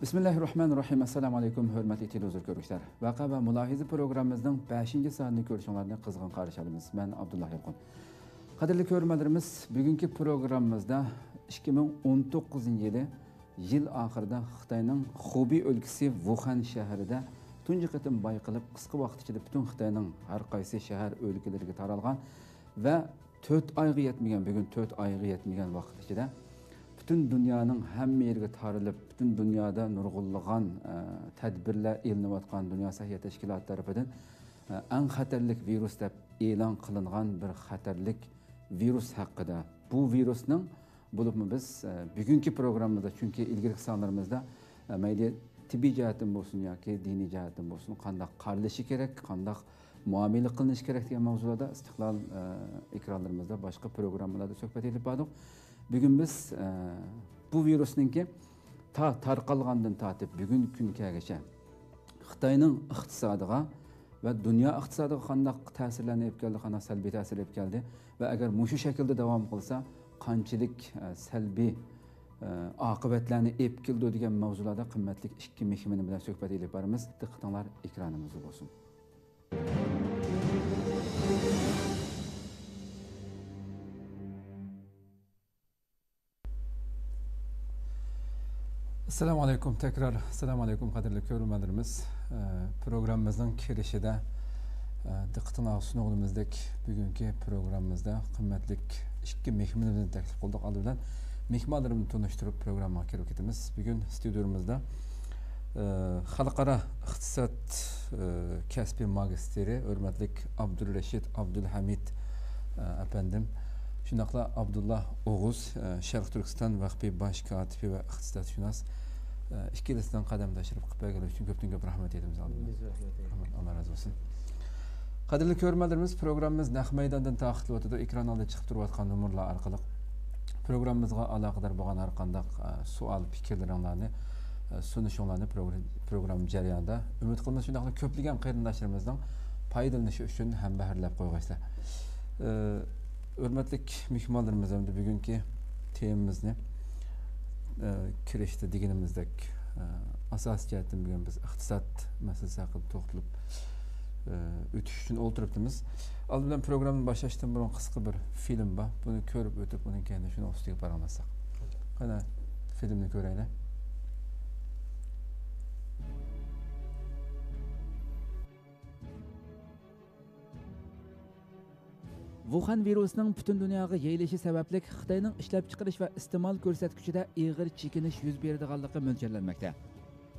Bismillahirrahmanirrahim. Assalamu alaykum, hörmətli televizor görüşlər. Vaqa və mülahiza proqramımızın 5-ci sanını görüşünlərini qızğın qarşı alırıq. Mən Abdullah Yılğun. Qadirli görmələrimiz, bugünkü proqramımızda 2019-cu yıl axırında Xitayning Xubey ölkəsi Wuhan şəhərində tunji qitim bayqılıb qısqa vaqt içində bütün Xitayning hər qaysı şəhər ölkələrə taralğan və 4 ayga yetməyən, bugün 4 ayga yetməyən vaqt içində bütün dünyanın hem yerine tarılıp, bütün dünyada nurgulluğun tedbirler eliniyatkan Dünya Səhiyyə Təşkilatı tarafından en xatarlik virus deb e'lon qilingan bir xatarlik virus haqqında. Bu virusning bulubmu biz bugünkü programımızda, çünkü ilgili sanlarımızda mayli tibbiy jihatdan bo'lsin yoki diniy jihatdan bo'lsin qanday qaralishi kerak, qanday muomala qilinishi kerak degan mavzularda istiqlol ekranlarımızda başka programlarda suhbat edib bordik. Bugün biz bu virusninki tarqalgandan tortib bugun kungacha Xitoyning iqtisodiga va dunyo iqtisodiga qanday ta'sirlarni olib keldi, qanday salbiy ta'sir olib keldi va agar mushu shaklda davom qilsa qanchalik salbiy oqibatlarni olib keldi degan mavzularda qimmatli ikki mehmon bilan suhbat olib boramiz. Diqqatinglar ekranimizda bo'lsin. Assalamu alaykum, tekrar assalamu alaykum qadirli ko'ruvchilarimiz. Programımızın kirişide diqqatingizga sunug'imizdek bugungi programımızda qimmatli ikki mehmonimizni taklif qildik. Aldidan mehmonlarimizni tanishtirib programmaga kirib ketamiz. Bugun studiomizda xalqaro iqtisod kasbi magistri hurmatli Abdurrashid Abdulhamid efendim, shunaqla Abdullah Oğuz, Sharq Turkiston vaqfi bosh kotibi va iqtisodshunos. İkilisinden qadamdashib qilib uchun ko'p rahmat etamiz. Allah razı olsun. Qadirli ko'ruvchilarimiz, programımız naq maydondan taqdim o'tadi. Ekran oldida chiqib turayotgan nomerlar orqali programmamizga aloqador bo'lgan har qanday savol, fikrlaringizni sunishinglarni program jarayonida umid qilamiz shunday ko'plagan qarindoshlarimizning foydalanishi uchun ham bahrlab qo'yg'aysizlar. Hurmatli mehmonlarimiz hamda bugungi temamizni kirişte deganimizdek asas jihatdan bugun biz iqtisod masalasi haqida to'xtalib o'tish uchun o'tiribmiz. Aldidan programni boshlashdan burun qisqa bir film bor. Buni ko'rib o'tib, uning keyin shuni ustiga boramiz. Qana filmni ko'raylik. Wuhan virusining butun dunyoga yayilishi sababli Xitoyning ishlab chiqarish va iste'mol ko'rsatkichida ig'ir chekinish yuz beradiganligi mo'ljallanmoqda.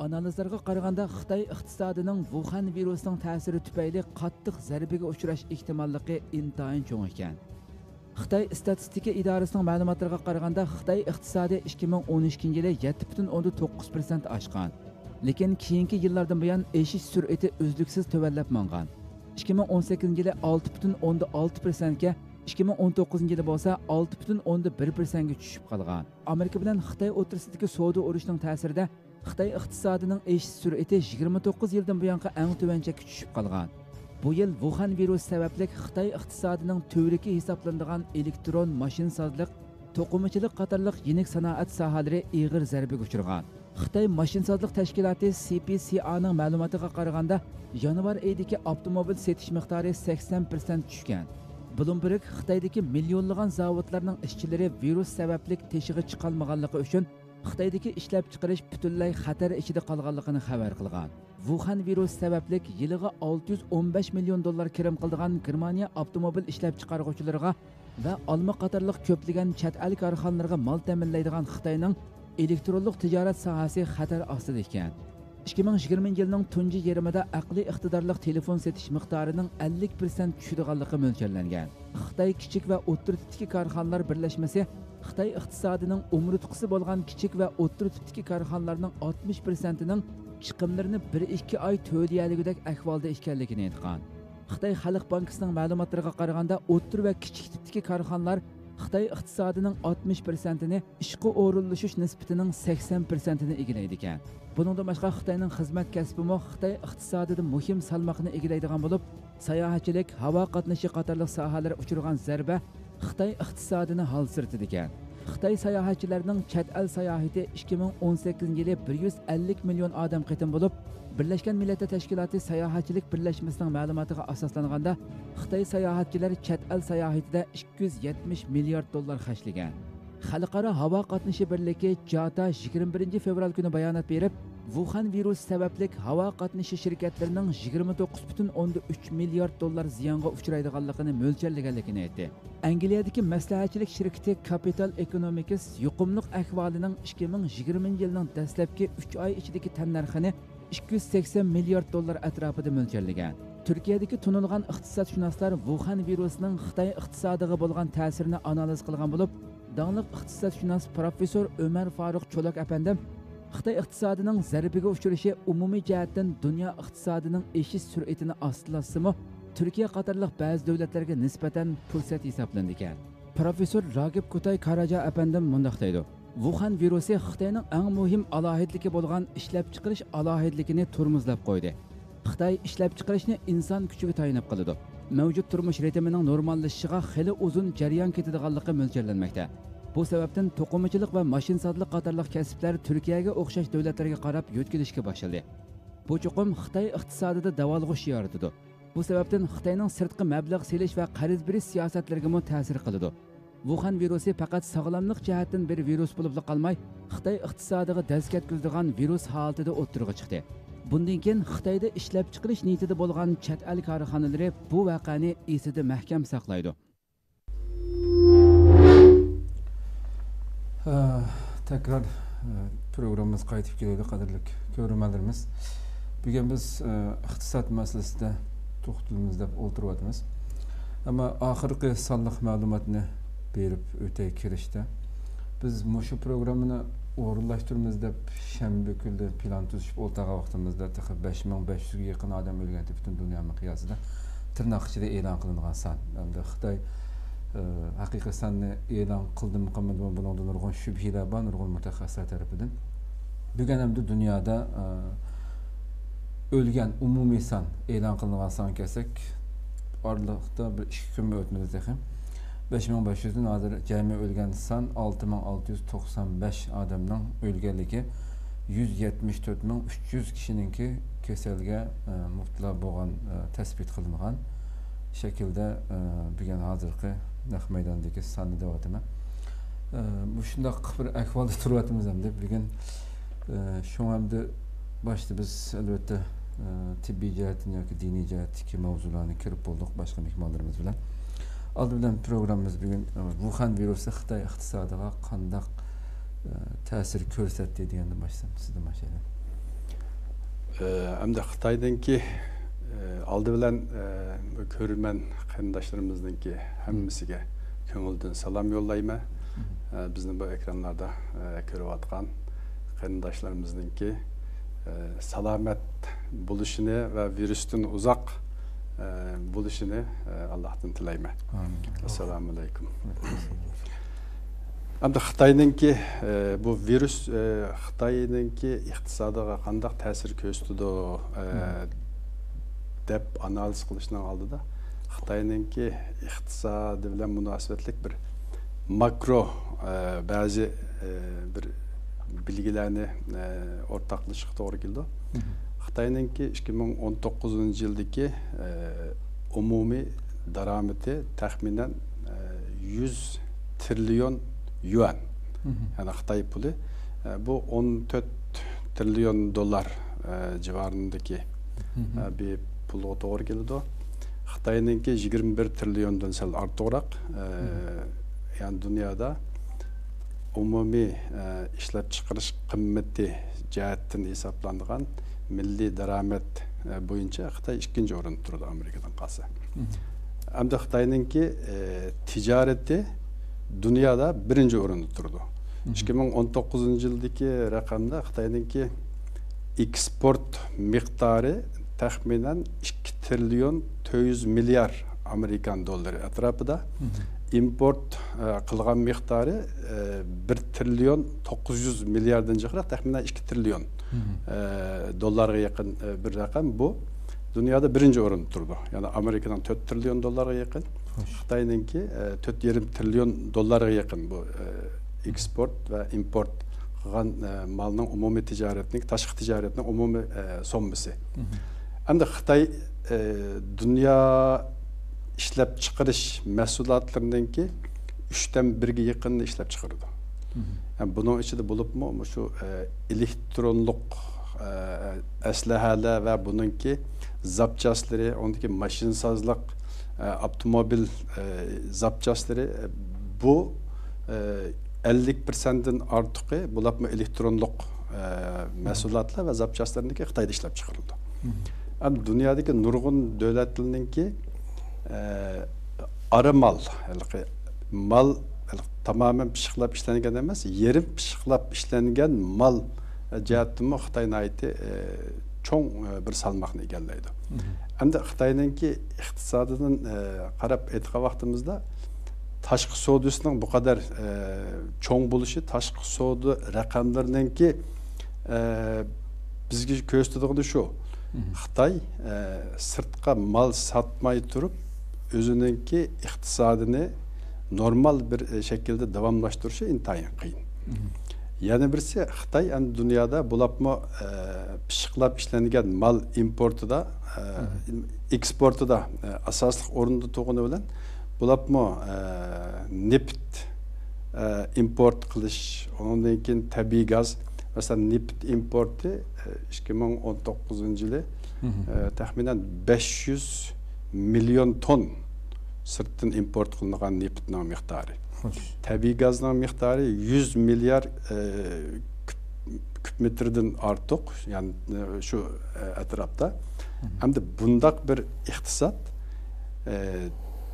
Analizlarga qaraganda Xitoy iqtisodining Wuhan virusining ta'siri tufayli qattiq zarbaga uchrash ehtimolligi intayin cho'ng ekan. Xitoy statistika idorasining ma'lumotlariga qaraganda Xitoy iqtisodi 2012-yili 7.9% oshgan. Lekin keyingi yillardan buyon eshish sur'ati uzluksiz tuvallab mangan. 2018-yili 6.6%ga, 2019-yili bo'lsa 6.1%ga tushib qolgan. Amerika bilan Xitoy o'rtasidagi savdo urushining ta'sirida Xitoy iqtisodining eshish sur'ati 29 yildan buyongi eng tuvanchaga tushib qolgan. Bu yil Wuhan virusi sababli Xitoy iqtisodining to'vriki hisoblanadigan elektron mashinsozlik, to'qimachilik qatorliq yirik sanoat sohalari ig'ir zarbaga uchragan. Xitoy mashinsozlik tashkiloti CPCA'ning ma'lumotiga qaraganda yanvar oyidagi avtomobil setish miqdori 80% tushgan. Bloomberg Xitoydagi millionlagan zavodlarning ishchilari virus sababli teshig'i chiqolmaganligi uchun Xitoydagi ishlab chiqarish butunlay xatar ichida qolganligini xabar qilgan. Wuhan virusi sababli yiliga 615 million dollar kirim qiladigan Germaniya avtomobil ishlab chiqaruvchilariga va olma qatorliq ko'plagan chet el korxonalarga mol ta'minlaydigan Xitoyning elektronlik tijorat sohasi xatar ostida ekan. 2020 yilining tunji yarmida aqliy iqtidorli telefon setish miqdorining 50% tushadiganligi mo'ljallangan. Xitoy kichik va o'rta tipdagi korxonalar birlashmasi Xitoy iqtisodining umrutqisi bo'lgan kichik va o'rta tipdagi korxonalarning 60%ning chiqimlarini 1-2 oy to'layolgudek ahvolda ekanligini aytgan. Xitoy Xalq bankisining ma'lumotlariga qaraganda o'rta va kichik tipdagi korxonalar Xitoy iqtisodining 60%ni ishga o'rinlashish nisbatining 80%ni egallaydi ekan. Buningdan boshqa Xitoyning xizmat kasbimi Xitoy iqtisodida muhim salmoqni egallaydigan bo'lib, sayohatchilik, havo qatnashi qatorliq sohalar uchirgan zarba Xitoy iqtisodini hal sirtidi ekan. Xitoy sayohatchilarining chet el sayohati 2018 yili 150 million odam qitim bo'lib, Birleşken Milletler Teşkilatı Sayohatchilik birleşmesining ma'lumotiga asoslanganda, Xitoy sayohatchilari chet el sayohatida 270 milliard dollar xarjlagan. Xalqaro havo qatnashi birligi JATA 21 fevral kuni bayonot berib, Wuhan virus sababli havo qatnashi shirkatlarining 29,3 milliard dollar ziyonga uchraydiganligini mo'ljallaganligini aytdi. Angliyadagi maslahatchilik shirkati Capital Economics yuqumliq ahvolining 2020 yilning dastlabki 3 oy ichidagi tannarxini 280 milliard dollar atrofida mo'ljallagan. Turkiyadagi tunilgan iqtisodshunoslar Wuhan virusining Xitoy iqtisodiga bo'lgan ta'sirini analiz qilgan bo'lib, dаңlıq iqtisodshunos professor Ömer Faruk Çolak apandim Xitoy iqtisodining zarbiga uchrashi umumiy jihatdan dunyo iqtisodining eshish sur'atini ostlasimi, Turkiya qatorliq ba'zi davlatlarga nisbatan fursat hisoblandi ekan. Professor Ragib Kutay Karaja apandim mundaq deydi. Wuhan virusi Xitoyning eng muhim alohidligi bo'lgan ishlab chiqarish alohidligini tormozlab qo'ydi. Xitoy ishlab chiqarishni inson kuchiga tayanib qiladi. Mavjud turmush ritmining normallashishiga xili uzun jarayon ketadiganligi mo'ljallanmoqda. Bu sababdan to'qimachilik va mashinsozlik qatorliq kasblar Turkiyaga o'xshash davlatlarga qarab yo'tkilishga boshladi. Bu chuqum Xitoy iqtisodida davolg'ish yaratadi. Bu sababdan Xitoyning sirtqi mablag' selish va qarz berish siyosatlariga ham ta'sir qiladi. Wuhan virusi faqat sog'lomlik jihatdan bir virus bo'lib qolmay, Xitoy iqtisodiga dast yetkazadigan virus holatida o'tirg'i chiqdi. Bundan keyin Xitoyda ishlab chiqarish niyatida bo'lgan chet el korxonalari bu voqeani esida mahkam saqlaydi. Tekrar programımız qaytib keldi, qadrli ko'ruvchilarimiz. Bugun biz iqtisod masalasida to'xtalamiz deb o'tiryapmiz. Ammo oxirgi sonliq ma'lumotni berib o'tay kirishda biz shu programmani o'rinlashtiramiz deb shanba kuni plan tuzishib o'ltagan vaqtimizda 5500 ga yaqin odam o'lgan butun dunyo miqyosida tirnoq ichida e'lon qilingan son. Endi Xitoy haqiqiy sonni e'lon qildimi qilmadimi bundan nurg'un shubhalar bor nurg'un mutaxassislar tomonidan. Bugun ham dunyoda o'lgan umumiy son e'lon qilingan son kelsak, oraliqda bir 2 kun o'tmadi ham 5500 dan hozir jami o'lgan son 6695 odamning o'lganligi, 174300 kishiningki kasalga mubtalo bo'lgan tasbit qilingan shaklda bugun hozirgi naq maydondagi sonni deyapman. Bu shunday bir ahvolda turyapmiz ham deb bugun shu hamda boshda biz albatta tibbiy jihatdan yoki diniy jihatdagi mavzularni kirib bo'ldik boshqa mehmonlarimiz bilan. Aldı bilan programımız bugün Wuhan virusi Xitoy iqtisodiga qanday ta'sir ko'rsatdi degandan boshlasam, sizdan boshlayman. Hamda Xitoydanki aldı bilan ko'rman qarindoshlarimizningki hammasiga ko'ngildan salom yo'llayman. Bizning bu ekranlarda ko'rayotgan qarindoshlarimizningki salomat bo'lishini va virusdan uzoq buluşunu Allah'tan tilayman. Assalamu alaikum. Hamda Xitoyninki bu virus Xitoyninki iqtisodiga qanday ta'sir ko'rsatdi deb analiz qilishning oldida Xitoyninki iqtisodi bilan munosabatlik bir makro ba'zi bir bilgilarni o'rtoqlashishga to'g'ri keldi. Xitoyninki 2019 yildagi umumiy daromadi taxminan 100 trilyon yuan. Yani Xitoy puli bu 14 trilyon dolar civarındaki bir pulga to'g'ri keldi. Xitoyninki 21 trilyondan sal ortiqroq. Yani dunyoda umumiy ishlab chiqarish qimmati jihatdan hisoblangan milliy daromad bo'yicha Xitoy 2-chi o'rinda turadi Amerikadan qolsa. Hamda Xitoyninki tijareti dunyoda 1-chi o'rinda turdi. 2019 yildagi raqamda Xitoyninki eksport miqdori taxminan 2 trilyon 400 milyar Amerikan dollari atrofida, import qilgan miqdori 1 trilyon 900 milyardan jiqroq, taxminan 2 trilyon dollarga yaqin bir raqam. Bu dunyoda 1-chi o'rinda turdi. Yani Amerikadan 4 trilyon dollarga yaqin, Xitoyninki 4,5 trilyon dollarga yaqin bu eksport ve import qilgan malning umumiy tijoratining, tashqi tijoratining umumiy sommasi. Endi Xitoy dunyo ishlab chiqarish mahsulotlarininki 3dan 1ga yaqinini ishlab chiqaradi. Yani bunun içinde bulupmu şu elektronluk əslahalar ve bununki zapçasları, ondaki maşinsazlık, avtomobil zapçasları bu 50%'den artığı bulupmu elektronluk mahsulatlar ve zapçaslarındaki Xitayda işlep çıkarıldı. Yani dünyadaki nurgun devletlerindeki arı mal, mal tamamen pişiklap işlengen emas, yerim pişiklap işlengen mal cihatımı Xitay'ın aiti çoğun bir salmaqını egallaydı. Hem de Xitay'ınki iktisadının qarab etqa vaqtimizda tashqi savdosunun bu kadar çoğun buluşu, tashqi savdo raqamlarınki bizga ko'rsatadigan şu. Xitay sırtqa mal satmay turib özününki iktisadını normal bir şekilde devamlaştırışı intayın kıyın. Yani birisi Xitay dünyada bulapma pişiklap işlengen mal importu da eksportu da asaslık orunda toğunu bilen bulapma neft import kılış, ondan keyin tabii gaz, mesela neft importu 2019 yılı tahminen 500 milyon ton sırttan import kılınan neftning miqdori. Tabii gazning miqdori 100 milyar küp metreden artıq, yani şu etrafta. Hem de bundak bir iktisat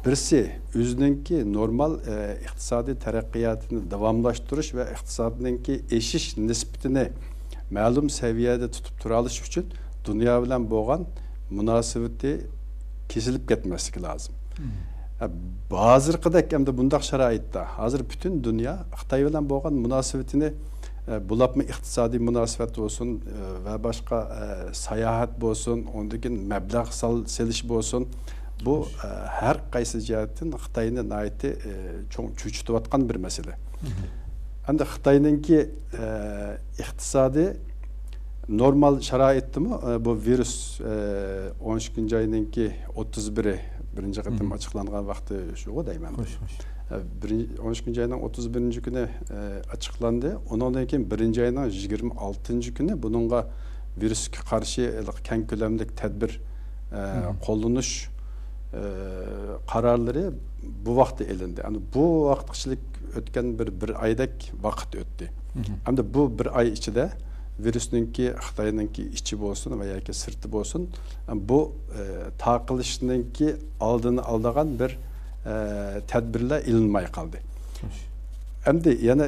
birisi özününki normal iktisadi terakkiyatını devamlaştırış ve iktisadınınki eşiş nispetini ma'lum seviyede tutup turalish uchun dünya bilan bo'lgan munosabati kesilib ketmasligi lazım. Bazırqıdak hem de bundaq şaraitda hazır bütün dünya Xitay bilan bo'lgan munosabatini bulapma iqtisodiy munosabat bo'lsin ve başka sayahat bo'lsin, ondan mablag' selish bo'lsin, bu her qaysi jihatdan Xitayni naiti cho'ng cho'chitayotgan bir mesele. Endi Xitayninki iqtisodi normal şaraitdimi bu virus 13 ayninki 31'i birinci qatim açıqlanğan vaqti şu deyman. 13 ayının 31. günü açıqlandı. Ondan keyin 1 ayının 26. günü bununla virüsga qarşı keng ko'lamlik tedbir qo'llanish qarorlari bu vaqtda elindi. Yani bu vaqtchilik o'tgan bir aydak vaqt o'tdi. Hamda bu bir ay ichida virüsninki Xitayninki içi bo'lsin va yoki sirti bo'lsin, bu taqilishninki oldini oldigan bir tadbirlar ilinmay qoldi. Endi yana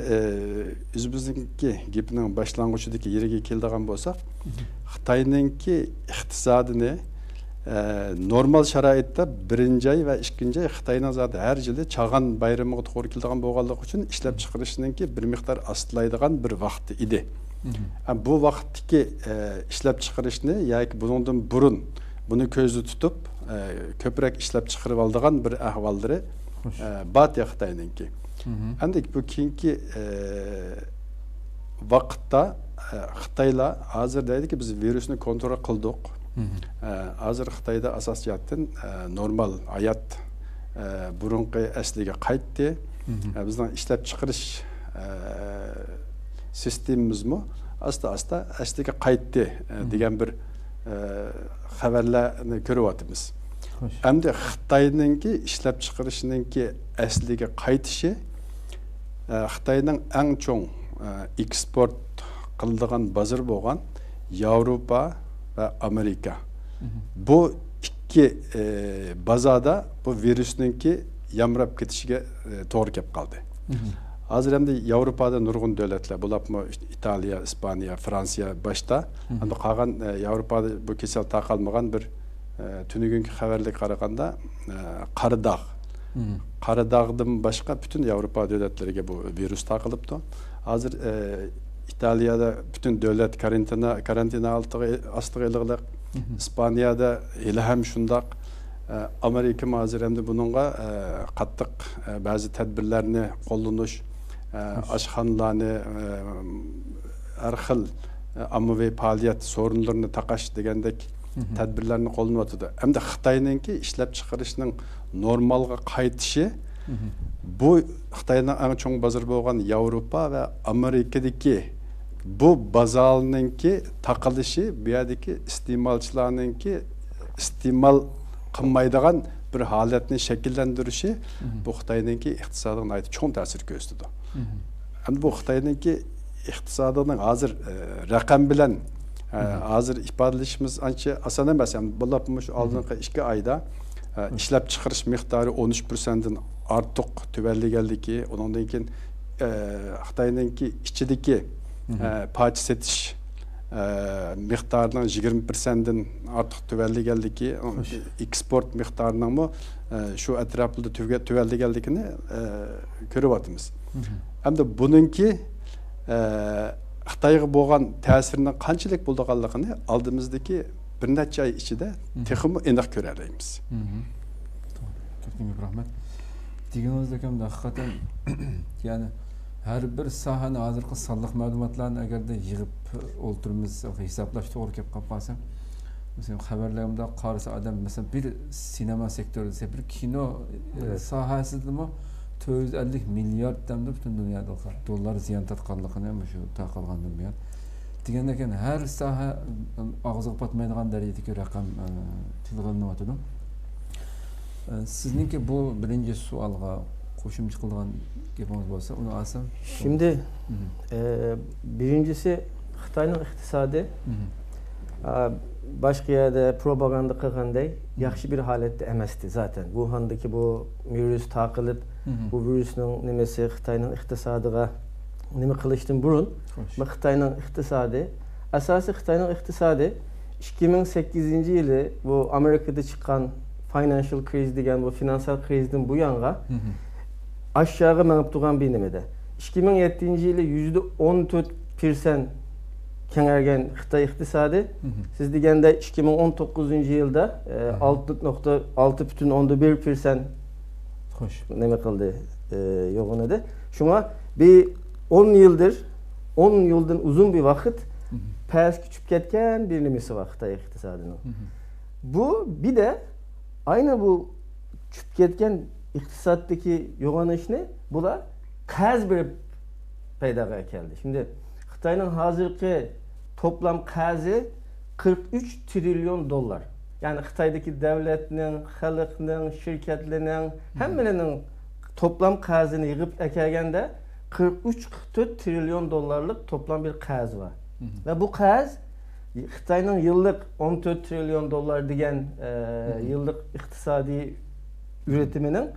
o'zimizningki gapining boshlang'ichidagi yeriga keladigan bo'lsak, Xitayninki iqtisodini normal sharoitda 1-ay va 2-ay Xitoyning zoti har yili Chag'an bayramiga to'g'ri keladigan bo'lganligi uchun ishlab chiqarishninki bir miqdor astlaydigan bir vaqti edi. Bu vaqtdagi ishlab chiqarishni yoki bundan burun buni ko'zda tutib ko'proq ishlab chiqarib oladigan bir ahvollari bor Xitoyninki. Endi bu keyingi vaqtda Xitoylar hozir deydiki biz virusni kontrol qildik. Hozir Xitoyda asosiyatdan normal hayot burunqi asliga qaytdi. Bizning ishlab chiqarish sistemimizmi asta asliga qaytdi degan bir xabarlarni ko'ryapmiz. Endi Xitoyninki ishlab chiqarishiningki asliga qaytishi Xitoyning eng cho'ng eksport qiladigan bozor bo'lgan Yevropa ve Amerika. Bu iki bazada bu virüsninki yamrab ketişige to'g'ri kelib qoldi. Hozir endi Yevropada nurg'un davlatlar, bulapmi İtalya, İspanya, Fransiya başta, endi qolgan Yevropada bu kasal taqalmagan bir tünügünkü xabarga qaraganda Qaradağdan başqa bütün Yevropa devletleriga bu virus taqilibdi. Hozir İtalya'da bütün devlet karantina astıqılıqlar, İspanya'da hele hem şundaq, Amerika hazır hem de bununla qattiq bazı tedbirlerini qo'llanish aşxanalarni har xil ommaviy faoliyat sorunlarini taqash degandek tadbirlarni qo'llanayotdi. Hamda Xitoyninki ishlab chiqarishning normalga qaytishi bu Xitoyning eng chong bozor bo'lgan Yevropa va Amerikadagi bu bozorninki taqilishi bu yerdagi iste'molchilarninki iste'mol qilmaydigan bir holatni shakllantirishi bu Xitoyninki iqtisodiga chong ta'sir ko'rsatdi. Endi bu Xitoyninki iqtisodining hozir raqam bilan hozir ifodalashimiz ancha oson emas. Bo'lib shu oldingi 2 oyda ishlab chiqarish miqdori 13%dan ortiq tuvalliganligi, undan keyin Xitoyninki ichidagi parcha setish miqdorining 20%dan ortiq tuvalliganligi, eksport miqdorining shu atrofida tuvalliganligini ko'ryapmiz. Hamda buningki Xitoyga bo'lgan ta'sirining qanchalik bo'lganligini oldimizdagi bir necha oy ichida texmi aniq ko'ra olamiz. Ko'p rahmat. Deganingizda ham haqiqatan ya'ni har bir sohani hozirgi sonliq ma'lumotlarni agarda yig'ib o'ltirimiz, hisoblash to'g'ri kelib qolsa, mesela xabarlarimda qarasa odam mesela bir sinema sektorida, bir kino sohasidami 450 milliarddan butun dunyoda dollar ziyon tortganligini shu taqalgandan buyon deganda ekan har soha og'ziga patmaydigan darajadagi raqam tilg'alinyapti. Sizningki bu birinchi savolga qo'shimcha qilgan gapingiz bo'lsa, uni olsam. Şimdi birincisi Xitoyning iqtisodi başka yerde propaganda qilganday yaxshi bir holatda emasdi zaten. Wuhandagi bu virus taqilib, bu virusning nimasi Xitoyning iqtisodiga nima qilishdan burun Xitoyning iqtisodi, asosi Xitoyning iqtisodi 2008 yılı bu Amerika'da çıkan financial kriz degan bu finansal krizden bu yana aşağı menip durgan bir nimede. 2007 yılı %14% kengaygan Xitoy iqtisodi, siz deganda 2019 yılda 6.1% nima qildi, yo'g'inadi. Shunga bir 10 yıldan uzun bir vakit pes küçüp ketken bir nimesi var Xitoy iqtisodini. Bu bir de aynı bu küçüp ketken iqtisoddagi yo'g'onishni bular qarz berib paydo keldi. Şimdi Xitoyning hozirgi toplam qarzi 43 trilyon dolar. Yani Xitoydagi davlatning, xalqning, shirkatlarning hammalarining toplam qarzini yig'ib kelganda 43-44 trilyon dolarlık toplam bir qarz var. Ve bu qarz Xitoyning yıllık 14 trilyon dolar degan yıllık iqtisodiy üretiminin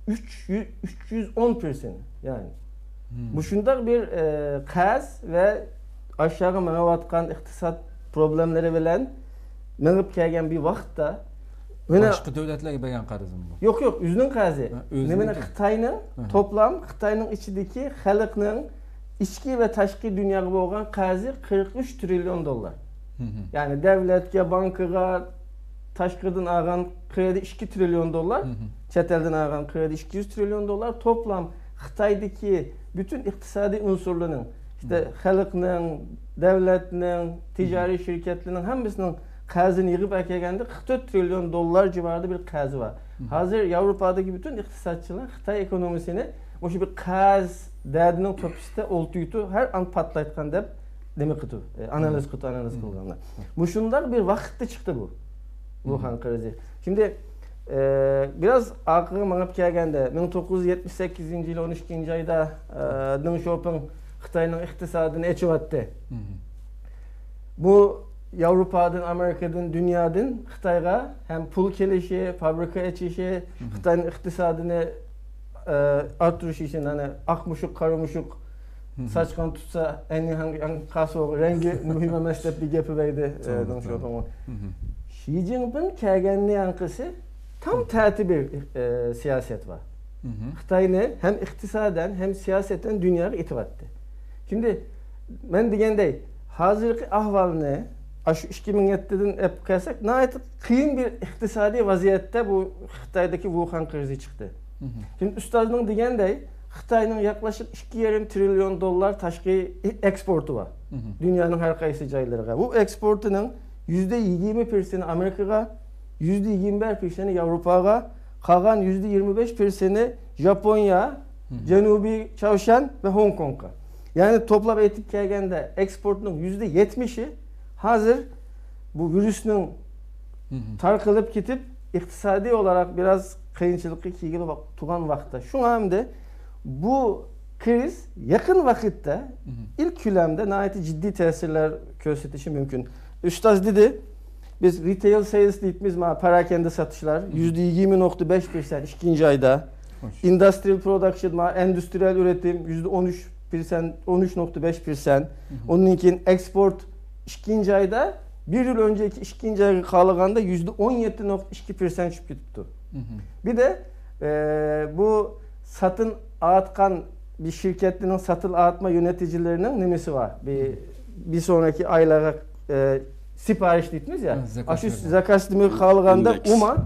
310%. Yani bu şundak bir qarz ve aşağı menayotgan iqtisod problemleri bilan menib kelgan bir vaqtda boshqa davlatlarga bergan qarzim bu. Yok, o'zining qarzi. Nimani Xitoyning toplam Xitoyning ichidagi xalqning ichki ve tashqi dunyoga bo'lgan qarzi 43 trilyon dolar. Yani devletga, bankaga tashqidan olgan kredi 2 trilyon dolar, chet eldan olgan kredi 200 trilyon dolar, toplam Xitoydagi bütün iqtisodiy unsurlarning, işte xalqning, devletning, ticari şirketlerinin hammasının qarzini yig'ib kelganda 44 trilyon dolar civarında bir qarzi var. Hazır Avrupa'daki bütün iqtisodchilar Xitoy ekonomisini o'sha bir qarz dardinin topishda oltuytu her an patlaytgan deb nima qildi, analiz qilganlar. Bu shunday bir vaqtda chiqdi bu Wuhan krizi. Şimdi biraz arqaga manib kelganda 1978 yil 12 oyda Deng Xiaoping Xitoyning iqtisodini echiyotdi. Bu Avrupa'dan, Amerika'dan, dünyadan Xitoyga hem pul kelişi, fabrika açışı, Xitoyning iqtisodini artırış için hani akmuşuk, karımuşuk saçkan tutsa en qası rengi mühim emas deb bir gapi berdi Deng Xiaoping. Xi Jinping kelganning yanqisi tam tersi bir siyaset var. Xitoyni hem iqtisodan hem siyasetten dunyoga ityapti. Şimdi ben deganday hozirgi ahvolni şu 2007'den hep kelsak, nəhayət qiyin bir iqtisadi vaziyette bu Xitoydagi Wuhan krizi çıktı. Şimdi ustadının deganday Xitayning yaklaşık 2,5 trilyon dollar taşqi eksportu var. Dünyanın her qaysı joylariga. Bu eksportunun %20%ni Amerikaga, %21%ni Avrupaga, kalan %25%ni Japonya, Janubi Çavşan ve Hong Kong'a. Yani toplap etip kelgende eksportunun %70'i hazır bu virüsünün tarqılıp gitip iktisadi olarak biraz kıyınçılıklı kilgili tuğan vaxtda. Şu anda bu kriz yakın vakitte ilk külemde nahayeti ciddi tesirler gösterişi mümkün. Üstad dedi, biz retail sales deyimiz perakende satışlar %20.5% ikinci ayda. Industrial production endüstriyel üretim %13.5%. Onun için export ikinci ayda bir yıl önceki ikinci ayı kalığında %17.2% çıkıp gitti. Bir de bu satın ağıtkan bir şirketinin satın ağıtma yöneticilerinin nemesi var. Bir sonraki aylara sipariş deyimiz ya. Aşı zakaz demir kalığında uma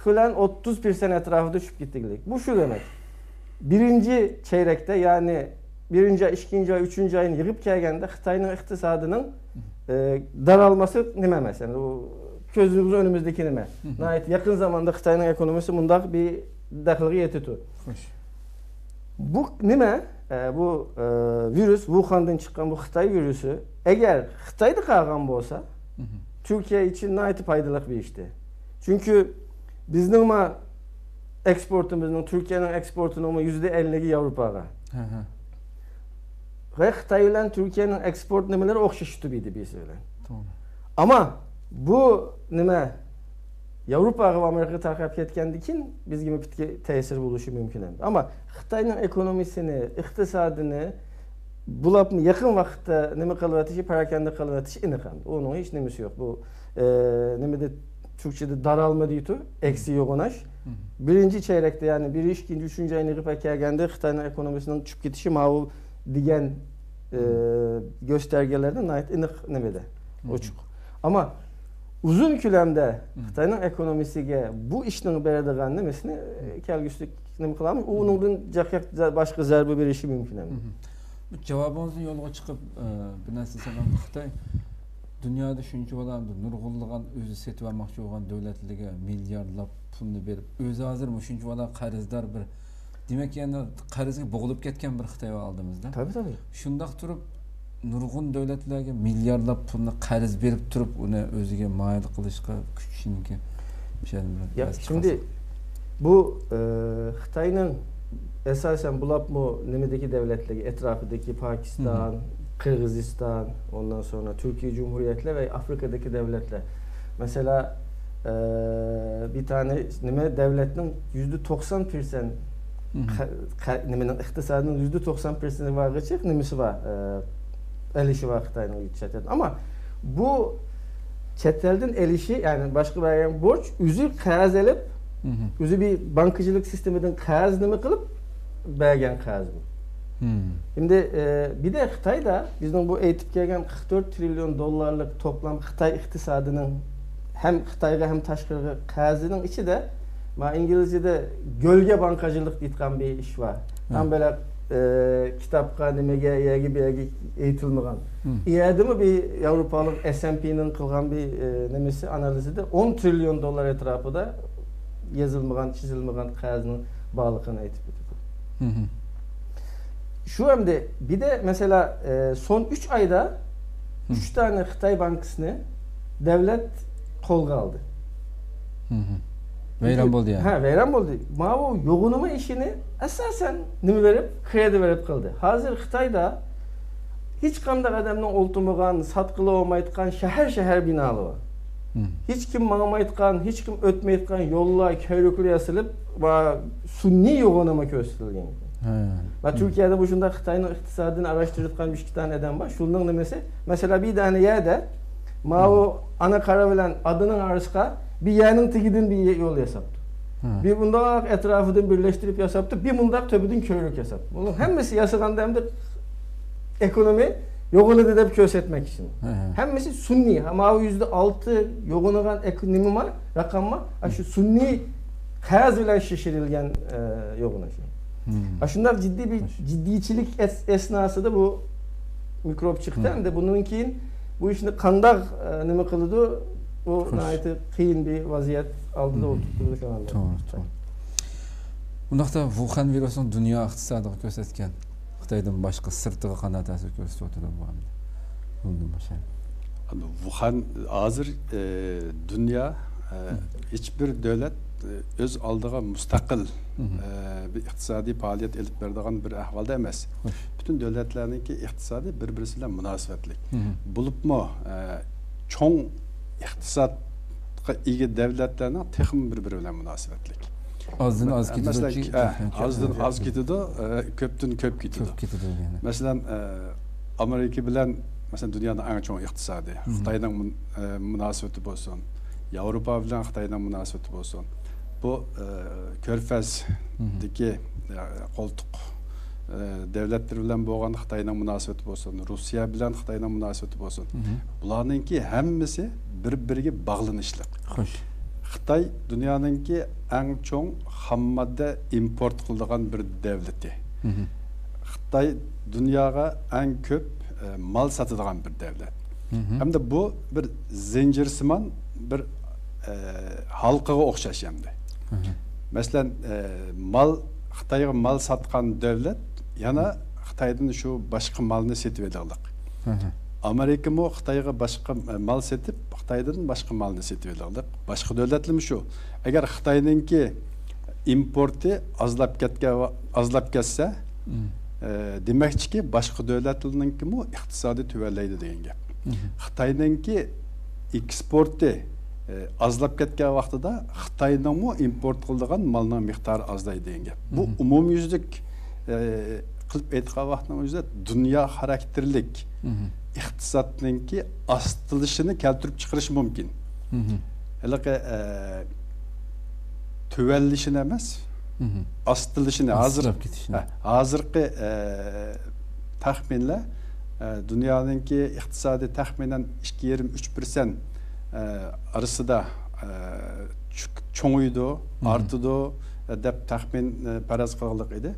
kılan 30% etrafı düşüp gitti. Bu şu demek. Birinci çeyrekte yani birinci ay, ikinci ay, üçüncü ayın yığıp kelgende Xitayning iktisadının daralması nime mesela. O gözümüz önümüzdeki nime. Nihayet yakın zamanda Xitayning ekonomisi mundaq bir daxilga yetitu. Bu nime? Bu virüs, Wuhan'dan çıkan bu Xitay virüsü eğer Xitay'da kalgan bolsa Türkiye için nihayet faydalı bir işti. Çünkü bizim eksportumuzun, Türkiye'nin eksportunun %50'i Avrupa'ya. Ve Xitay ile Türkiye'nin export nimeleri okşaştı biydi biz öyle. Ama bu nime Avrupa ve Amerika takip etkendikin biz gibi bir tesir buluşu mümkün. Ama Xitay'ın ekonomisini, iktisadını bulap yakın vakitte nime kalıvatışı, perakende kalıvatışı inikan. Onun hiç nimesi yok. Bu nimede Türkçe'de daralma diyordu, eksi yoğunaş. Birinci çeyrekte yani bir ikinci, üçüncü ayını yığıp kelgende Xitay'ın ekonomisinin çıkıp gitişi mavu diyen göstergelerden ait inik nimede. Uçuk. Ama uzun külemde Xitayning ekonomisiga bu ishning beradigan nimasini kelguslik nima qilamiz? Uningdan boshqa zarba berishi mumkin. Bu javobingizni yo'lga chiqib bir narsa sanam Xitoy dunyoda shuncha odamni nurg'unlagan o'zi setib olmoqchi bo'lgan davlatlarga milliardlab pulni berib, o'zi hozir shuncha odam qarzdor bir demak yana qarzga bo'g'ilib ketgan bir Xitoy oldimizda. Tabii. Shundoq turib nurg'un davlatlarga milliardlab pulni qarz berib turib uni o'ziga mayil qilishga kuchishiniki ya şimdi bu Xitayning esasen bulapmo nimedeki devletleri etrafındaki Pakistan, Kırgızistan, ondan sonra Türkiye Cumhuriyetleri ve Afrika'daki devletler. Mesela bir tane nime devletinin %90% nimenin iktisadının %90%'i var geçecek nimesi var. Elişi var Xitayning çetel. Ama bu çetelden elişi yani başka bir borç üzü qaz elip üzü bir bankacılık sisteminden qaz nime kılıp bergen qaz bu. Şimdi bir de Xitayda bizden bu eğitip gelgen 44 trilyon dolarlık toplam Xitay iktisadının hem Xitayga hem taşqırı qazının içi de İngilizce'de gölge bankacılık deyilgan bir iş var. Tam böyle kitapqa nimege yegi bir yegi eğitilmegan. İyadi mi bir Avrupalık S&P'nin kılgan bir nemesi analizi de 10 trilyon dolar etrafında yazılmagan, çizilmegan qazının bağlılığını eğitip ediyor. Şu hem de bir de mesela son 3 ayda 3 tane Xitay bankasını devlet kolga aldı. Veyran oldu yani. Veyran oldu. Mavu yoğunlama işini esasen nimi verip, kredi verip kıldı. Hazır Xitay'da hiç kandak adamın oltumuğan, satkılı olmayıtkan şehir binalı var. Hiç kim mağmayıtkan, hiç kim ötmeyitkan yolla, köylükleri asılıp sunni yoğunlama gösterilgen. Türkiye'de bu şunda Xitay'ın iktisadını araştırırken bir iki tane adam var. Şundan demesi, mesela bir tane yerde mavu ana kara bilen adının arasında bir yeğenin tigidin bir yol yasaptı. Bir bundak etrafını birleştirip yasaptı, bir bundak töbüdün köylük yasaptı. Bunun hemmesi yasaganda hem de ekonomi yoğunu edip kösetmek için. Hemmesi sunni, ama %6 yoğunulan ekonomi var, rakam var. Şu sunni kayaz bilen şişirilgen yoğunu şey. Şunlar ciddi bir ciddiçilik esnasında bu mikrop çıktı. Hem de bunun keyin bu işini kandaq nima qildi, o nayeti qiyin bir vaziyet aldı oturttu şu anda. Doğru. Bundaqda Wuhan virusunun dünya iqtisodiga ko'rsatgan Xitoydan boshqa sirtiga qanday ta'sir ko'rsatdi bu hamda. Bundan başa. Wuhan hazır dünya hiçbir devlet öz aldığı müstakil bir iktisadi faaliyet elip berdiğin bir ahvalda emas. Bütün devletlerninki iktisadi birbirisiyle münasebetli. Bulup mu çoğun iktisatga igi devletlerinin texim birbiri bilen münasebetli. Azdan az gidiyor. Mesela azdan az gidiyor, köptün köp gidiyor. Mesela Amerika bilen mesela dünyanın en çok iktisadi, Xitay'dan münasebeti olsun, Avrupa bilen Xitay'dan münasebeti olsun. Bu Körfez'deki koltuk devletler bilen boğan Xitay'dan münasebeti olsun, Rusya bilen Xitay'dan münasebeti olsun. Bularınki hemmisi birbiriga bağlanışlık. Hoş. Xitay dünyanınki en çok ham madde import kıldıgan bir devleti. Xitay dünyaya en köp mal satıdığan bir devlet. Hem de bu bir zincirsiman bir halkıga okşaş hem de. Mesela Xitay'a mal satkan devlet yana Xitay'dan şu başka malını setip ediyorlar. Amerika mı Xitay'a başka mal setip Xitay'dan başka malını setip ediyorlar. Başka devletli mi şu? Eğer Xitay'ınki importu azlap kesse demekçi ki başka devletlerinin mu iktisadi tüverleydi deyin gap. Xitay'ınki eksportu azlap ketken vaqtida Xitay'dan mu import kıldıgan malının miktarı azlaydı deyin gap. Bu umumyüzlük kılıp etkiğe vaqtının özünde dünya karakterlik iktisatınki astılışını keltirip çıkarışı mümkün. Hele tüvellişini emez, astılışını hazırki tahminle dünyanınki iktisadi tahminen 2-23% arasında çoğuydu, artıdı dep tahmin paraz kılılık idi.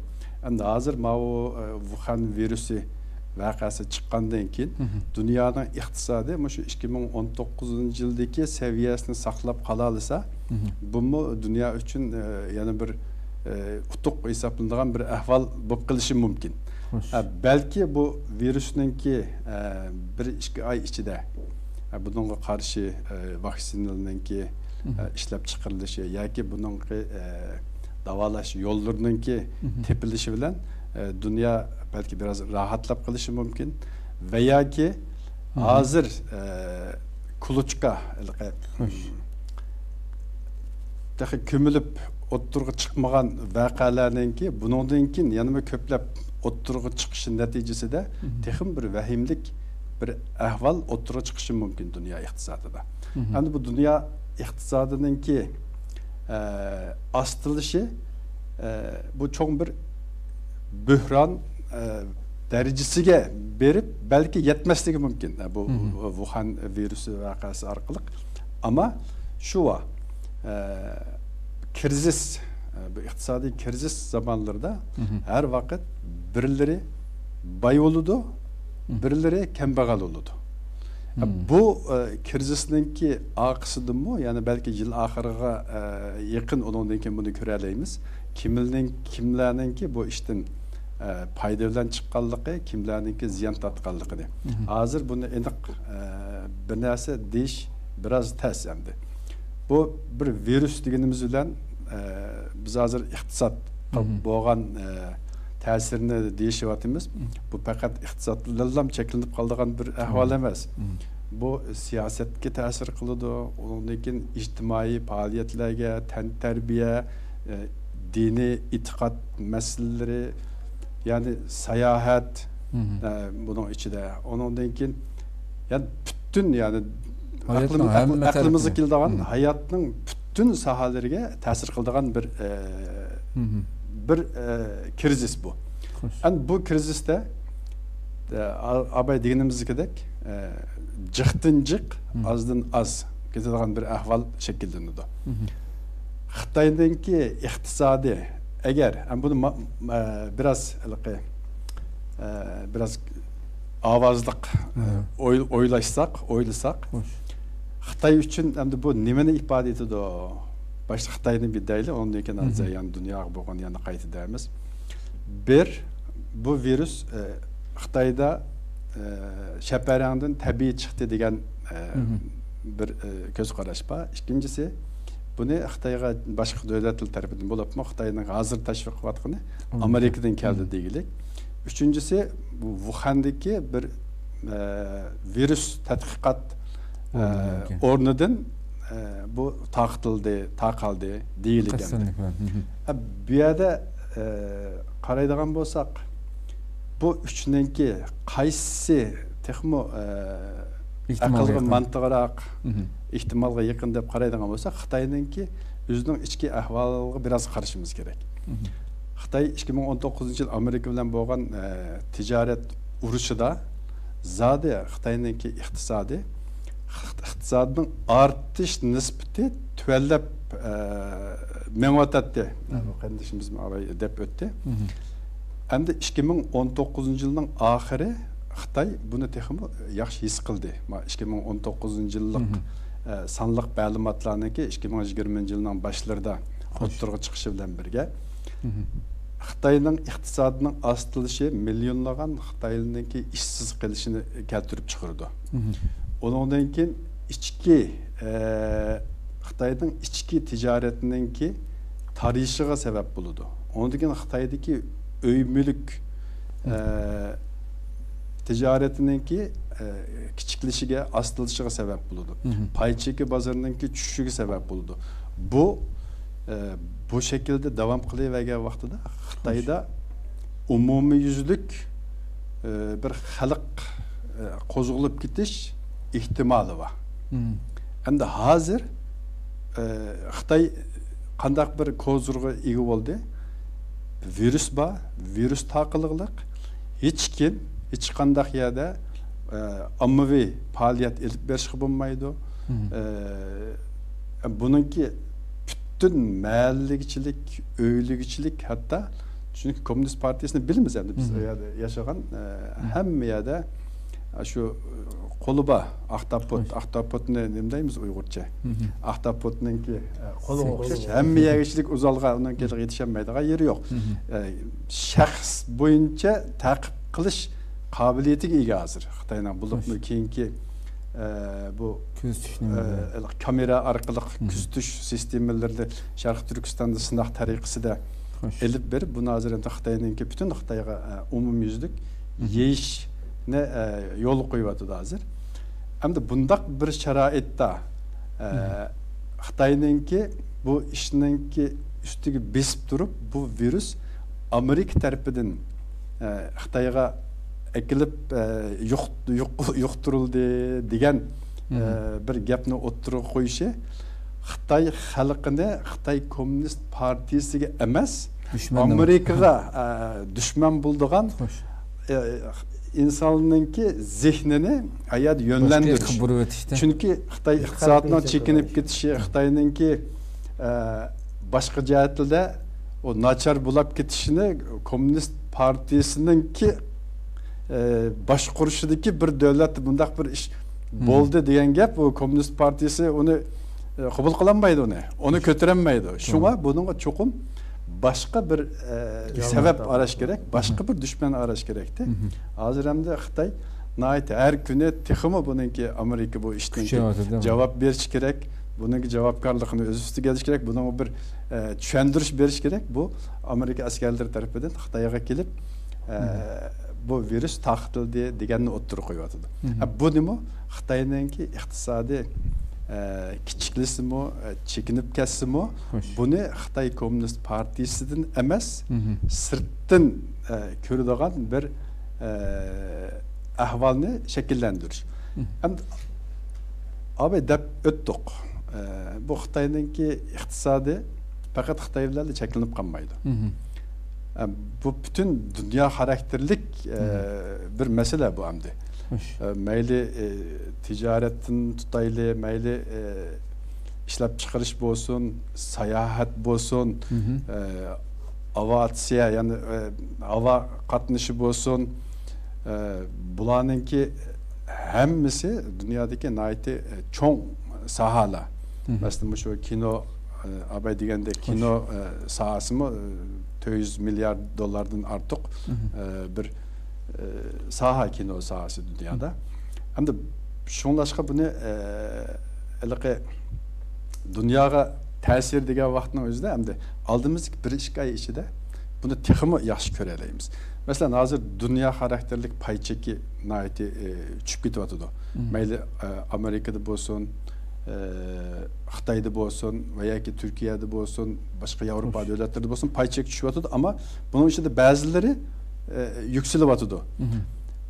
Endi hazır o Wuhan virüsü vakası çıkkandan keyin dünyanın iktisadi şu 2019 yıldaki seviyesini saklap kalalısa bu mu dünya için yani bir utuq hesaplanılan bir ahval bulup kılışı mümkün. Belki bu virüsününki bir iki ay içinde bununla karşı vaksinlerinin işlep çıkarılışı ya ki bunun davalaş yollarının ki tepilişi bilen dünya belki biraz rahatlap kılışı mümkün veya ki hazır kuluçka kümülüp oturga çıkmagan vakalarının ki bunun ki yanıma köplep oturga çıkışı neticesi de texim bir vahimlik bir ahval oturga çıkışı mümkün dünya iktisadında. Yani bu dünya iktisadının ki astılışı bu çok bir bühran derecesiga berip belki yetmesligi mümkün bu Wuhan virüsü vakası arkalık. Ama şu var krizis bu iktisadi krizis zamanlarda her vakit birileri bay oludu, birileri kembegal oludu. Bu krizisinki akısıdır mı? Yani belki yıl ahırıga yakın onundan ki bunu göreleyimiz. Kimlerninki bu işten paydalan çıkkanlığı, kimlerninki ziyan tatkanlığı. Hazır bunu enik bir neyse değiş biraz ters emdi. Bu bir virüs degenimiz bilen biz hazır iktisat boğan tesirini değişivatimiz. Bu fakat iktisatlarla çekilinip kaldığın bir ahval emas. Bu siyasetke tesir kılıdı, onundan ictimai faaliyetlerge, terbiye, dini itikat meseleleri, yani seyahat bunun içinde. Onundan yani bütün yani aklımızı kildiğin hayatın bütün sahalarına tesir kıldığın bir krizis bu. Yani bu kriziste abay degenimizdek cıhtın cık, azdan az ketadigan bir ahval şekillendi. Xitay'daki iktisadi eğer bunu biraz avazlık oylasak, Xitay üçün bu nimeni ifade etdi o? Başta Xitay'ın bir deyli, ondan keyin yani dünya bo'lgan yana qayta deymiz. Bir, bu virüs Xitayda şeperangdan tabiiy chiqdi degan bir ko'z qarash bor. İkincisi, bunu Xitayga boshqa davlatlar tarafidan bo'libmi, Xitayning hozir tashviq qilayotgani Amerikadan keldi deyilik. Üçüncüsü, bu Wuhan'daki bir virüs tadqiqot o'rnidan bu taqaldi deyilgan. Bu yerda qaraydigan bo'lsak, bu üçününki qaysi texmo aqlga mantiqroq ihtimolga yaqin deb qaraydigan bo'lsak, Xitoyninki o'zining ichki ahvoliga biraz qarashimiz kerak. Xitoy 2019 yıl Amerika bilan bo'lgan tijorat urushida zodi Xitoyninki iqtisodining ortish nisbati tuvallab menvatdi. Qandishimiz deb o'tdi. Endi 2019 yılning oxiri Xitoy buni texmo yaxshi his qildi. 2019 yillik sonliq ma'lumotlarniki 2020 yilning boshlarida o'ttirg'i chiqishi bilan birga Xitoyning iqtisodining ostilishi millionlagan Xitoyliklarning ishsiz qolishini keltirib chiqardi. Ondan keyin Xitoyning ichki tijoratininki tarishiga sabab bo'ldi. Ondan keyin Xitoydagi uy mulk tijoratininki kichiklishiga, ostilishiga sabab bo'ldi. Pay cheki bozorininki tushishiga sabab bo'ldi. Bu şekilde devam qilavergan vaqtida Xitoyda umumiyüzlük bir xalq qo'zg'alib ketish ehtimoli bor. Endi hozir Xitoy qandaq bir ko'zurg'a ega bo'ldi? Virus bor, virus taqiliqliq. Hech qandaq yerda ommaviy faoliyat elib berishga bo'lmaydi. Bununki bütün mahalleçilik, öylügüçilik hatta çünkü Komünist Partisi'ni bilmiz yani biz yaşayan hem ya da şu koluba ahtapot ne deyimiz Uygurca. Ahtapot'un ki kolu okşaş hem yerleşilik uzalga onun gelip yetişemeydiği yeri yok. Şahs boyunca takip kılış kabiliyeti iyi hazır. Xitay'dan bulup mu ki bu kamera arkalık küstüş sistemlerinde Şarkı Türkistan'da sınav tariqisi de elip verip bunu hazırında Xitay'ınki bütün Xitay'a umumyüzlük yeyiş ne yol koyuyordu da hazır. Hem de bundak bir şaraitte Xitay'ınki bu işinki üstüge besip durup bu virüs Amerika tarafından Xitay'a ekilip yuqturuldu degan bir gapni o'ttirib qo'yishi Xitoy xalqini Xitoy Komünist Partiyasiga emas, Amerikaga dushman bo'ldigan insonninki zehnini ayad yönlendirish. Chunki Xitoy iqtisodidan chekinib ketishi, Xitoyninki boshqa jihatlarda o nachar bo'lib ketishini Komünist Partiyasininki baş kuruşudaki bir devlet bundaq bir iş boldu degan gap bu Komünist Partisi onu kabul kılamaydı onu kötüremeydi. Şuna bununla çokum başka bir sebep araş gerek, başka bir düşman araş gerekti. Hazırımda Xitay nait her güne texmi bununki Amerika bu işten cevap veriş gerek, bununki cevapkarlığını öz üstü geliş gerek, bunun bir düşündürüş veriş gerek. Bu Amerika askerleri tarafından Xitay'a gelip bu virüs taqtildi deganni o'ttirib qo'yadi. Bu nima? Xitoyninki iqtisodiy kichiklisimi, chekinib ketsinmi, buni Xitoy Komünist Partiyasidan emas, sirtdan ko'radigan bir ahvolni shakllantirish. Abi deb o'tdik. Bu Xitoyninki iqtisodi faqat Xitoy bilan cheklanib qolmaydi. Bu bütün dünya karakterlik bir mesele bu amdi. Meyli ticaretin tutaylı, meyli işlep çıkarış bolsun, sayahat bolsun, aviatsiya, yani hava qatnaşı bolsun, bularninki hammasi dunyodagi nayti cho'ng sahalar. Masalan, şu kino, abay deganda kino sahasimi 400 milyar dollardan artıq bir saha kino sahası dünyada. Hem de şunlaşqa bunu dunyoga ta'sir degan vaqtning o'zida hamda oldimizgi 1-2 oy ichida buni texmi yaxshi ko'ra olamiz. Masalan, hozir dunyo xarakterlik pay cheki nihoyatda tushib ketyapti. Mayli Amerikada bo'lsin, Xitoyda bo'lsin va yoki Turkiyada bo'lsin, boshqa Yevropa davlatlarida bo'lsin pay cheki tushyapti, ammo buning ichida ba'zilari yükselyapti.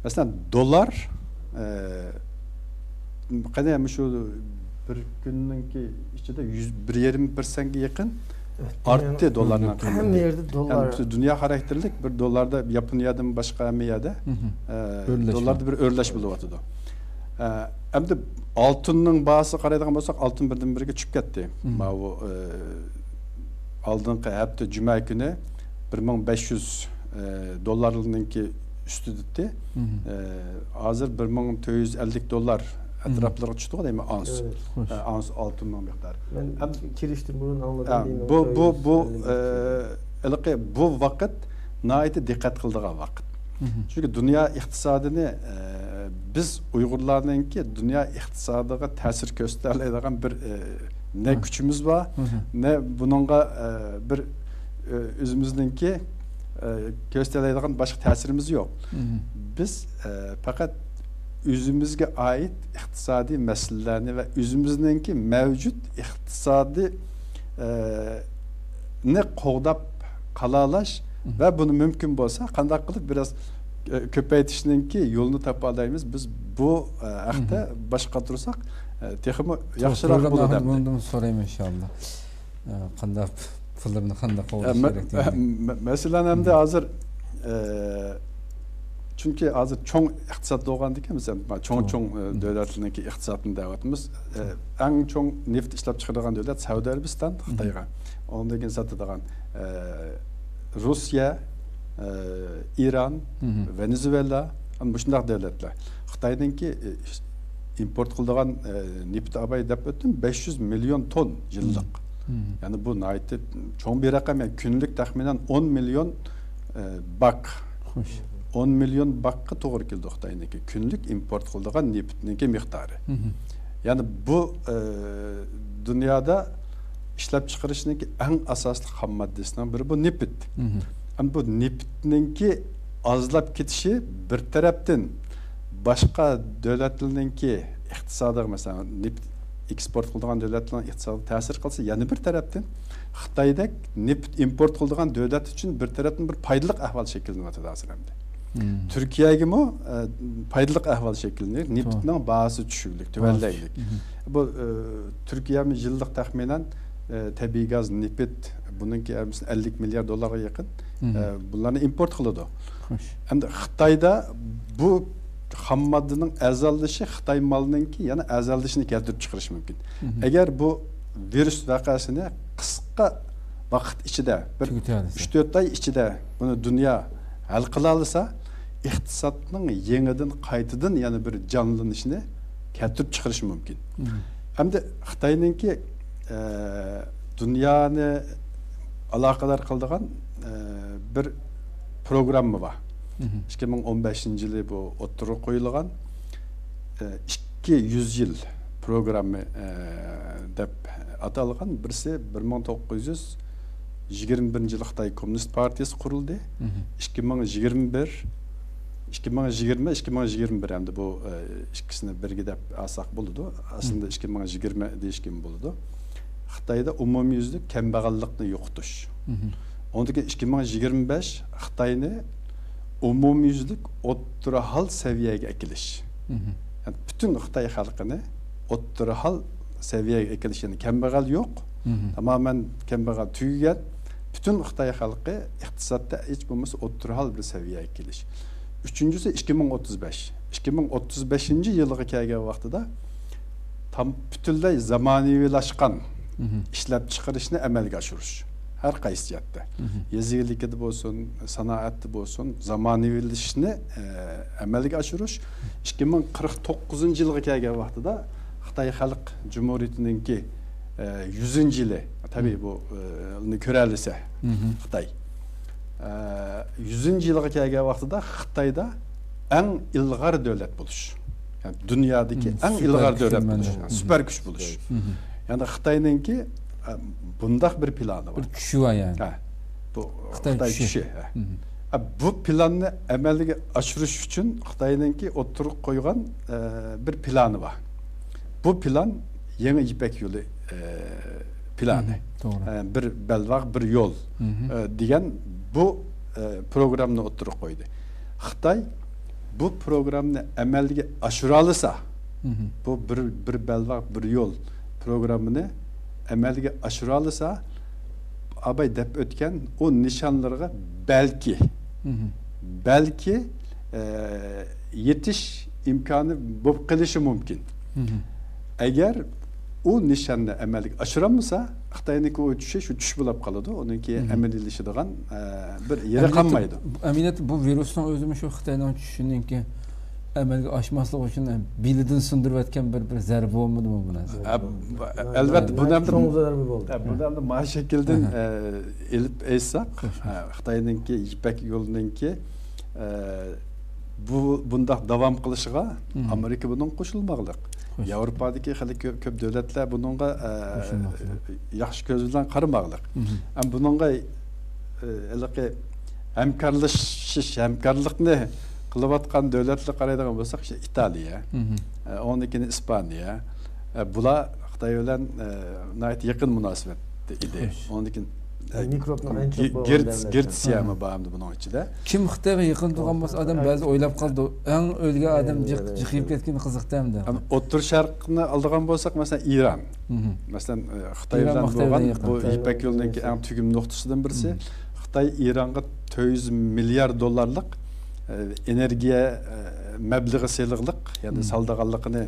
Masalan, dollar qanday shu bir kunninki ichida 120%ga yaqin arttı dolardan. Hem yerde dolar. Yani dünya karakterlik bir dolarda Japonya'dan başka emiyada dolarda bir örleş buluyordu. Hem de altının bazı qaraydigan bolsak altın birden biriga tushib ketdi. Bu aldınqı hafta cuma günü 1500 dollarlığınki üstüdü. Hazır 1450 dolar etrafları çıktı değil mi? Ans. Evet. Ans altının miktarı. Ben kiriştim bunun anladım. Bu vakit nayeti dikkat kıldığı vakit. Çünkü dünya iktisadını biz Uygurlarınki dünya iktisadına tesir gösterdiği bir ne gücümüz var, ne bununla bir özümüzdeki gösterdiği başka tesirimiz yok. Biz fakat özümüzge ait iktisadi meselelerini ve özümüzdeki mevcut iktisadi ne qoğdap qalalaş ve bunu mümkün olsa qanday qilib biraz köpeytişninki yolunu tapalaymiz. Biz bu haqda başqa tursak texmi yaxshiroq bo'ladi. Bundan sorayım inşallah. Qanday pullarni qanday qo'llash kerak? Masalan, hamda hozir çünkü hazır çoğun iktisat doğandı ki mesela çoğun devletlerindeki iktisatını davetimiz en çoğun neft işlep çıkarılan devlet Saudi Arabistan, Xitayga. Ondaki satılan Rusya, İran, Venezuela, bu şundak devletler. Xitay'daki import kıldığan neft abay dep öttüm 500 milyon ton yıllık. Yani bu nayeti çoğun bir rakam, yani günlük tahminen 10 milyon bak. 10 milyon bakka doğru geldi Xitay'daki günlük import kıldığan neft'ninki miktarı. Yani bu dünyada işlep çıkarışındaki en asaslı ham maddesinden biri bu neft. Ama bu neft'ninki azlap ketişi bir taraftan başka devletlerinki iktisadı mesela neft eksport kıldığan devletlerin iktisadı tesir kılsa, yani bir taraftan Xitay'da neft import kıldığan devlet için bir taraftan bir paydılık ahval şekillenir tasir hamda. Türkiye'ye mi paydılık ahval şekillenir, neft'nin bazı düşüklük, tüvelleylik. Bu Türkiye'nin yıllık tahminen tabii gaz, neft, bununki 50 milyar dolara yakın bunlarını import kılıyordu. Hem de Xitay'da bu ham maddenin azallışı Xitay malınınki yani azalışını keltirip çıkarış mümkün. Eğer bu virüs vakasını kısa vakit içinde, 3-4 ay içinde bunu dünya hal kılalıysa, iktisatının yeniden kaytıdan yani bir canlanışını keltirip çıkarış mümkün. Hem de Xitay'ınki dünyanı alakadar kıldığan bir programı var. 2015 yılı bu oturup koyulgan 200 yıl programı dep atalgan. Birisi 1921 yılı Xitay Komünist Partisi kuruldu. 2020 hem de bu ikisini birge dep alsak buldu. Aslında 2020 değişken buldu. Xitayda umumyüzlük kembagallıkni yo'qotish. Ondaki 2025 Xitayni umumyüzlük o'rta hal seviyeye ekilish. Yani bütün Xitay halkını o'rta hal seviyeye ekilish, yani kembagal yok. Tamamen kembagal tüygen. Bütün Xitay halkı iktisatta hiç bulması o'rta hal bir seviyeye ekilish. Üçüncüsü 2035. 2035. yılıga kelgan vaqtida tam bütünley zamanivilaşkan işlep çıkarışını amalga oshirish. her qaysi jihatda. Yezigilikida bo'lsin, sanoatda bo'lsin, zamonaviylashishni amalga oshirish 2049-yilga kelgan vaqtida Xitoy Xalq Cumhuriyatininki 100-yili, tabii bu onu körəllisə Xitay. 100-yılğa kelgan vaqtida Xitayda eng ilg'or davlat bo'lish. Yani dünyadaki en ilg'or davlat bo'lish, süper güç bo'lish. Yani Xitoyninki bundaq bir planı var. Bir kuchi var yani. Bu Xitoy kuchi. Bu planni amalga oshirish uchun Xitoyninki o'tirib qo'ygan bir planı var. Bu plan Yeni İpek Yolu planı. Bir belvaq, bir yol degan bu programni o'tirib qo'ydi. Xitoy bu programni amalga oshira olsa, bu bir belvaq, bir yol programını amalga oshira olsa, abay deb o'tgan o nishonlarga belki yetish imkoni bo'lib qolishi mumkin. Agar o nişanını amalga oshiramasa, Xitoyniki o düşe şu tush bo'lib qoladi. Onunki amaliylashidigan bir yeri qolmaydi. Aminat bu virusning o'zimi shu Xitoyning tushishininki amalga oshmasligi uchun bilidan sindirib o'tgan bir zarba bo'lmadimi bu narsa? Albatta bu ham zarba bo'ldi. Bu ham ma shakldan elib aytsak, Xitoyninki İpek Yoluninki bundaq davom qilishiga Amerika bunun qo'shilmoqlik. Avrupa'daki köp devletler bununla yaxşı göz bilen qaramaaqliq. Ama bununla hemkarlıqni qilib atqan devletler qaraydigan bolsak, İtaliya, ondan İspanya, bular Xitoy bilan yaqin munosabat edi. Ondan mikropning en çok Gertsiyami bağımdı bunun içinde. Kim Xitoyga yaqin turgan bo'lsa, adam ba'zi o'ylab qoldi. Eng o'lgan adam jiqib ketgan qiziqdamda. O'rta Sharqni aldigan bo'lsak, masalan İran. Masalan Xitoy bilan bo'lgan bu İpek Yoluninki eng tugum nuqtasidan birisi. Xitoy İranga 400 milyar dollarlik energiya mablag'i seliqliq, ya'ni saldaganligini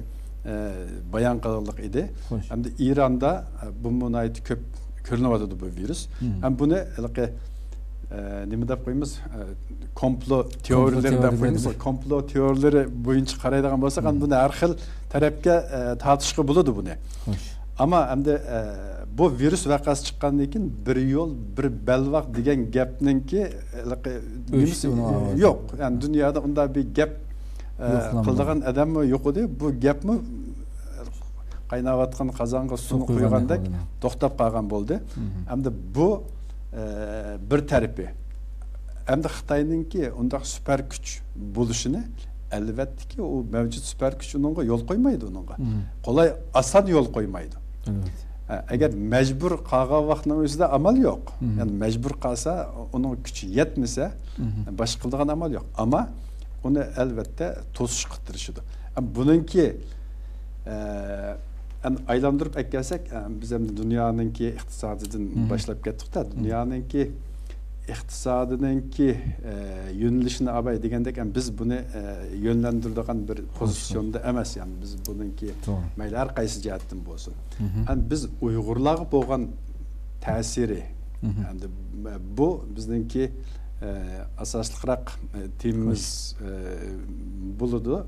bayon qilganlik edi. Hamda İranda bu munayet köp görünüyordu bu virüs. Hem bunu nima deb qo'yamiz, komplo teoriyaları deb qo'yamiz. Komplo teoriyaları bo'yicha qaraydigan bo'lsak, buni har xil tarafga tortishga bo'ladi buni. Ama hem de bu virüs vaqasi chiqqandan keyin bir yo'l, bir belvaq degan gapninki yo'q. Yani dünyada unda bir gap qildigan adam yo'q edi. Bu gapmi qaynayotgan qozonga suvni qo'ygandek to'xtab qolgan bo'ldi. Hamda bu bir tarafi. Hamda Xitoyninki undaq süper kuch bo'lishini albatta o mavjud süper kuch unga yo'l qo'ymaydi unga. Qolay asan yo'l qo'ymaydi. Agar majbur qolgan vaqtning o'zida amal yo'q. Yani majbur qolsa, uning kuchi yetmasa, boshqa qiladigan amal yo'q. Ama uni albatta to'sish qitirishidi. Buningki aylandırıp eklersek, biz hem de dünyanınki iktisadından başlayıp gettik da, dünyanınki iktisadınınki yönelişini abay degендek, biz bunu yönlendirdiğen bir pozisyonda emas, yani biz bununki meyler qaysı cihattan bolsun. Yani biz Uygurlarga bolgan tesiri, yani bu bizninki asaslıqraq temimiz buludu.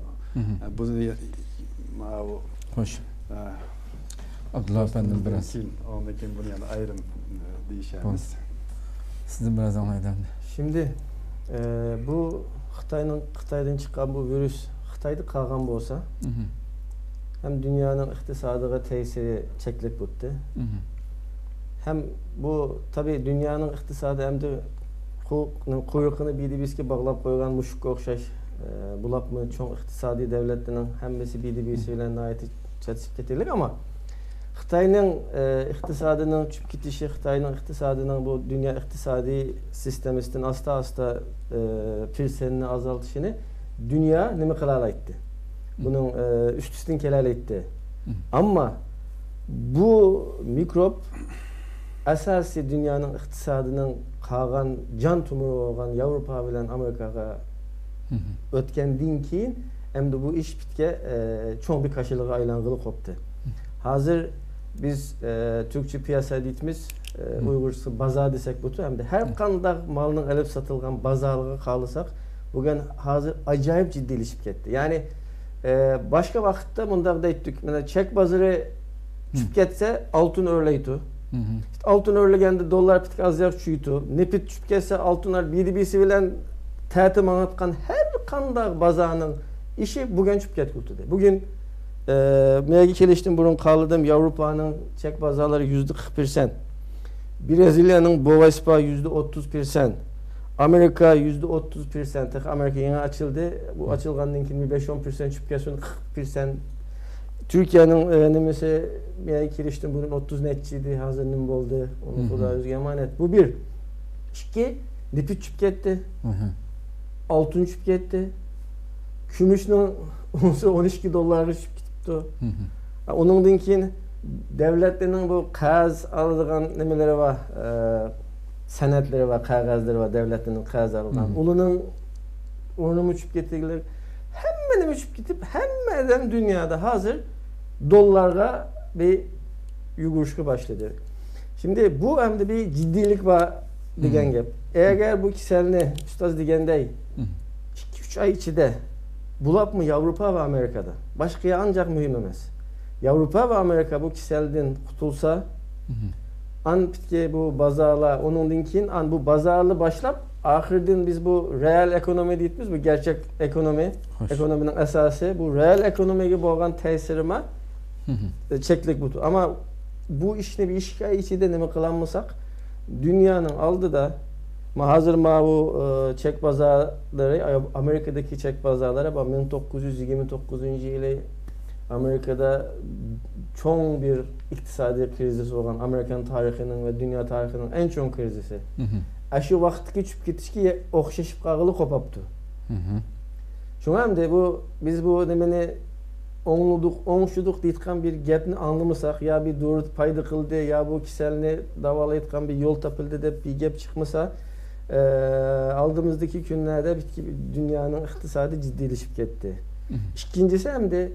Bunu hoş. Abdullah efendim biraz. Ondan keyin bunu yani ayrım deyişemiz. Sizin biraz anlayalım. Şimdi bu Xitoydan çıkan bu virüs Xitoyda qalgan bolsa, hem dünyanın iqtisadiga tesiri cheklab o'tdi. Hem bu tabii dünyanın iqtisadi hem de quyruqini BDB'sga bog'lab qo'ygan mushukka o'xshash bulapmı çoğ iqtisadi devletlerinin hemmesi BDB'si bilen ait çatışıp getirlik ama Xitoyning iqtisodinin tushib ketishi, Xitoyning iqtisodining bu dünya iqtisodiy sistemisidan asta pirsenini azaltishini dünya nima qila oladi? Bunun üstüsten kelalaydi. Ama bu mikrop asosiy dünyanın iqtisodining qolgan can tumuru bo'lgan Avrupa bilan Amerikaga o'tgandan keyin endi bu iş bitke çoğun bir kaşılığa aylangılı koptu. Hazır biz Türkçe piyasa deytimiz Uygurçası baza desek butu hem de her kanda malının elip satılgan bazalığı kalırsak bugün hazır acayip ciddileşip gitti. Yani başka vakitte bunda da ettik. Mesela Çek bazarı çıkıp getse altın örleydi. İşte altın örlegende dolar pitik az yak çuydu. Nepit çıkıp gelse altınlar BDB'si bilen təti manatkan her kanda bazanın işi bugün çıkıp gitti. Bugün Mergi Çeliş'tin burun kalıdım Avrupa'nın Çek bazaları %41%. Brezilya'nın Bovespa %30%. Amerika %30%. Amerika yeni açıldı. Bu açılgandan 25-10% çıkıp 40%. Türkiye'nin nemesi Mergi Çeliş'tin burun 30 netçiydi. Hazır nim oldu. Onu kadar özgü emanet. Bu bir. İki, nipit çıkıp gitti. Altın çıkıp gitti. Gümüşün $12 çıkıp gitti. Onundan keyin devletlerin bu kağız aldıgan nemeleri var, senetleri var, kağızları var, devletlerin kağız aldıgan. Ulunun onu uçup getirdiler. Hemen uçup gidip hemen dünyada hazır dolarga bir yuguruşku başladı. Şimdi bu hem de bir ciddilik var degen gap. Eğer bu kiselini ustaz degendey 2-3 ay içinde bulap mı Avrupa ve Amerika'da? Başka ancak mühim emas. Avrupa ve Amerika bu kiselden kutulsa an pitke bu bazarla onun dinkin an bu bazarlı başlap ahirden biz bu reel ekonomi deyitmiz bu gerçek ekonomi ekonominin esası bu reel ekonomiye boğan tesirime çeklik butu. Ama bu işini bir işgal içinde neme kılanmasak dünyanın aldı da hazır bu Çek pazarları Amerika'daki Çek pazarları 1929 yılı Amerika'da çok bir iktisadi krizisi olan Amerikan tarihinin ve dünya tarihinin en çok krizisi. Aşı vaxtki çıkıp gitişki okşaşıp kağılı kopaptı. Şuna hem de bu biz bu demeni oңşuduk deyitkan bir gapni anlamasak ya bir doğru payda kıldı ya bu kiselini davalayıtkan bir yol tapıldı dep bir gap çıkmasa aldığımızdaki günlerde dünyanın iktisadı ciddileşip gitti. İkincisi hem de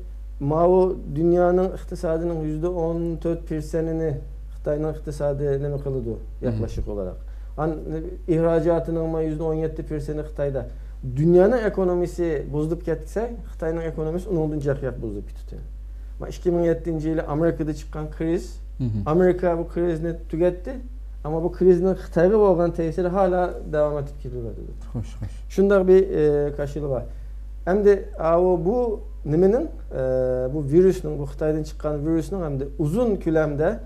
dünyanın iktisadının %14%'ini Xitay'ın iktisadı ne kılıdı yaklaşık olarak. İhracatının ama %17%'ini Xitay'da. Dünyanın ekonomisi bozulup gitse Xitay'ın ekonomisi 10. yak bozulup gitti. 2007 yılı Amerika'da çıkan kriz, Amerika bu krizini tüketti. Ama bu krizin Xitay'a olan tesiri hala devam edip geliyor. Şunlar bir karşılığı var. Hem de bu nemenin bu virüsün, bu Xitay'dan çıkan virüsün hem de uzun külemde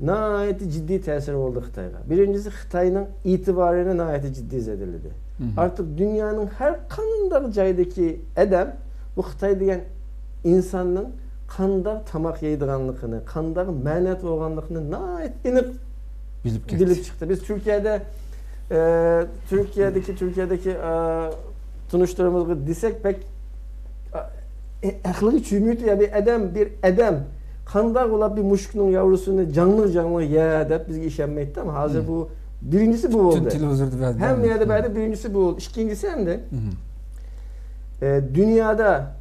nahayeti ciddi tesiri oldu Xitay'a. Birincisi Xitay'ın itibarına nahayeti ciddi zedildi. Artık dünyanın her kanında caydaki adam bu Xitay diyen insanın kandar tamak yeydiğanlığını, kandar menet olganlığını nahayet inik bilip çıktı. Biz Türkiye'deki tunuşlarımızı desek pek aklı çümüydü ya bir adam kandar olan bir muşkunun yavrusunu canlı ye deyip bizge işenmeydi ama hazır bu birincisi bu oldu. Hem yerde böyle birincisi bu oldu. İkincisi hem de dünyada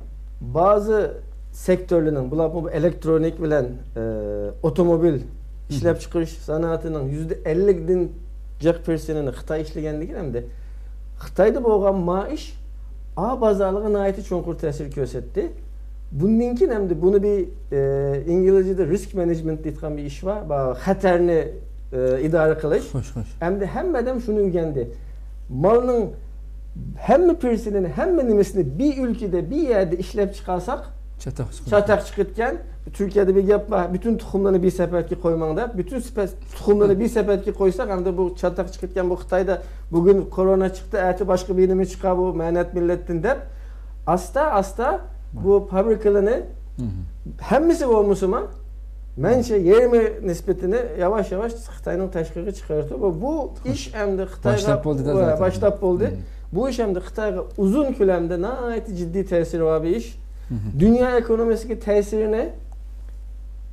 bazı sektörlerinin bu elektronik bilen otomobil işlep çıkarış sanatının %50'den cak personelini Xitay işlegenliği hem de Xitay'da boğan maaş pazarlığına ait çonkur tesir gösterdi. Bununkin hem de bunu bir İngilizce'de risk management deyilgen bir iş var. Xaterini idare kılış. Hem de hem şunu ügendi. Malının hem personelini hem nimesini bir ülkede bir yerde işlep çıkarsak çatak çıkırken Türkiye'de bir yap var. Bütün tohumlarını bir sepetki koymanda, bütün tohumlarını bir sepetki koysak hem de bu çatak çıkırken bu Xitay'da bugün korona çıktı, ertesi başka bir inimi çıkar bu menet milletin de asta bu fabrikalarını hemmisi olmuşu mu? Menşe yerime nispetini yavaş Xitay'ın teşkili çıkartıyor. Bu iş hem de Xitay'a başlap oldu. Bu iş hem de Xitay'a uzun külemde nahayet ciddi tesiri var bir iş. Dünya ekonomisindeki tesirine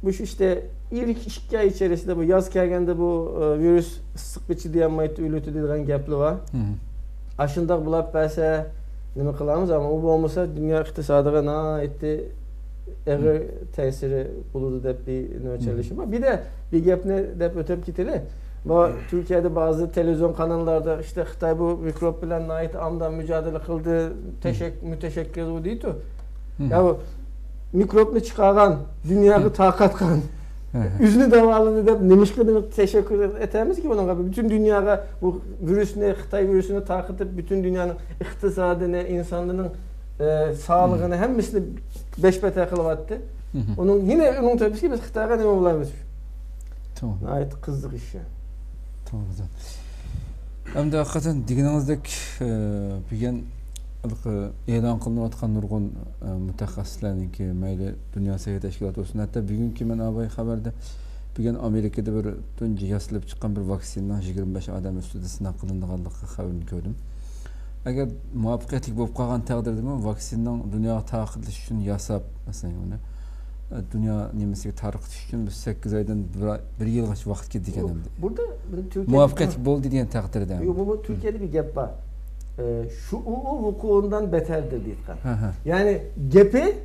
bu işte ilk 2 ay içerisinde bu yaz gelgende bu virüs sık biçi diyenmayıtı ülütü dediğin gaplı var. Aşında bulap verse ne kılamız ama o olmasa dünya iktisadına etti eğer tesiri bulurdu dep bir nöçelişim var. Bir de bir gap ne dep ötep giteli. Bu Türkiye'de bazı televizyon kanallarda işte Xitay bu mikrop bilen ait amdan mücadele kıldı, müteşekkir bu deydi. Ya bu mikropunu çıkaran, dünyayı takat kan, yüzünü davaladı dep nemişkini teşekkür etemiz ki bunun. Bütün dünyaya bu virüsüne, Xitay virüsünü takıtıp bütün dünyanın iktisadını, insanlığının sağlığını hemmisini beş bete kılıp attı. Onun yine onun tabii ki biz Xitay'a ne olabilir? Tamam. Ait kızdık iş ya. Tamam. Hem de hakikaten digininizdeki bir e'lon qilinayotgan nurg'un mutaxassislarniki mayli Dunyo Sog'liqni tashkiloti olsun. Hatta bugungi men abay xabarda bugun Amerikada bir tunji yasilib chiqqan bir vaksinaning 25 odam ustida sinov qilinganligi xabarini ko'rdim. Agar muvaffaqiyatli bo'lib qolgan taqdirda vaksinaning dunyoga tarqatilishi uchun yasab, masalan, uni dunyo nimasiga tarqatish uchun 8 oydan 1 yilgacha vaqt ketdi ekan endi. Burada Türkiye'de Muvaffaqiyatli bo'ldi degan taqdirda. Bu Türkiye'de bir gap var. Şu vukuundan beterdir diyetkan. Yani gepi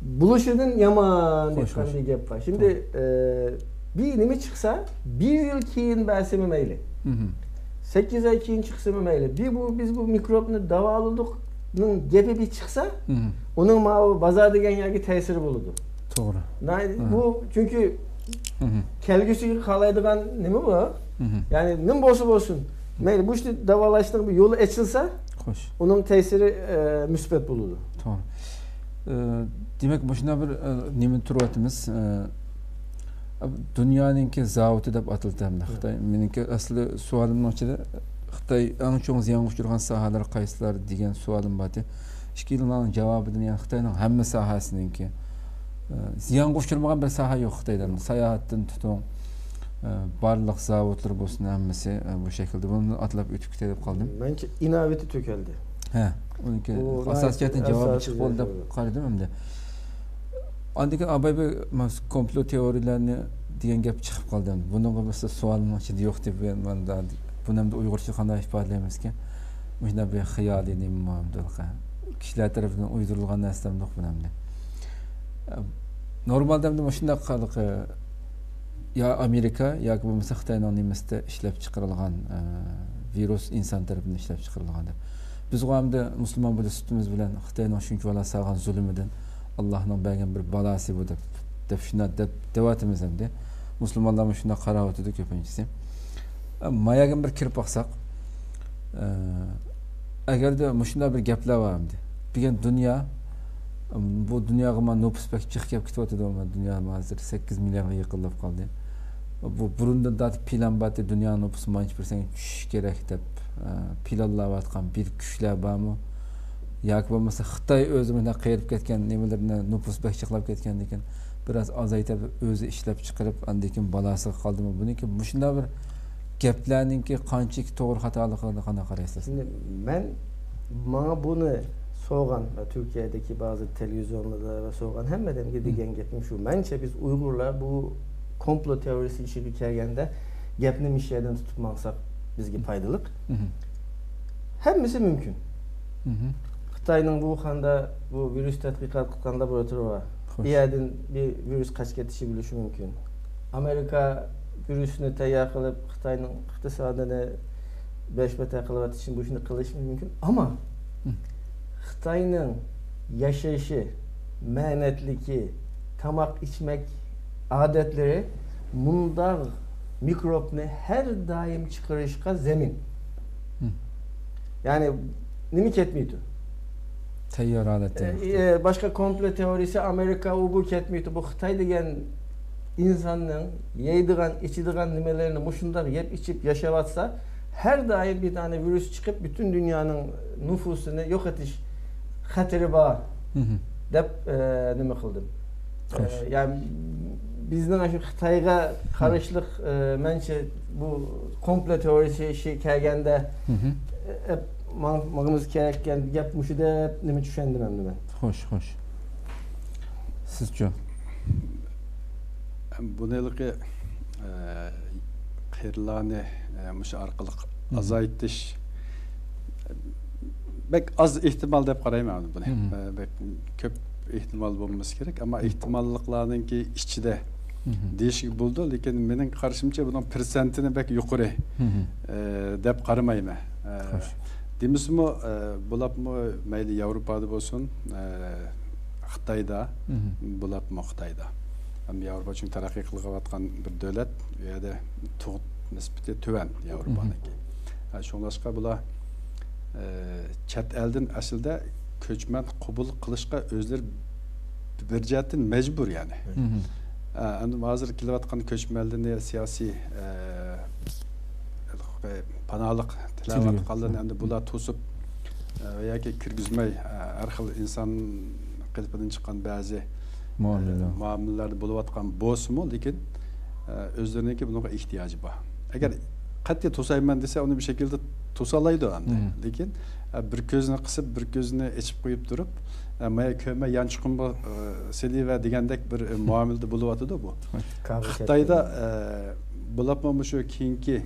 buluşunun yaman diyetkan bir gap var. Şimdi bir nimi çıksa bir yıl keyin bersemi meyli. 8 ay keyin çıksın meyli. Biz bu mikropunu davaladık'nın gepi bir çıksa onun mavi bazar degen yerge tesiri bulurdu. Doğru. Bu çünkü kelgüsü kalaydıgan nimi bu? Yani nim bolsun. Meyli bu işte davalaştığın bir yolu açılsa onun tesiri müsbet bulurdu. Doğru. Demek başına bir nimin turuvatımız dünyanınki zavutu deb atıldı hem de Xitay. Meniki aslı sualımın içinde Xitay en çok ziyan uçurgan sahalar qaysilar degan sualım var. 2 yılın cevabını yani Xitayning hamma sahasininki ziyan uçurmagan bir saha yok Xitaydan. Sayahatdan tutun barlıq zavodlar bo'lsin hammasi bu şekilde bunu atlab o'tib ketib qoldim. Bence inovati to'kildi. He, uniki asosiyatdan javob chiqib qoldi deb qaradim endi. Andikan abay bir komplo teoriyalarini degan gap chiqib qoldi. Bunga bo'lsa savolning ichida yo'q deb men buni ham uyg'urcha qanday ifodalaymiz ki? Mana bir xiyoliy nimamdir. Kishilar tomonidan uydirilgan narsa yo'q buni ham. Normalda ham shunday qiliq ya Amerika yoki bo'lmasa Xitoyning nimasida ishlab chiqarilgan virus inson tomonidan ishlab chiqarilgan. Biz hamda musulmon bo'lib sutimiz bilan Xitoyning shuncha balo salgan zulmidan Allohning bergan bir balasi bu deb shunday devatimiz hamda musulmonlar shunday qarab o'tdi ko'pinchisi. Mayaga bir kirib baqsaq agarda shunday bir gaplar bor hamda. Bugun dunyo bu dunyoga men nüfus pek chiqib ketyapti dunyo hozir 8 millionga yaqinlab qoldi. Bu burundan da plan batı dünyanın nüfusu manç bir sene düşüş gerek deb planlayotgan bir kuchlar bormi? Yoki bo'lmasa Xitoy o'zini qayirib ketgan nimalarni nüfus pek chiqib ketgan ekan biraz azaytib o'zi ishlab chiqarib andikin balasi qoldimi? Buniki shunday bir gaplarninki qanchalik to'g'ri xatoligini qanday qaraysiz? Şimdi men bunu soğan ve Türkiye'deki bazı televizyonlarda ve soğan hemmeden degan gapim şu. Bence biz Uygurlar bu komplo teorisi işi kelgende gapni iş yerden tutup maqsaq bizge paydalık. Hemmisi mümkün. Xitayning Wuhan'da bu virüs tadqiqat qilgan laboratoriya var. Bir yerden bir virüs kaç ketişi bilişi mümkün. Amerika virüsünü tayyor qilib Xitayning iqtisodini 5 bete qilib için bu ishni qilish mümkün ama Xitayning yaşayışı, mehnetliki, tamak içmek adetleri bunda mikropni her daim çıkarışka zemin. Yani nimik etmiydi. Tayyor adet. Başka komple teorisi Amerika bu ketmiydi. Bu Xitay degen insanın yeydiğen, içidiğen nimelerini muşundar yep içip yaşavatsa her daim bir tane virüs çıkıp bütün dünyanın nüfusunu yok etiş hatırı var. Dep nime kıldım. Yani bizden şu Xitayga karışlık mençe bu komple teorisi şey kelgende hep mağımız kereken yapmışı da hep nime düşündüm hem de ben. Hoş. Sizce? Bu nelikki qirlarni müş arqılık azaytish bek az ihtimal deb qarayman buni. Bek köp ehtimal olması gerek ama ehtimallıklarınki içinde değişik buldu. Lekin benim karşımca bunun persentini belki yukarı dep qaramayman. Demismi bulapmı mayli Avrupa'da olsun, Xitayda, bulapmı Xitayda. Ama Avrupa çünkü taraqqiy qilib bir devlet ya da tuğut nispeti töven Avrupa'nınki. Şoňlaşqa bular chet elden aslında köçmen qabul qilishga özleri bir jihatdan mecbur yani. Endi hozir kelayotgan köçmenlarni siyosiy panohlik tilayotganlarni endi bular to'sib yoki kirgizmay har xil inson qilpidan chiqqan ba'zi muomalalarda bo'layotgan bo'lsa-mu, lekin o'zlariniki bunga ehtiyoji bor. Agar qat'iy to'sayman desa, uni bir şekilde to'salaydi endi. Lekin bir ko'zini qisib, bir ko'zini ichib qo'yib turib, maya köme yanchiqimga seliva degandek bir muomalada bo'layotdi bu. Xitoyda bo'lapmi shu keyingi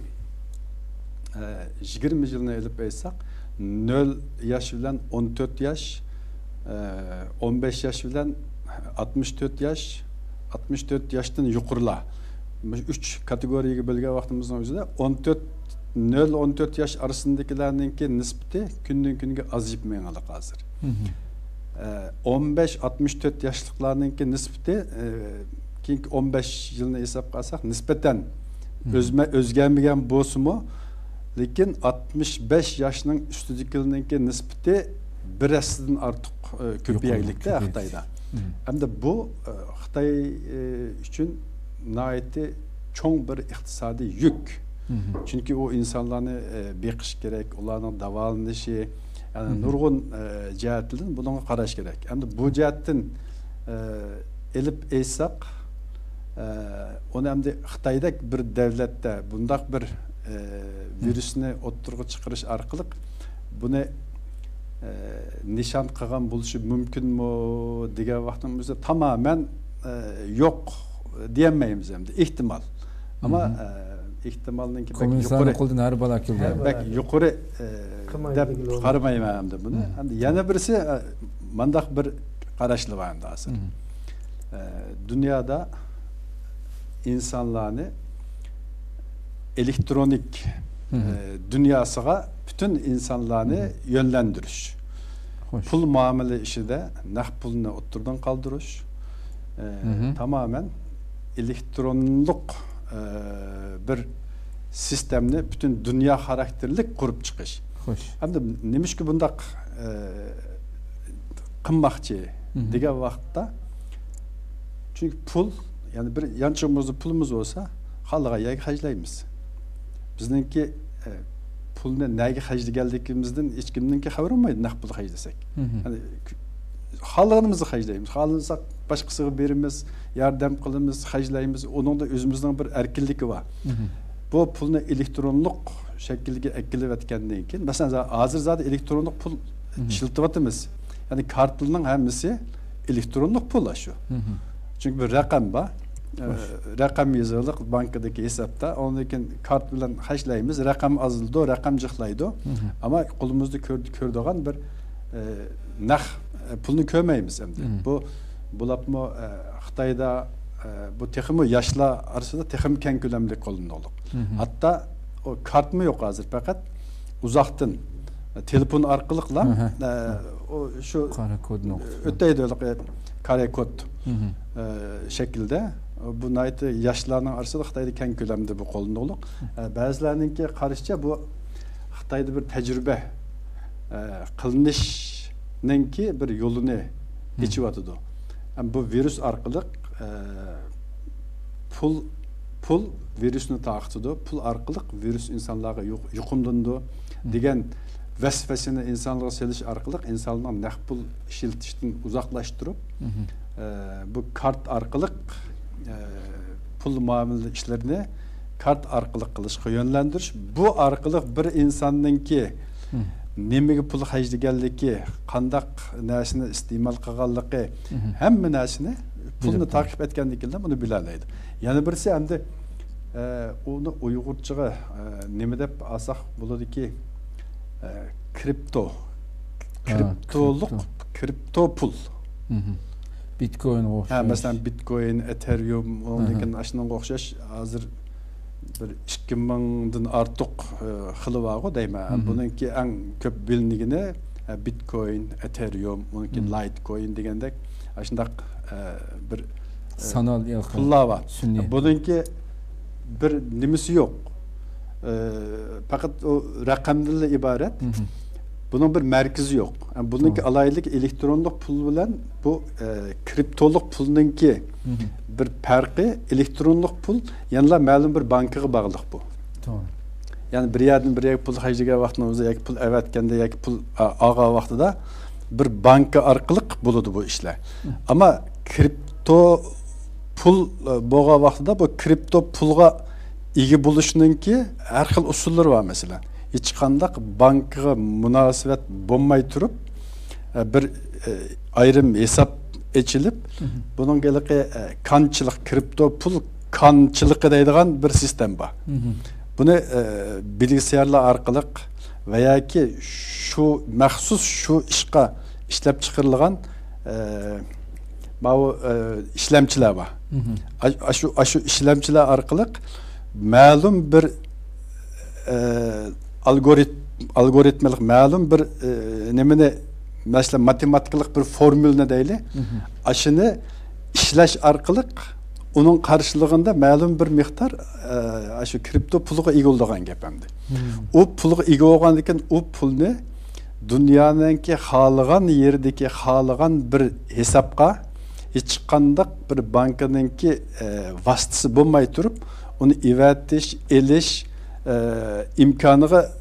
20 yilni elib aytsak, 0 yosh bilan 14 yosh, 15 yosh bilan 64 yosh, 64 yoshdan yuqorilar. 3 kategoriyaga bo'lgan vaqtimizning o'zida 0-14 yosh arasındakilarninki nisbati kundan kunga azayib mengali hozir. 15-64 yoshliklarninki nisbati keyingi 15 yilni hisob qilsak nisbatan o'zgarmagan bo'lsa-mu, lekin 65 yoshning ustidagilarninki nisbati bir asrdan ortiq ko'payganlikda Xitoyda. Hamda bu Xitoy uchun nihoyatda cho'ng bir iqtisodiy yük. Çünkü o insanlarni beqish kerak, ularning davolanishi, yani nurg'un jihatdan bunga qarash kerak. Hamda bu jihatdan elib aytsak, onu hamda Xitoydek bir davlatda bundaq bir virusni o'ttirg'i chiqarish orqali buni nishon qilgan bo'lishi mumkinmi degan vaqtimizda tamamen yo'q diyemeyimiz hem de ihtimal. Ama ihtimalninki belki yuqori qo'ldan har bala keldi. Belki yuqori deb qaramayman hem de bunu. Endi yana birisi mandaq bir qarashli var endi hozir. Dünyada insanlarni elektronik dünyasıga bütün insanlarni yönlendiriş. Pul muamele işi de naqd pulni o'ttirdan qaldirish, tamamen elektronluk bir sistemni bütün dünya karakterlik kurup çıkış. Hem de neymiş ki bundaq qimmoqchi degan vaqtda, çünkü pul, yani bir yanchig'imizda pulimiz olsa, xalqqa yaga hajlaymiz. Bizninki pulni nega hajlaganligimizdan hech kimninki xabar olmaydi, naqd pul hajlasak. Yani xalqimizni hajlaymiz. Xalqsak başqasiga berimiz, yardım qilamiz, hajlaymiz. Onun da özümüzden bir erkinligi var. Bu pulni elektronluk şekilde ekilib etkendan keyin, mesela hozir zaten elektronluk pul ishlatyapmiz. Yani kartlarning hammasi elektronluk pul şu. Çünkü bir rakam var. Rakam yazılıq bankadaki hesapta, ondan keyin kart bilan hajlaymiz. Rakam azıldı, rakam jiqlaydi. Ama qo'limizda ko'rdigan bir naq pulni ko'rmaymiz endi. Bu bulapmı Xitoyda bu texmi yoshlar arasida texmi keng ko'lamli qo'llanadi. Hatta o kart mı yok hozir, faqat uzoqdan telefon orqali o şu qara kodni o'taydi, qara kod şekilde bu naytı yoshlarning arasida Xitoyda keng ko'lamda bu qo'llanadi. Ba'zilarininki qarashcha bu Xitoyda bir tajriba qilinishninki bir yo'lini geçiyordu. Yani bu virüs arqılıq pul virüsünü taqtıdı. Pul arqılıq virüs insanlara yuqumdundu degan vəzifəsini insanlara seliş arqılıq insanlardan naqd pul işiltishdən uzaqlaşdırıb bu kart arqılıq pul muamele işlerini kart arqılıq qilishga yönlendiriş. Bu arqılıq bir insanninki nemege pul hajlaganligi, qandaq narsani iste'mol qilganligi, hamma narsani pulni takip etganligidan buni bilalaydi. Yana birisi endi uni Uyg'urchaga nima deb alsaq bo'ladiki, kripto pul. Bitcoin Ha, mesela Bitcoin, Ethereum, ondan aşının okşaş hazır bir 2000'den artık xili var o deyme. Bununki en köp bilinigine Bitcoin, Ethereum, bununki Litecoin degendek aşındak bir sanal pullar var. Bununki bir nimisi yok. Fakat o rakamlarla ibaret. Bunun bir merkezi yok. Yani bununki alaylık elektronluk pul bilen bu kriptoluk pulunki bir farkı elektronluk pul yanıla ma'lum bir bankaga bağlıq bu. Yani bir yerden bir pul hacıga vaxtında yoki pul evatkende yoki pul ağa vaxtida bir banka arqılıq buludu bu işler. Ama kripto pul boğa vaxtida bu kripto pulga igi buluşununki her xil usulları var mesela. Hiç kandak bankaga münasebet bulmay turup bir ayrım hesap açılıp bunun geliki kançılık kripto pul kançılıkı deydiğen bir sistem var. Bunu bilgisayarla arkalık veya ki şu mahsus şu işqa işlep çıkarılan işlemçiler var. Şu işlemçiler arkalık malum bir algoritmalık malum bir nemine mesela matematiklik bir formül ne deyli aşını işleş arkalık onun karşılığında malum bir miktar aşı kripto puluğa igi olduğan gepemdi. O puluğa igi olğandiken o pulni dünyanınki halıgan yerdeki halıgan bir hesapka hiç kandak bir bankanınki vasıtısı bulmay turup onu ivetiş, eliş imkanıga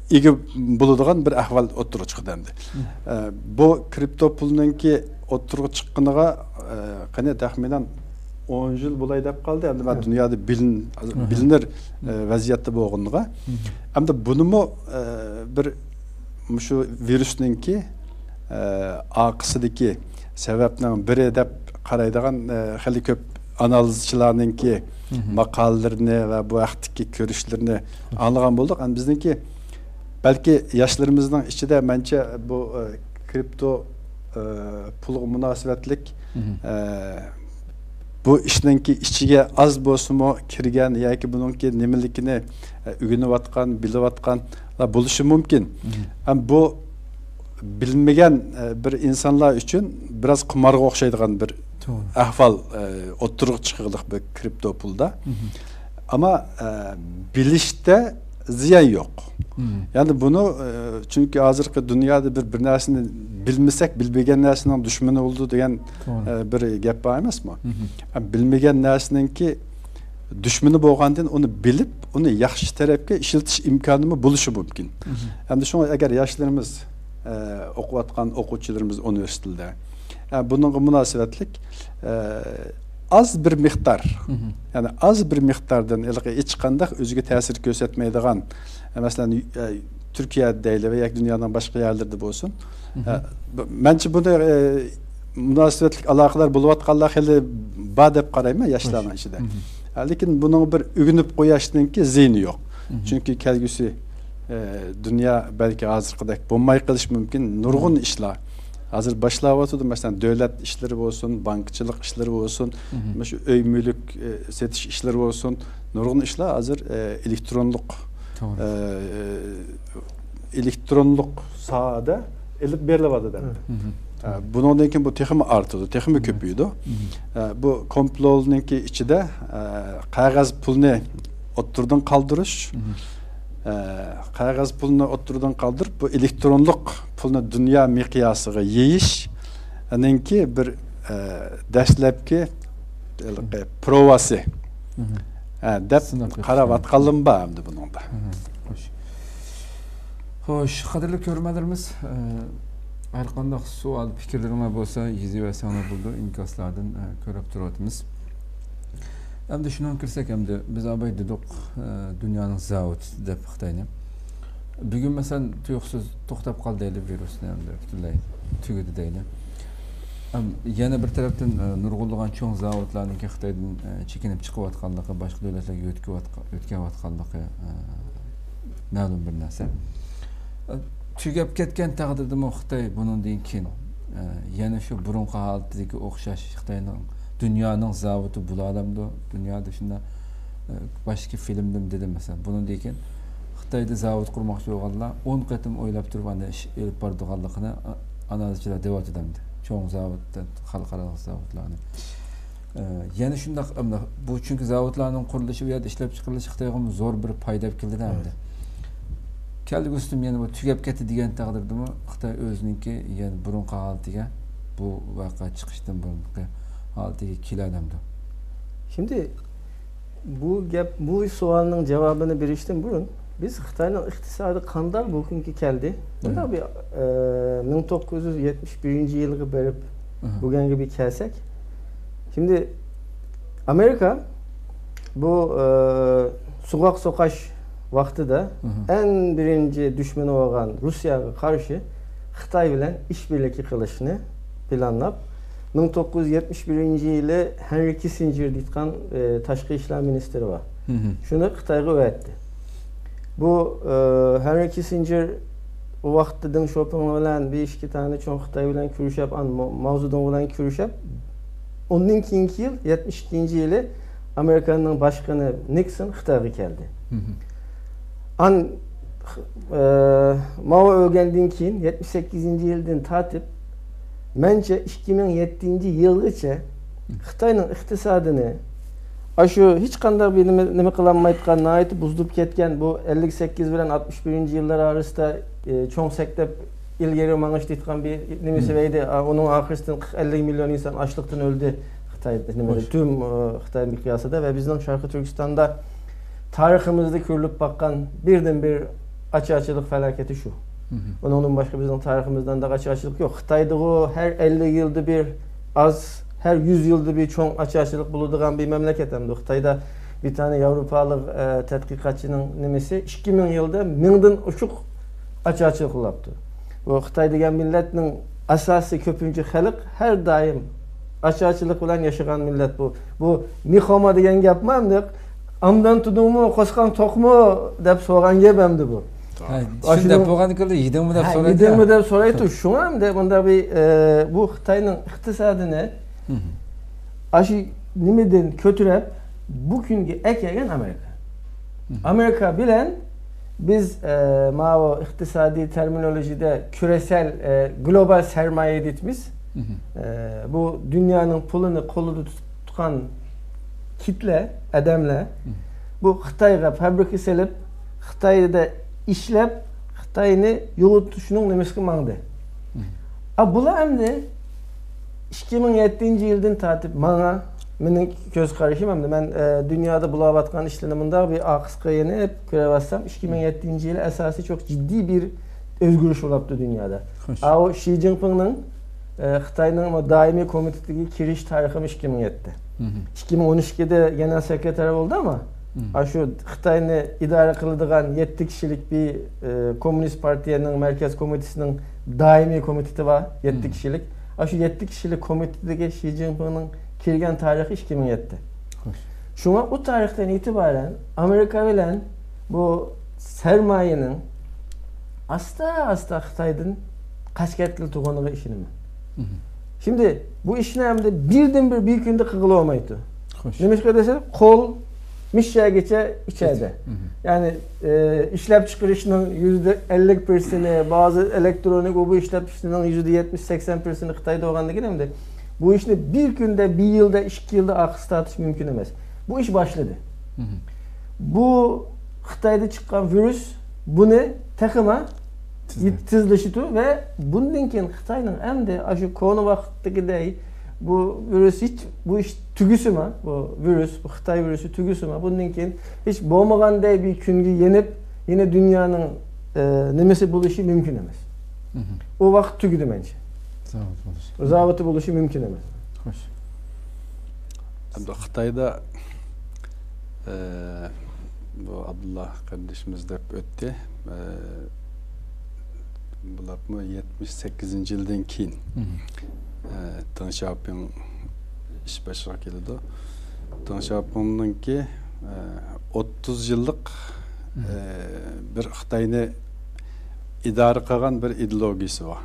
igi buladigan bir ahval o'tirib chiqdi endi. Bu kripto pulninki o'tirib chiqqaniga qani taxminan 10 yil bo'lay deb qoldi. Endi men dunyoda bilinir vaziyatda bo'lganiga. Hamda bunimi bir shu virusninki aqsidagi sababning biri deb qaraydigan xili ko'p analizchilarninki makallarını ve bu vaxtdagi görüşlerini anlagan bulduk. Yani bizninki belki yaşlarımızdan içinde bence bu kripto pul münasebetlik bu işinki içige az bolsumu kirgen yoki bununki nemilikini ügünüp atkan, bilip atkan buluşu mümkün. Yani bu bilmegen bir insanlar için biraz kumarga okşaydigan bir ahval oturuq çıkırlık bir kripto pulda. Ama bilişte ziyan yok. Yani bunu çünkü hazırki dünyada bir narsani bilmesek bilmegen narsaning düşmanı oldu degan bir gap var emas mı? Bilmegen narsaninki düşmanı bo'lgandan onu bilip onu yaxshi tarafga ishiltish imkonini bo'lishi mumkin. Endi shunga agar yoshlarimiz o'qiyotgan o'quvchilarimiz universitetda yani bununla münasebetlik az bir miktar yani az bir miktardan hiç kandak özgü tesir göstermeydiğen mesela Türkiye'de değil veya dünyanın başka yerlerde olsun. Bence bunu münasebetlik alakalar buluvatkallar hele badep karayma yaşlanan içinde. Lakin bunun bir ügünüp koyaştığınki zihni yok. Çünkü kelgüsü dünya belki hazırkıdak bulmay kılış mümkün nurgun işler. Hazır başlavatıdı mesela devlet işleri olsun, bankçılık işleri olsun, mesela öy mülk setiş işleri olsun, nurgun işler hazır elektronluk sahada elip berilevadı demek. Bundan keyin bu texmi artdı, texmi köpüydü. Bu komplolunki içinde qog'oz pulni o'ttirdan qaldirish, qog'oz pulni o'ttirdan qaldırıp bu elektronluk pulni dünya miqyosiga yeyish anenki bir dastlabki provasi deb qarab atqanlim ba endi buningda. Xo'sh, qadrli ko'rmalarimiz, har qanday savol, fikrlaringiz bo'lsa, yozib bo'ldi, inkoslardan ko'rib turamiz. Endi shuni kirsak, endi biz abay dedik, dunyoning zavod deb Xitoyni. Bugun masalan tuyuqsiz to'xtab qoldi deylik virusni, endi butunlay tugadi deylik. Yana bir tarafdan nurg'unlagan cho'ng zavodlarningki Xitoydan chekinib chiqayotganligi, boshqa davlatlarga o'tkayotganligi ma'lum bir narsa. Tugab ketgan taqdirda Xitoy bundan keyin yana shu burunqi holatdagi o'xshash Xitoyning dunyoning zavodi bo'ladimi? Dunyoda shunda boshqa filmdim dedim mesela. Bunun deyken Xitoyda zavod qurmoqchi bo'lganlar 10 qatim o'ylab turib ana ish olib borganligini analizchilar deyotdi. Cho'ng zavodda xalqaro zavodlarni. Yana shundaq bu çünkü zavodlarning qurilishi va ishlab chiqarilishi Xitoyga zo'r bir foyda keldi hamda. Kelgustum yana bu tugab ketdi degan taqdirdami Xitoy o'zininki yana burunqi holatiga bu voqea chiqishdan burunqi holatiga keladimdi. Şimdi bu sualın cevabını berişten burun biz Xitoyning iqtisodi qanday bugünkü keldi? Bunda bir 1971 yılga berip bugünkü bir kelsek. Şimdi Amerika bu sokak sokaş vaktida en birinci düşmanı olan Rusya'ya karşı Xitoy bilan işbirliği qilishni planlab 1971 yılı Henry Kissinger deyilgan Tashqi ishlar ministri var. Şunu Xitoyga öğretti. Bu Henry Kissinger o vaqtda Chopin bilan 5-2 tane cho'ng Xitoy bilan kurashib, Mao Zedong bilan kurashib, ondan keyingi yıl 72 yılı Amerika'nın başkanı Nixon Xitoyga geldi. Mao ölgəndən keyin 78 yıldan tatip bence 2007 yılgacha Xitoyning iqtisodini şu hiç qanday bir nima qilinmayotgan aytib buzdirib ketgan bu 58 bilan 61 yıllar arasında cho'ng sektep ilgari mang'ish deyotgan bir nimasi var edi. Onun oxirisidan 50 milyon insan açlıktan öldü Xitoyda nimada tüm Xitoy miqyosida ve bizning Sharqiy Turkistonda tariximizde ko'rilib bakkan birden bir açıkçılık felaketi şu. Onun başka bizim tariximizden de açıkçılık yok. Xitoyda o her 50 yılda bir az, her 100 yılda bir çoğun açıkçılık bulunduğun bir memleket hem de. Xitoyda bir tane Avrupalı tədqiqatçının nimesi 2000 yılda 1000'den uçuk açıkçılık yaptı. Bu Xitoy degan milletinin asası köpüncü xalq her daim açıkçılık bilan yaşayan millet bu. Bu nixoma degan gap mı? Amdan tudungmu, qosqan toqmu deb so'ragan gap hamdi bu. Shunda bo'lganida yedingmi deb so'raydi. Yedingmi deb so'raydi. Shunga hamda bunda bir bu Xitoyning iqtisodini aşı nimadan ko'tarib bu kunga ekgan Amerika. Amerika bilan biz ma'vo iqtisodiy terminolojide küresel global sermaye deymiz. Bu dünyanın pulunu qo'lida tutgan kitle, adamlar bu Xitoyga fabrika selip, Xitoyda ishlab, Xitoyni yo'g'itishning nimasiga mangdi. Bular hamda 2007 yıldan tatip bana mening ko'z qarashim hamda men dunyoda bo'layotgan ishlarni bunday bir aqsqa yana hep ko'rayotsam 2007 yılı esası çok ciddi bir o'zgarish bo'libdi dunyoda. O Xi Jinpingning Xitoyning doimiy komitetiga kirish tarixi 2007'de. 2012'de genel sekreter oldu ama şu Xitoyni idare qiladigan 7 kişilik bir Komünist Partiyanın merkez komitesinin daimi komiteti var 7 kişilik. Şu 7 kişilik komitedeki Xi Jinping'in kirgen tarihi 2007'de. Şuna o tarihten itibaren Amerika bilen bu sermayenin asta Xitoydan qaçketli tuğanlığı işini mi? Şimdi bu işine hem de birden bir günde kıgılı olmaydı. Demişke desek kol mişya geçe içeride. Yani işlep çıkarışının %50%'ni bazı elektronik bu işlep çıkarışının %70-80%'ni Xitoyda olganda hem de bu işini bir günde, bir yılda, 2 yılda akısta atış mümkün emez. Bu iş başladı. Bu Xitoyda çıkan virüs bunu takıma tizleşti ve bundan keyin Xitoyning hem de şu konu vaqtdagidek bu virüs hiç bu iş tügüsü mü? Bu virüs, bu Xitoy virüsü tügüsü mü? Bundan keyin hiç bo'lmaganday bir kunga yenip yine dünyanın nimesi buluşu mümkün emez. O vaqt tügüdü bence. Zavodi buluşu mümkün emez. Hoş. Hem de Xitoyda bu Abdullah kardeşimiz de öttü. Bular mı 78 yıldan keyin Deng Xiaoping iş başına keldi. Deng Xiaoping'ninki 30 yıllık bir Xitoyni idare qilgan bir ideologiyasi var.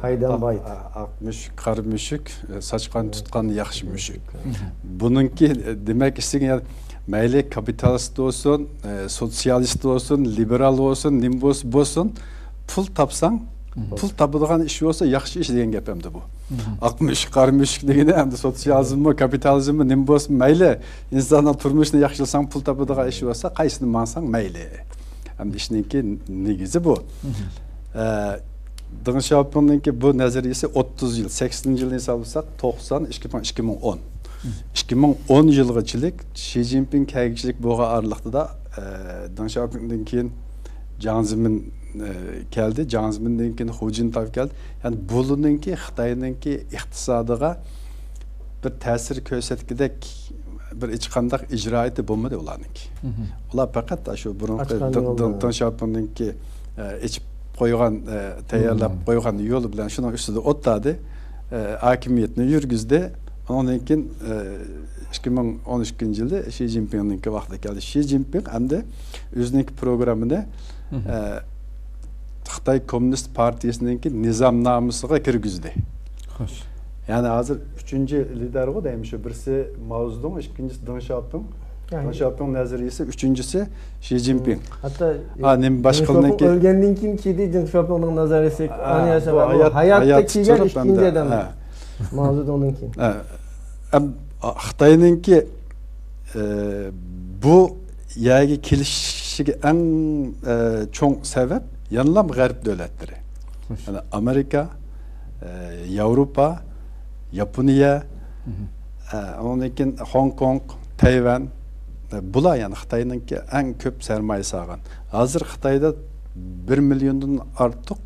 Haydan bayt. Aq müşük, qar müşük, saçqan tutqan yaxşı müşük. Bununki demek isteyen mayli kapitalist olsun, sosyalist olsun, liberal olsun, nimbos olsun, pul tapsan, pul tapıdığan iş olsa yaxşı iş degan gap hamda bu. Aq müşük, qar müşük degeni hamda sosyalizm, kapitalizm, nimbos mayli insonlar turmushni yaxshilasan, pul tapıdığan iş olsa qaysini mansang mayli. Hamda ishninki negizi bu. Deng Xiaoping'ninki bu nazariyesi 30 yıl, 80 yılını hesaplarsak 90, 2010. 2010 yılgıçılık Xi Jinping kelgiçilik boğa aralıqda da Deng Xiaoping'den keyin Jiang Zemin geldi, Jiang Zemin'den keyin Hu Jintao geldi. Yani bununki Xitay'ninki iqtisadiga bir ta'sir ko'rsatkidek bir hech qanday ijroati bo'lmadi ularninki. Ular faqat shu burunqi Deng Xiaoping'ninki qo'ygan tayyorlab qo'ygan yo'li bilan shuning ustida o'tadi, hokimiyatni yurgizdi. Ondan keyin 2013-yilda Xi Jinping'ninki vaqti keldi. Xi Jinping hamda o'zining programmani Xitoy Kommunist Partiyasininki nizomnomasiga kirgizdi. Xo'sh. Yani hozir 3-lider bu deymiş, birisi Mao Zedong, ikincisi Deng Xiaoping. Deng Xiaoping nazariyesi, üçüncüsü Xi Jinping. Hatta Deng Xiaoping ölgenden ki Deng Xiaoping'ning nazariyesi ani yaşagan hayatta kiygan ikinci adam. Mao Zedong'ninki. Xitoyninki bu yerga kelishiga eng cho'ng sabab yanılam G'arb davlatlari. Yani Amerika, Yevropa, Yaponiya, ondan keyin Hong Kong, Tayvan, bular yani Xitoyninki eng ko'p sarmoya sağan. Hozir Xitoyda 1 milyondan ortiq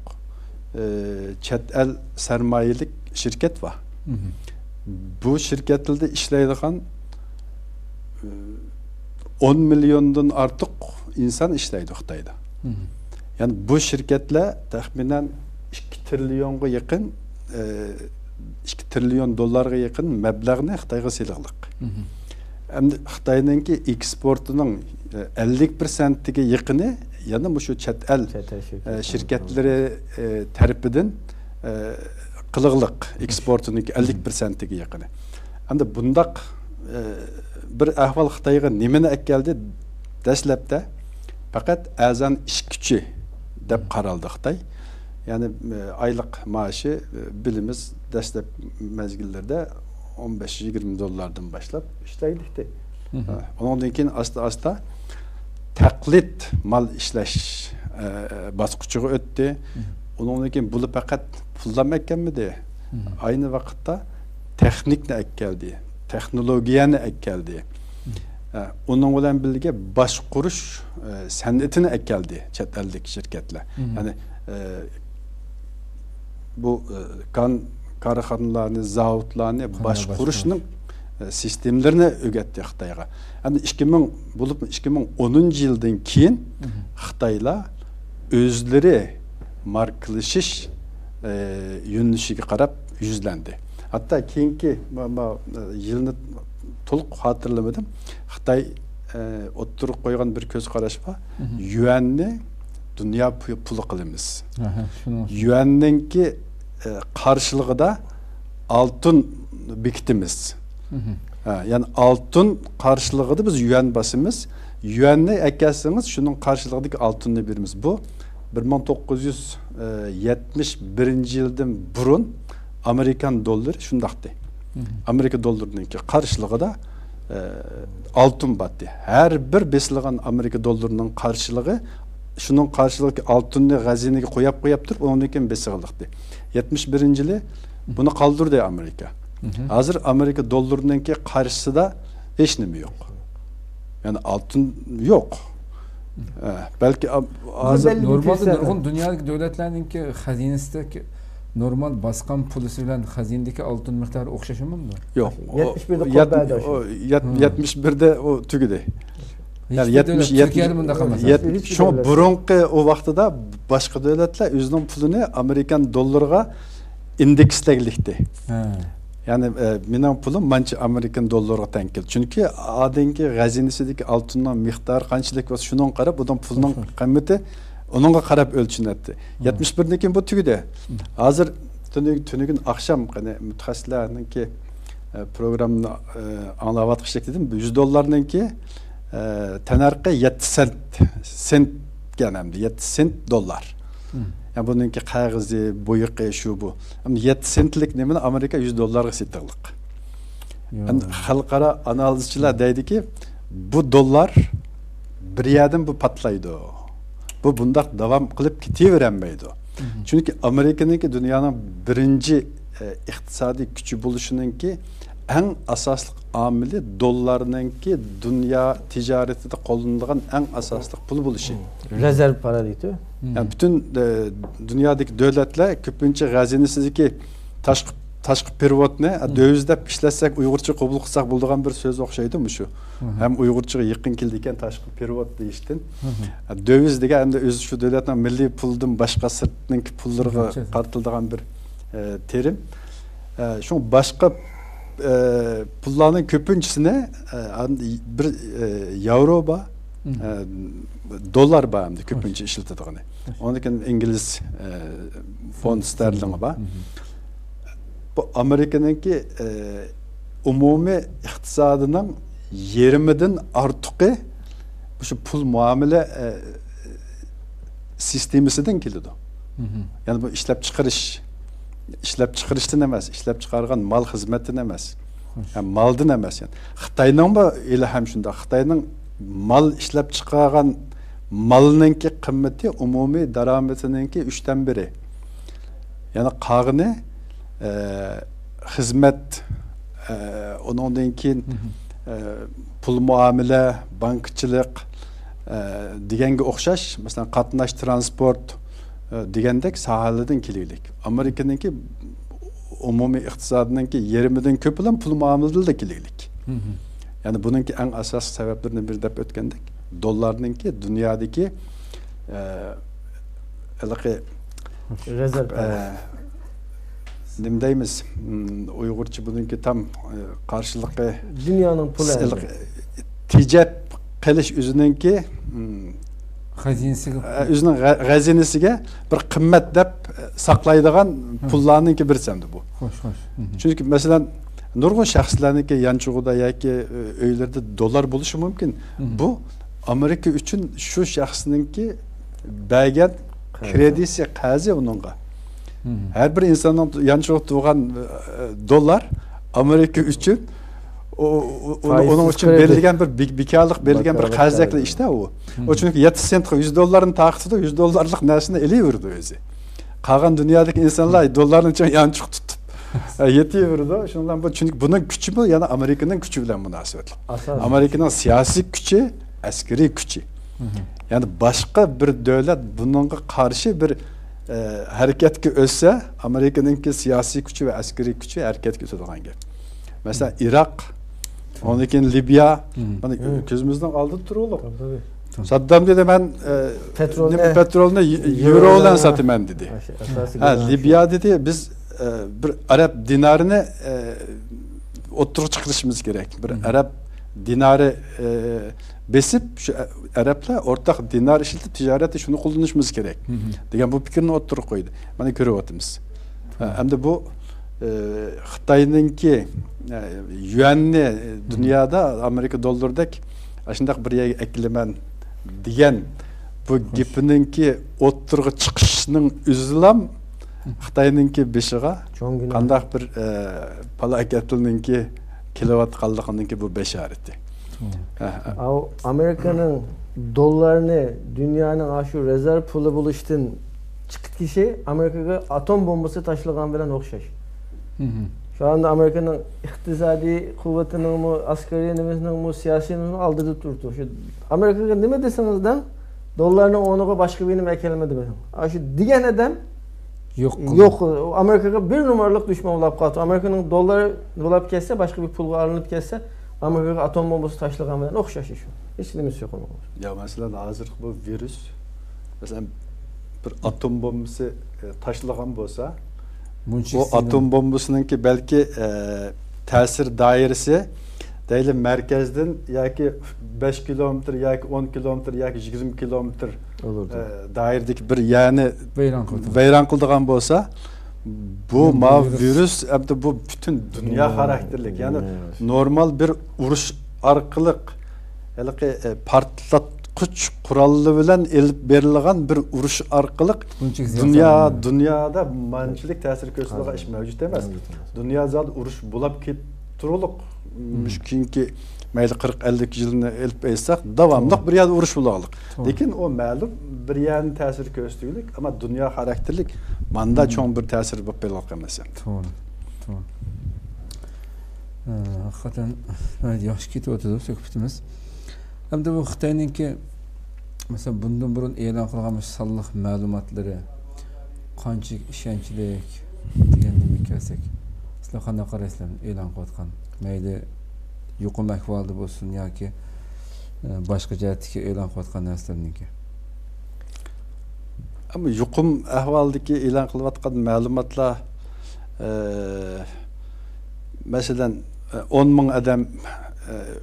chet el sarmoyalik shirkat var. Bu şirketlarda ishlaydigan 10 milyondan ortiq insan ishlaydi Xitoyda. Yani bu şirketler taxminan 2 trilyonga yaqin 2 trilyon dollarga yaqin mablag'ni Xitoyga seliqliq. Endi Xitoyninki eksportining 50%ga yaqini yana bu shu chet el şirketlari tarafidan qiliqliq eksportining 50%ga yaqini. Endi bundaq bir ahvol Xitoyga nimani keldi dastlabda faqat azan ish kuchi deb qaraldi Xitoy. Yani aylık maaşı bilimiz dastlab mezgillerde 15-20 dollardan başlap işleydi. Ondan keyin asta taqlid mal ishlash bosqichiga o'tdi. Ondan keyin bu faqat pullamak ekanmidi? Aynı vaqtda texnikni keldi, texnologiyani keldi. Onun bilan birga boshqarish san'atini keldi chet ellik shirkatlar. Yani bu karxanalarni, zavodlarni boshqarishning sistemlarini o'rgatdi Xitoyga. Endi 2010 yildan keyin Xitoylar o'zlari markalashish yo'nalishiga qarab yuzlandi. Hatta keyingi yilni to'liq xotirlamadim. Xitoy o'ttirib qo'ygan bir ko'z qarash bor. Yuanni dünya pulu qilamiz. Yuanninki qarshilığida altın bekitimiz. Yani altın qarshilığida biz yuan basımız. Yuanni eklerseniz şunun qarshilığındaki altınını berimiz. Bu 1971 yıldan burun Amerikan dollari şundaqdi. Amerika dollarininki qarshilığida altın batdı. Her bir besilgan Amerika dollarının qarshılığı şunun karşılığı altını gazineye koyup turib, ondan keyin besiqliqdi. 71 yılı bunu kaldırdı Amerika. Hazır Amerika dolarınınki karşısında hiç nemi yok. Yani altın yok. Belki normalde nurgun dünyadaki devletlerinki hazinesindeki normal baskan pulusu bilen hazinedeki altın miktarı okşaşı mı? Yok. 71'de o tügüdü. Yani 70 şu burunqi o vaqtida boshqa davlatlar o'zining pulini Amerikan dollariga indekslaylikdi. Yani mening pulim mancha Amerikan dollariga teng keldi. Chunki adinki g'azinisidagi oltinning miqdori qanchalik bo'lsa, shundan qarab, buning pulining qiymati Onunla qarab ölçünetdi. 71'den keyin bu tügüde. Hazır tünügün akşam mütəxəssislərinin ki programını anlavatqışlık dedim. $100'ın tenarqı 7 sent genemdi. 7 sent dolar. Yani bununki kağızı, boyuqı, şu bu. Ama 7 sentlik nemini Amerika $100'ga settiqliq. Yani xalqara analizçiler deydi ki bu dolar bir yerden bu patlaydı. Bu bundaq davam qılıp ketiverenmeydi. Çünkü Amerika'nınki dünyanın birinci iqtisadi gücü buluşununki en asaslık amili dollarınınki dünya ticaretinde kullanılan en asaslık pul buluşu. Rezerv para deydi. Yani bütün dünyadaki devletler köpünçe gazinesizdeki taşqı perevod ne? Dövizlep işletsek, Uygurça qabul qilsak bulduğun bir söz oxşaydı mı şu? Hem Uygurçaga yaqin keldiken taşqı perevod deyiştin. Döviz degan endi o'zi şu devletning milliy puldan boshqa sirtninki pullarga qartildigan bir terim. Şu başka pullarning ko'pinchisini bir yevro ba, dolar ba hamda ko'pincha ishlatadigan. Ondan İngiliz fond sterlingi ba. Bu Amerika'nınki umumi iqtisadının 20'den artığı şu pul muamele sistemisinden keldi. Yani bu işlep çıkarıştan emas, işlep çıkargan mal hizmetin emas. Yani maldan emas yani. Xitayning bu eli ham shunda. Xitayning mal işlep çıkargan malınınki kıymeti umumi darametininki 3'ten biri. Yani qag'ini hizmet ondan keyin pul muamele, bankçılık degenge o'xshash, mesela qatnash transport degendek sahalardan keliylik. Amerika'nınki umumi iqtisadınınki 20'den köp olan pul muamelede de keliylik. Yani bununki en asas sebeplerinden biri dep ötkendek. Dolarınki dünyadaki rezerv Nimdeymiz? Uygurca bununki tam karşılıklı dünyanın pulu. Ticaret qilish o'ziningki o'zining g'azinasiga bir qimmat deb saqlaydigan pullarninki birsamdi bu. Çünkü mesela nurg'un shaxslarniki yanchug'ida yoki uylarda dollar bo'lishi mumkin. Bu Amerika uchun shu shaxsninki bergan kredisi qarzi uningga. Her bir insanın yanchug'ida turgan dollar Amerika uchun onun için belirgen bir bekarlık, belirgen bir qarzaklı işte o. O çünkü 7 sent $100'ın taqiqtida $100'lık narsani eliverdi o'zi. Qolgan dünyadaki insanlar dolların için yanchuq tutup yetiverdi. Şundan bu çünkü bunun gücü bu yani Amerika'nın gücü bilen münasebetli. Amerika'nın siyasi gücü, askeri gücü. Yani başka bir devlet bununla karşı bir hareketki ölse Amerika'nınki siyasi gücü ve askeri gücü hareketki tutulgan gel. Mesela Irak, ondan keyin Libya, gözümüzden aldı turuluk. Saddam dedi ben petrolünü euro ile satayım dedi. Libya dedi biz bir Arap dinarını oturup çıkışımız gerek. Bir Arap dinarı besip şu Araplar ortak dinar işletip ticareti şunu kullanışımız gerek. Degen bu fikrini oturup koydu. Bana görüp otimiz. Hem de bu Xitay'ınki yuanni dünyada Amerika dolardaki aşındak bir yere eklemen diyen bu gipininki oturga çıkışının üzülam Xitay'ınki beşiga kandak bir palaketlininki kilowatt kaldıkınınki bu beşareti. Amerika'nın dolarını dünyanın aşı rezerv pulu buluştun çıkıt kişi Amerika'ya atom bombası taşılan bilen okşaş. Şu anda Amerika'nın iktisadi kuvvetinin mu, askeriyemizin mu, siyasetinin mu aldırdı durdu. Amerika'ya ne deseniz de dolarını onu başka birine mekelemedi benim. Şu diyen adam yok. Amerika'ya bir numaralık düşman olup kaldı. Amerika'nın doları dolap kesse, başka bir pul alınıp kesse Amerika'ya atom bombası taşılan bilen okşaş şu. Hiç demesi yok onun. Ya mesela hazır bu virüs mesela bir atom bombası taşılan bolsa o atom bombasınınki belki tesir dairesi değil merkezden ya ki 5 kilometre ya ki 10 kilometre ya ki 20 kilometre dairedeki bir yani vayron qildigan bo'lsa, bu virüs hem de bu bütün dünya karakterlik. Yani normal bir uruş arkalık partlatqıç kurallı bilen elip berilgan bir uruş arkalık dünyada mançilik tesir körsüldüğü iş mevcut demez. Dünya zaten uruş bulap keturuluk mümkün ki mayli 40-50 yılını elip eysek davamlıq bir yerde uruş bulağılık. Lekin o malum bir yerin tesir köstüylük ama dünya karakterlik manda çoğun bir tesir bap belirlik emas. To'g'ri. Hakikaten yaxshi ketib o'tadi suhbatimiz. Hamda bu Xitoyninki mesela bundan burun e'lon qilgan sonliq ma'lumotlari qanchalik ishonchli deganga kelsak, sizlar qanday qaraysizlar e'lon qilayotgan? Mayli yuqum ahvolida bo'lsin yoki boshqa jihatdagi e'lon qilayotgan narsalarniki. Ama yuqum ahvoldagi e'lon qilayotgan ma'lumotlar mesela 10 ming adam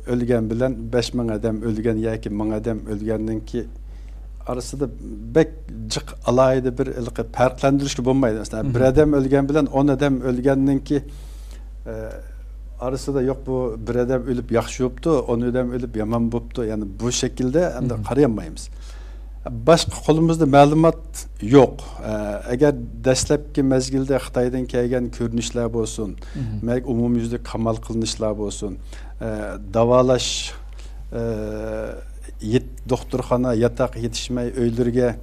ölgen bilen 5 ming adam ölgen yoki 1000 adam ölgenninki arasında bek cık alayda bir farqlantirishga bo'lmaydi. Mesela bir adam ölgen bilen 10 adam ölgenninki arasında yok bu bir adam ölüp yaxshi bo'libdi, 10 adam ölüp yaman bo'libdi. Yani bu şekilde hem de qarayamaymiz. Başka kolumuzda ma'lumot yo'q. Agar dastlabki mezgilda Xitoydan kelgan ko'rinishlar bo'lsin, umumyuzlik qamal qilinishlar bo'lsin, davolash doktorxona yataq yetishmay uylarga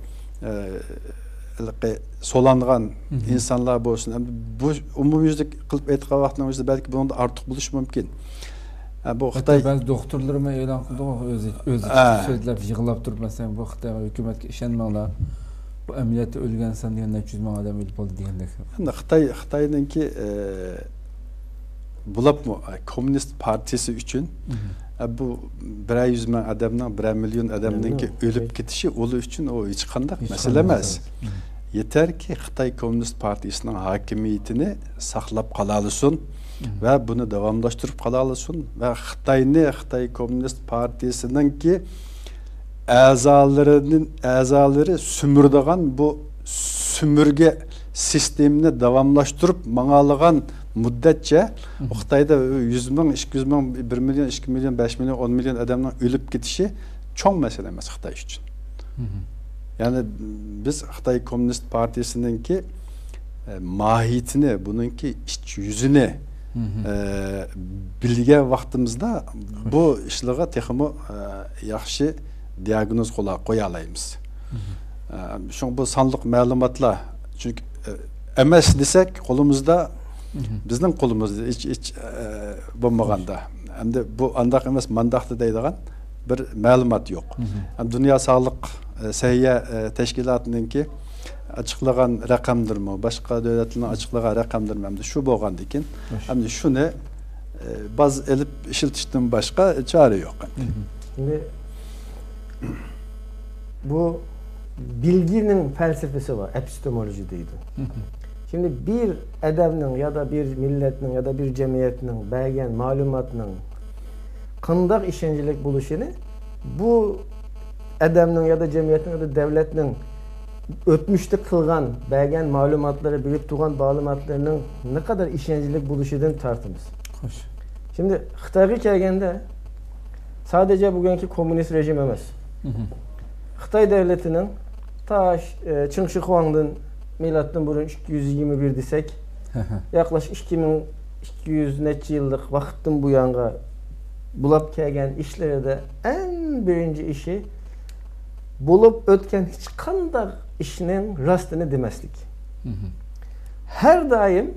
solangan insanlar bo'lsin. Bu umumyuzlik qilib aytgan vaqtning o'zida balki bundan ortiq bo'lishi mumkin. Bu Xitoy bazı doktorlarıma e'lon qildi, o'zi so'zlab yig'lab turib, masalan, bu Xitoy hukumatga ishonmanglar. Bu amaliyotda o'lgansan degan 300 ming odam o'lib qoldi degandek. Endi Xitoyninki bulapmı Komünist Partisi üçün bu 100 ming adamning 1 milyon adamninki o'lib ketishi olu üçün o hiç qandaq mesele emas. Yeter ki Xitoy Komünist Partisining hakimiyetini saqlab qalalıсын ve bunu devamlaştırıp qalalıсын ve Xitoy Komünist Partisining ki azaları sümürdigan bu sümürge sistemini devamlaştırıp mağalıgan müddetçe Xitoyda 100 ming, 200 ming, 1 milyon, 2 milyon, 5 milyon, 10 milyon adamның ölüp gitişi çok mesele emas Xitoy üçün. Yani biz Xitoy Komünist Partisining ki mahiyetini, bununki iç yüzünü bilgen vaktimizde bu işliğe texmi yaxshi diagnoz qo'ya alaymiz. Şun bu sanlıq ma'lumotlar çünkü emas desek qo'limizda bizning qo'limizda hiç bo'lmaganda hamda bu andaq emas mandaqda deydigan bir ma'lumot yo'q. Dünya Sağlık Səhiyyə Təşkilatınınki açıklagan rakamdırmı, başka devletlerin açıklagan rakamdırmı hem de şu boğandı ki hem de şunu baz elip işiltişten başka çare yok. Şimdi bu bilginin felsefesi var, epistemoloji deydi. Şimdi bir adamın ya da bir milletin ya da bir cemiyetinin belgen malumatının qandaq işencelik buluşunu bu adamın ya da cemiyetin ya da devletin ötmüşte kılgan, belgen malumatları, bilip tuğan malumatlarının ne kadar işencelik buluşudan tartımız. Hoş. Şimdi Xitayga kelgende sadece bugünkü komünist rejim emas. Xitay devletinin ta Çin Shi Huang'dan milattan burun 221 desek yaklaşık 2200 neçe yıllık vakittin bu yanga bulap kelgen işleri de en birinci işi bulup ötken hiç qandaq işinin rastını demeslik. Her daim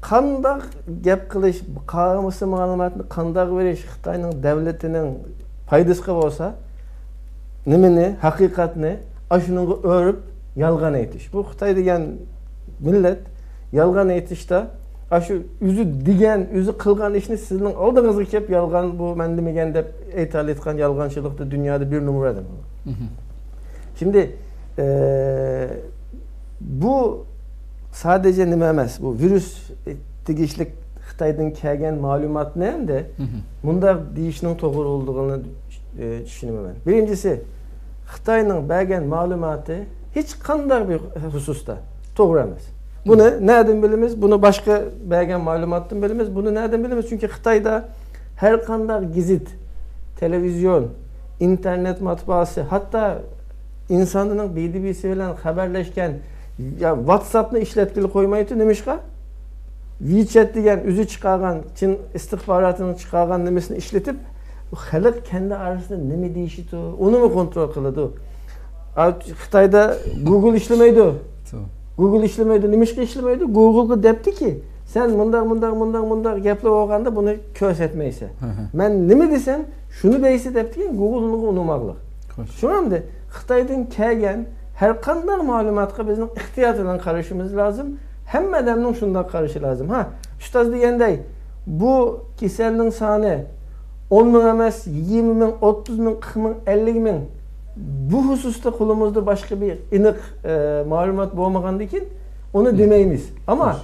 qandaq gap qilish, qağımısı malumatını qandaq verish Xitayning devletinin faydasıga bolsa, nimeni, haqiqatni aşununga örüp yalgan aytish. Bu Xitay degan millet yalgan aytishda aşı üzü digen, üzü qilgan işni sizning oldingizga kelib yalgan bu men demegen deb aytalayotgan yalganchilikda dünyada bir numaradır. Şimdi bu sadece nima emas, bu virüs tegishlik Xitoydan kelgan ma'lumotni hamda bunda deyishning to'g'ri bo'lganligini tushunaman. Birincisi Xitayning bergen ma'lumoti hech qanday bir hususda to'g'ri emas. Buni nereden bilimiz? Bunu başka bergen ma'lumotdan bilimiz. Bunu nereden bilimiz? Çünkü Xitayda her qanday gizit, televizyon, internet matbaası, hatta insanların BBC bilen haberleşken ya WhatsApp'ni işletkili koymaydı demişka. WeChat degan üzü çıkargan, Çin istihbaratını çıkargan nemesini işletip halk kendi arasında neme deyişidi, onu mu kontrol kılıdı? Xitayda Google işlemeydi. Google işlemeydi, nemişke işlemeydi? Google'da depti ki sen mundar gepler olganda bunu köz etmeyse. Ben neme desem şunu deyse depti ki Google'nu unumaqlıq. Şunamdı. Xitaydan kelgen her qanday ma'lumotga bizning ehtiyot bilan qarashimiz lazım. Hamma adamning shunday qarashi lazım. Ha, ustoz deganday, bu kasalning soni 10 ming emas, 20 ming, 30 ming, 40 ming, 50 ming. Bu hususda qo'limizda boshqa bir aniq ma'lumot bo'lmagandan keyin onu demeymiz. Ama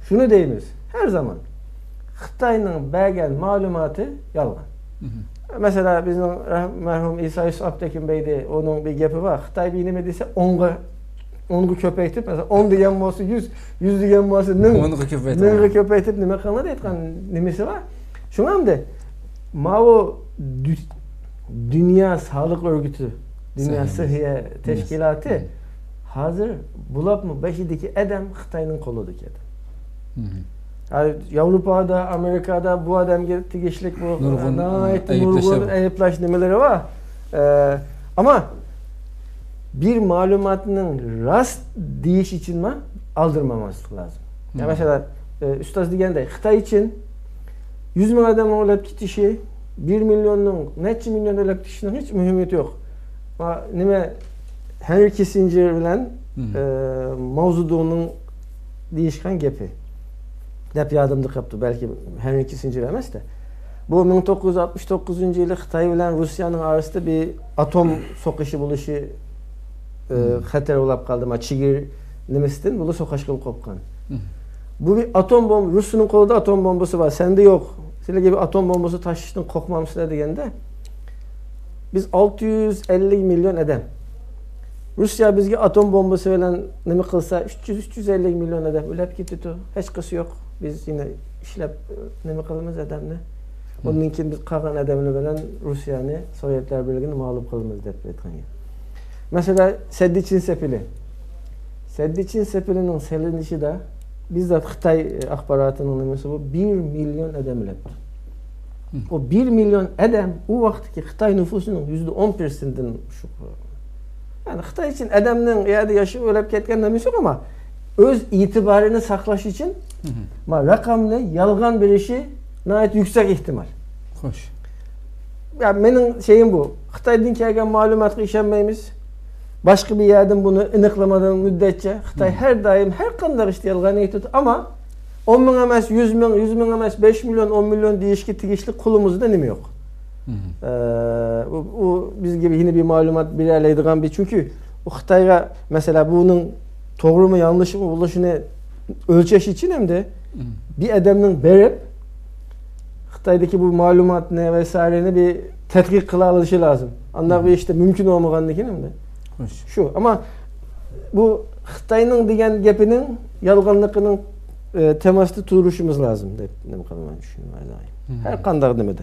şunu deymiz. Her zaman Xitayning bergen ma'lumoti yolg'on. Mesela bizim merhum İsa Yusuf Abtekin Bey'de onun bir gepi var. Xitay bir nime dese 10'u köpeytip mesela 10 diyen olsa 100 diyen olsa 10'u köpeytip nime kanada etken nimesi var. Şuna mı de? Mao Dünya Sağlık Örgütü, Dünya Sıhhiye Teşkilatı hazır bulap mı beşideki adam Xitayning qo'lidagi adam. Yani Avrupa'da, Amerika'da bu adam tegishlik bu nurg'un ayıplash nimeleri var. Ama bir malumatının rast deyiş için mi aldırmaması lazım. Yani mesela ustoz deganday Xitay için 100 ming adam o'lib ketishi, 1 milyonning necha milyon o'lib ketishining hech muhimiyati yo'q. Nima Henry Kissinger bilan Mao Zedong'ning deyishgan gepi. Dep yardımcı yaptı. Belki Henry Kissinger emas da. Bu 1969 yılı Xitay bilen Rusya'nın arasında bir atom soqışı buluşu xatar olap kaldı. Ma Çigir nimesinden bunu soqaş kılıp kopkan. Bu bir atom bomba. Rusya'nın kolunda atom bombası var. Sende yok. Sizler gibi atom bombası taşıştın kokmamışlar degende. Biz 650 milyon adam. Rusya bizge atom bombası bilen nime kılsa 300-350 milyon adam ölüp gitti. Hiç kısı yok. Biz yine işlep neme kılımız adamını. Onun için biz kalkan adamını bilen Rusya'nı, Sovyetler Birliği'ni mağlup kılımız dep etken. Mesela Seddiçin Sepili. Seddiçin Sepili'nin selinişi de bizzat Xitay akbaratının nemesi bu 1 milyon adam ölepti. O 1 milyon adam o vaxtki Xitay nüfusunun %10%'den şu. Yani Xitay için adamın yerde yaşı ölüp ketken nemesi yok ama öz itibarını saklaş için rakamlı yalgan bir işi nayet yüksek ihtimal. Hoş. Ya benim şeyim bu. Xitaydan kelgen malumatga işenmeymiz. Başka bir yerden bunu iniklamadan müddetçe Xitay her daim her qanday işte yalgan aytadi ama 10 ming emas, 100 ming emas, 5 milyon, 10 milyon deyişki tigişli kulumuzda nime yok. O biz gibi yine bir malumat birerleydiğen bir çünkü o Xitay'a mesela bunun doğru mu yanlış mı buluşunu ölçeş için hem de bir adamın berip Xitay'daki bu malumat ne vesaireni bir tetkik kıla alışı lazım. Anlar bir işte mümkün olmaganlık hem de. Şu ama bu Xitay'nın degen gepinin yalganlıkının temasını turuşumuz lazım dep ne bakalım ben düşünüyorum her qanday demede.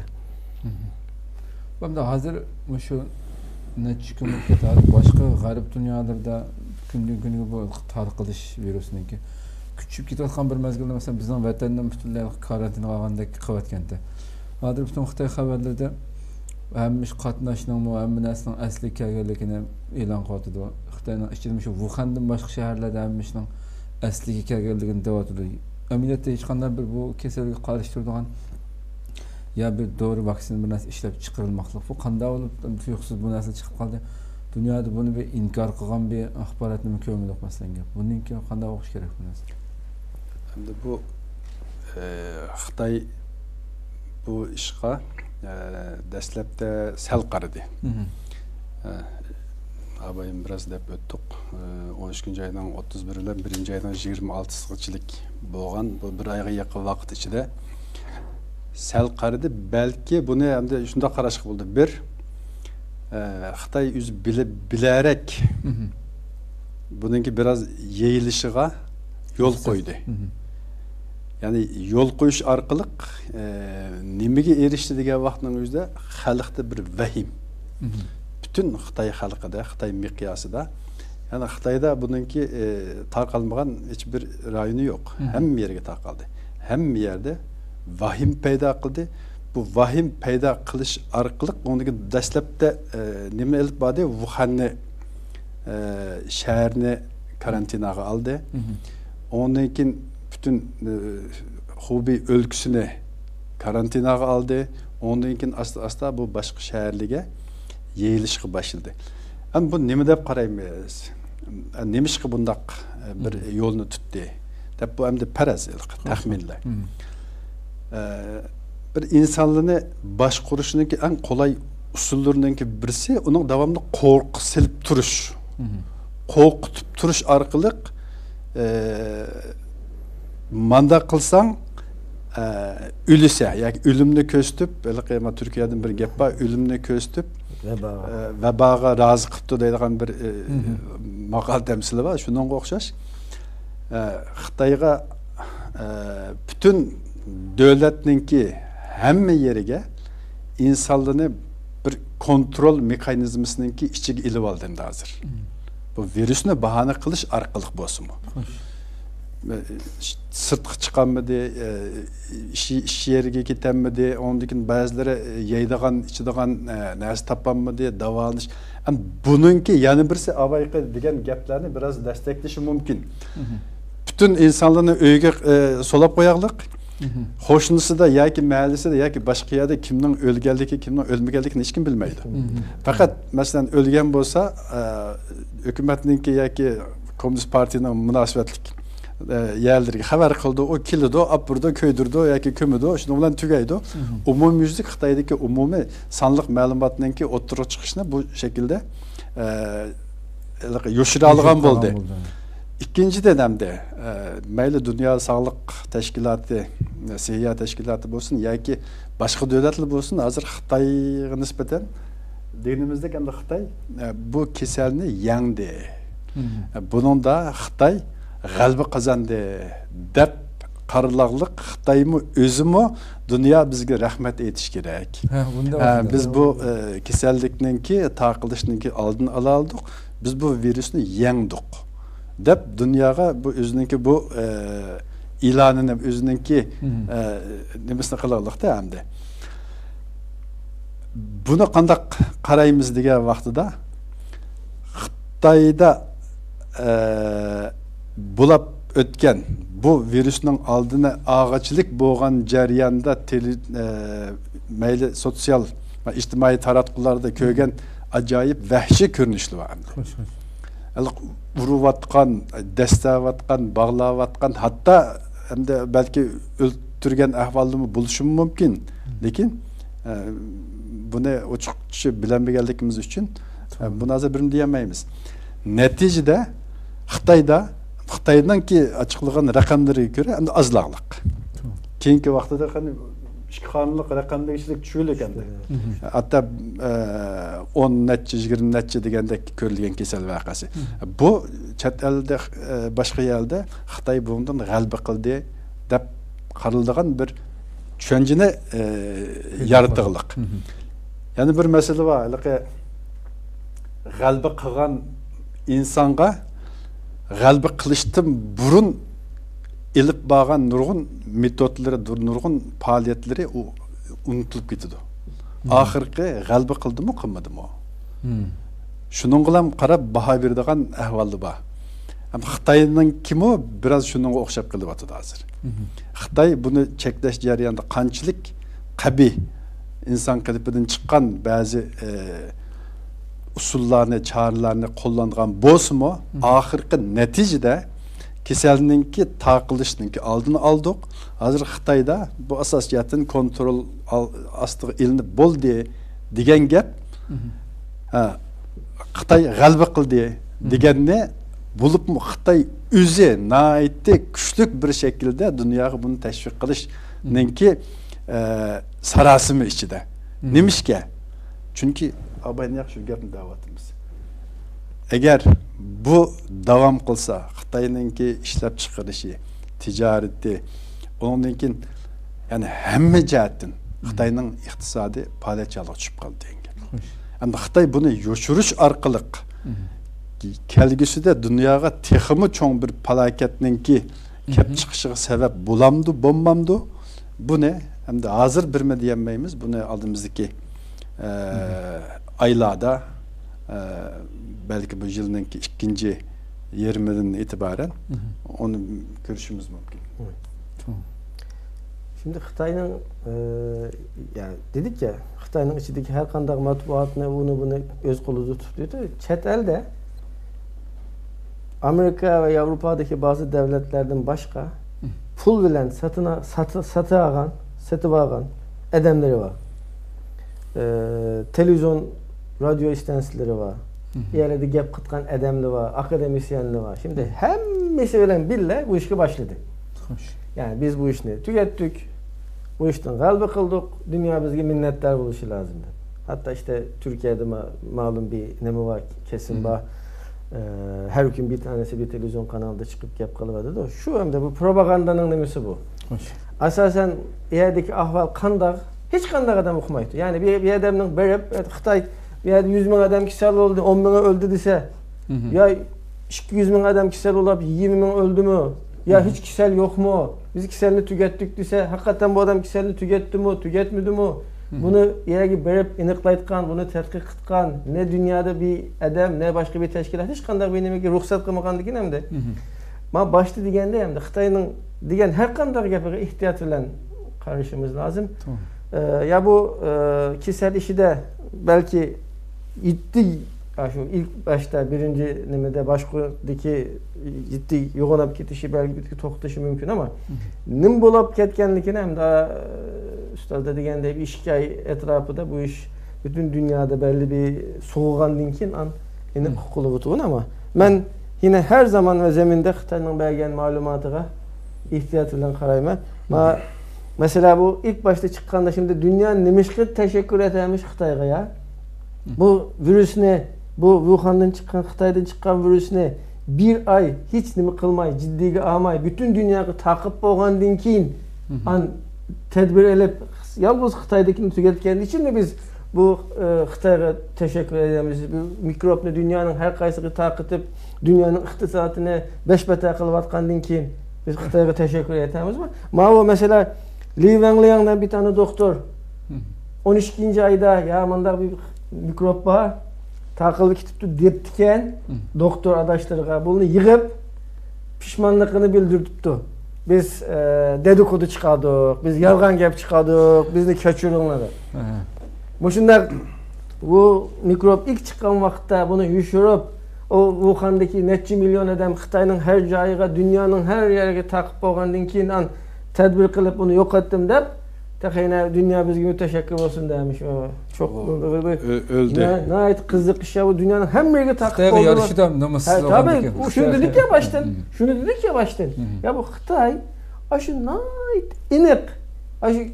Ben de hazır şu ne çıkımı ketar başka garip dünyalarda gündüzü bu tarqılış virüsününki küçük ketayotgan bir mezgilde mesela bizning vatandan butunlay karantina qilgandek qilayotganda hozir butun Xitoy xabarlarida hammish qatnashning hamma narsaning asli kelganligini e'lon qildi. Xitoyning ichida shu Wuhandan boshqa shaharlarda hammishning asliga kelganligini deyotdi. Amaliyotda hech qanday bir bu kasallikka qarshi turadigan ya bir doğru vaksin bir narsa ishlab chiqarilmoqlik. Bu qanday bo'lib tuyuqsiz bu narsa chiqib qoldi. Dunyoda buni bir inkor qilgan bir axborotni ko'mib o'qmasanga. Buningki qanday o'qish kerak bu narsa? Endi bu Xitoy bu ishga dastlabda sal qaradi. Abayım biraz dep öttük. 13. aydan 31 ile 1. aydan 26'sıçilik bo'lgan bu bir ayga yaqin vaqt ichida sal qaradi. Belki bunu hem de şunda qarashıq buldu. Bir Xitay öz bilerek bununki biraz yayılışıga yol koydu. Yani yol koyuş arkalık nimege erişti degen vaqtның özünde halkta bir vahim. Bütün Xitay halkıda, Xitay miqyasıda. Yani Xitayda bununki tarqalmagan hiçbir rayonu yok. Hem yerge tarqaldı. Hem yerde vahim payda kıldı. Bu vahim payda kılış arkalık ondaki dastlapda nime elip badi Wuhan'ı şehrini karantinaga aldı. Ondan keyin bütün Hubei өлküsünü karantinaga aldı. Ondan keyin asta bu başka şehirlige yayılışga başladı. Ama bu nime dep qaraymiz? Nemişki bundaq bir yolunu tuttu. Dep bu emde paraz, tahminler. Bir insanlığını baş kuruşununki en kolay usullerinki birisi onun devamlı korku silip turuş. Korkutup turuş arkalık manda kılsan ülüse, yani ölümünü köstüp, Türkiye'den bir gep var, ölümünü köstüp vebaga razı kıptı deydiğen bir makal temsili var. Şundan okşaş. Xitayga bütün devletninki hemme yerige insanlığını bir kontrol mekanizmasınınki içige ilip aldı endi hazır. Bu virüsünü bahane kılış arkalık bolsun mu? Sırtqı çıkanmıdı, iş yeriga ketenmedi, ondakin bazıları yaydigan, içidigan narsa tapanmıdı, davalanish. Bununki yani birisi avayqı degan gaplarni biraz destekleşi mümkün. Bütün insanlarını öyge solap koyaqlık. Hoşnusu da ya ki mahallesi de ya ki başka yerde kimden ölgeldiği, kimden ölmegeldiğini hiç kim bilmeydi. Fakat mesela ölgen bolsa hükümetninki ya ki Komünist Parti'nin münasebetlik yerlerge haber kıldı, o kilidi, apurdu, köydürdü, ya ki kömüdü, şimdi olan tügeydi. Umumyüzlük Xitay'daki umumi sanlık malumatınınki oturup çıkışına bu şekilde yoşura algan oldu. İkinci dönemde meyli Dünya Sağlık Teşkilatı, Sihya Teşkilatı olsun ya ki başka devletli olsun hazır Xitay'a nispeten dinimizdeki Xitay bu keselini yendi. Bunun da Xitay galbi kazandı dep qarılaqlıq Xitayımı özümü dünya bizge rahmet etiş gerek. Biz bu kesellikninki taqılışninki aldın alaldık. Biz bu virüsünü yendik. Dep dünyaya bu özününki bu ilanını özününki nemesine qılalıq da hamda. Bunu qandaq qaraymiz degan vaqtida Xitayda bulap ötken bu virüsün aldığına ağaçlık boğan jarayanda meyli sosyal ve ictimai taratqularda kögen acayip vahşi görünüşlü var. Vuruvatkan, destavatkan, bağlavatkan hatta hem de belki öldürgen ahvalımı buluşum mümkün. Lekin bunu açıkça bilemegandligimiz için bunu azı birim diyemeyiz. Neticede Xitaydan ki açıklanan rakamlara göre hem de azlaqlıq. Keyinki vaqtida hani işkanlıq rakamda işlik düşülük endi. Hatta 10 netçe 20 netçe degandek görülgen kesel vaqası. Bu chet elde başka yerde Xitay bundan g'alaba qildi deb qaraldigan bir tushunchani yaratdiqliq. Yani bir mesele var. G'alaba qilgan insonga g'alba qilishdan burun ilip bağan nurgun metodları, nurgun faaliyetleri unutulup gidiyor. Ahirki g'alba qildi mı, qilmadi mı? Şunun bilan qarab baha berdigan ahvalda var. Ama Xitayning kimi biraz şununga o'xshab qilyapti hozir. Xitay bunu cheklash jarayonida qanchalik qabiy inson qilipidan chiqqan ba'zi usullarni, çağrılarni qo'llangan bo'lsa-mu, oxirgi natijada kasallikninki taqilishninki oldini oldik. Hozir Xitoyda bu asosiyatdan kontrol ostiga ilinib bo'ldi degan gap. Xitoy g'alaba qildi deganni bo'libmi Xitoy o'zi nihoyatda kuchli bir shaklda dunyoga buni tashviq qilishninki sarosimi ichida. Nimishga? Chunki abaynak şu gapni davatımız. Eğer bu devam kılsa, Xitay'nınki işlep çıkarışı, ticareti, ondan keyin yani hemme jihatdan Xitay'nın iqtisadi palyaçalık tushib qoldi degan. Endi Xitay buni yoshirish orqali kelgusida dunyoga texmi cho'ng bir falokatninki kelib chiqishiga sabab bo'lamdi, bo'lmamdi? Buni endi hozir birma deyolmaymiz. Buni oldimizdagi aylarda belki bu yılınki ikinci yarımından itibaren onu görüşümüz mümkün. Şimdi Xitay'ın yani dedik ya Xitay'ın içindeki her kandak matbuatını bunu öz koluda tutuyordu. Çet elde Amerika ve Avrupa'daki bazı devletlerden başka pul bilen satı ağan edemleri var. Televizyon, radyo istansiyonları var. Yerlerde gap kıtkan edemli var, akademisyenli var. Şimdi hemmesi bilen bille bu işe başladı. Yani biz bu işini tükettik, bu işten galba kıldık, dünya bizge minnettar buluşu lazımdı. Hatta işte Türkiye'de malum bir nemi var, kesin var. Her gün bir tanesi bir televizyon kanalda çıkıp gap kalıverdi de şu hem de bu propagandanın nemisi bu. Asasen yerdeki ahval kandak, hiç kandak adam okumaydı. Yani bir adamın berep, Xitay bir yerde 100 bin adam kişisel oldu, 10 bin öldü dese, ya 200 bin adam kişisel olup 20 bin öldü mü? Ya hiç kişisel yok mu? Biz kişiselini tükettik dese, hakikaten bu adam kişiselini tüketti mi, tüketmedi mi? Bunu yere berep iniqlaytkan, bunu tədqiq qıtkan, ne dünyada bir adam, ne başka bir teşkilat, hiç kandak benim ruhsat kılmakandı ki hem de. Ma başta degende hem de Xitay'nın degen her kandak yapıya ihtiyat bilen karışımız lazım. Ya bu kişisel işi de belki ciddi, şu ilk başta birinci nemede başkudaki ciddi yoğunap ketişi belki bir toxtaşı mümkün ama nim bolup ketkenlikini hem daha üstada degende bir işgay etrafı da bu iş bütün dünyada belli bir soğuğan dinkin an yine hukukulu butuğun ama ben yine her zaman ve zeminde Xitay'nın belgen malumatıga ihtiyat bilen karayma. Mesela bu ilk başta çıkkanda şimdi dünya nimişki teşekkür edemiş Xitay'a ya. Bu virüs ne? Bu Wuhan'dan çıkan, Xitay'dan çıkan virüs ne? Bir ay hiç nimi kılmay, ciddiga almay, bütün dünyayı takip bolgandan keyin an tedbir elip yalnız Xitay'dakini tüketken için mi biz bu Xitay'a teşekkür edemiz? Bu mikropni dünyanın her kaysını takip edip dünyanın iktisadını beş bete kılıp atkandan keyin biz Xitay'a teşekkür edemiz mi? Mao mesela Li Wenliang'dan bir tane doktor 12. ayda ya manda bir mikrop var takılıp kitipti deptiken doktor adaşlarına bunu yığıp pişmanlıkını bildirtipti. Biz dedikodu çıkardık, biz yalgan gap çıkardık, bizni köçürünleri. Bu mikrop ilk çıkan vakitte bunu yuşurup o Wuhan'daki netçi milyon adam Xitay'nın her cayıga, dünyanın her yerine takip bolgandan keyin an tedbir kılıp bunu yok ettim deyip tekine dünya bizge müteşekkir olsun demiş o. Çok öldü. Ne ait kızlık iş ya bu dünyanın hem yerine takip oldu. Xitay'a yarışı da namussuz olgan. Tabii şunu dedik ya baştan. Şunu dedik ya baştan. Ya bu Xitay aşı nait inik. Aşı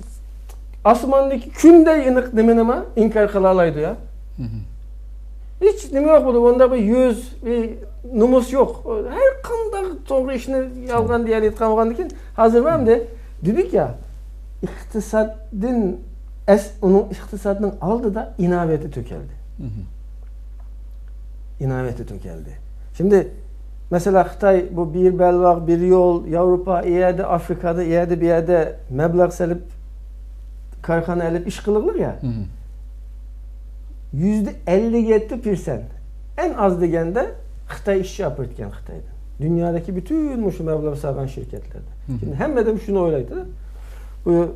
asmandaki künde inik demeneme inkar kılalaydı ya. Hiç neme yok bu. Onda bir yüz, bir numus yok. Her kanda doğru işini yalgan diye etkan olgandan keyin hazır var mı de dedik ya onun iktisadının aldı da inaveti tökeldi. İnaveti tökeldi. Şimdi mesela Xitay bu bir belvak, bir yol, Avrupa, iyerde Afrika'da, iyerde bir yerde meblağ selip, karxana elip iş kılırlar ya. %57% en az degende Xitay işçi yapırken Xitay'dan. Dünyadaki bütün muşu meblağ sağan şirketlerde. Şimdi hem de şunu oylaydı. Bu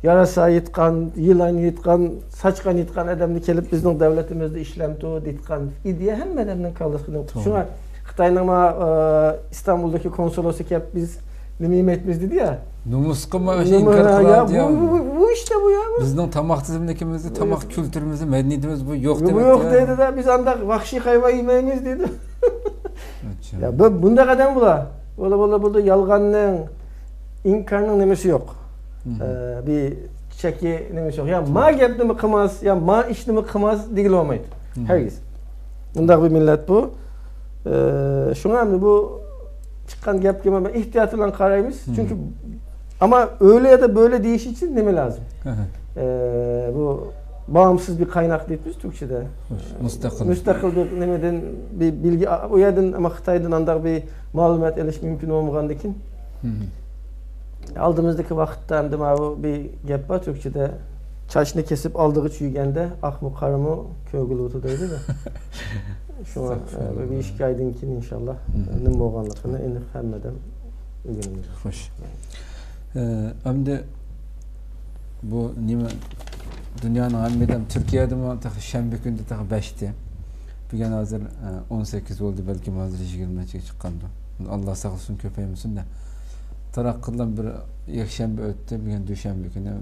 yarasa yitkan, yılan yitkan, saçkan yitkan adamını kelip bizning devletimizde işlemdi yitkan diye hem adamdan kaldıskını. Şuna Xitay'nın İstanbul'daki konsolosu kep biz nime etmiz dedi ya. Numusqa mı inkar kılardı ya. Bu işte bu ya. Bizning tamak tizimlikimizni, tamak kültürümüzni, medeniyetimiz bu yok demek. Bu yok dedi de biz anda vahşi hayvan yemeyimiz dedi. Ya bunda adam bula. Burada yalganın, inkarının nemesi yok. Bir ortaçaki neme yok. Ya ma gapni mi qilmas, ya ma ishni mi qilmas degil olmaydi. Herkes. Bundaq bir millet bu. Şuna hamda bu çıkan gapga men ihtiyat bilan qaraymiz. Çünkü ama öyle ya da böyle deyiş için neme lazım? Bu bağımsız bir kaynak deymiz Türkçe'de. Müstakil bir nemeden bir bilgi o yerden ama Xitaydan andaq bir malumat eliş mümkün olmagandakin. Aldığımızdaki vakitte hem de bir gap var Türkçe'de. Çaşını kesip aldığı çüygende ak mı kara mı kögül otudaydı da. Şu an bir iş gaydınkin inşallah. Nım boğanlıkını en hemmeden öğrenimiz. Hoş. Şimdi bu nime dünyanın hemmeden Türkiye'de mi şembe günde 5'ti. Bugün hazır 18 oldu belki hazır 20'ye çıkandı. Allah sağ olsun köpeğimizin de. Taraqqıdan bir yakşembe öttü, bugün düşenbe günü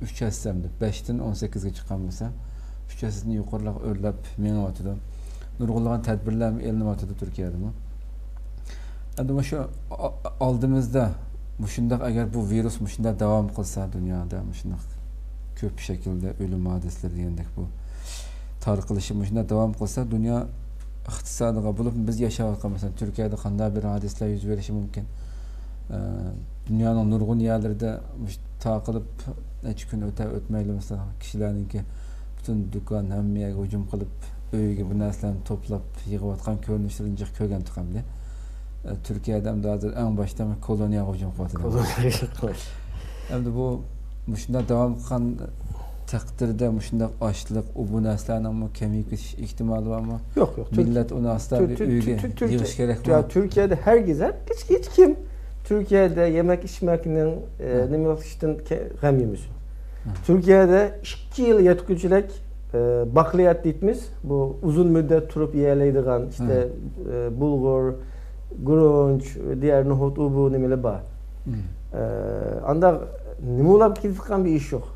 3 hessemdi. 5'ten 18'e çıkan mesela. 3 hessini yukarılaq örlep meni atıdı. Nurgulluğun tedbirler eline atıdı Türkiye'de mi? Yani şu aldığımızda muşundak eğer bu virüs muşundak devam kılsa dünyada muşundak köp şekilde ölüm hadisleri diyendek bu tarqılışı muşundak devam kılsa dünya iktisadıga bulup biz yaşayalım mesela Türkiye'de qanday bir hadisler yüz verişi mümkün. Dünyanın nurgun yerlerde taqılıp neç gün ötmeyli mesela kişilerinki bütün dükkan hemmeye hücum kılıp öyge bu narsalarni toplap yığıp atkan görünüşlerini jiq kögen tuqamdi. Türkiye'de hem de hazır en başta koloniya hücum qiladi. Hem bu muşunda devam qilgan takdirde muşunda açlık bu narsalarning kemiykish ihtimali var mı? Yok. Millet onu asla bir öyge yığış gerek mi? Ya Türkiye'de her gezer hiç kim Türkiye'de yemek içmekinin neme işten gam yemiz. Türkiye'de 2 yıl yetküçülük bakliyat deymiz. Bu uzun müddet turup yiyeleydigan işte bulgur, grunç, diğer nohut bu nemeli var. Anda neme olap ketgan bir iş yok.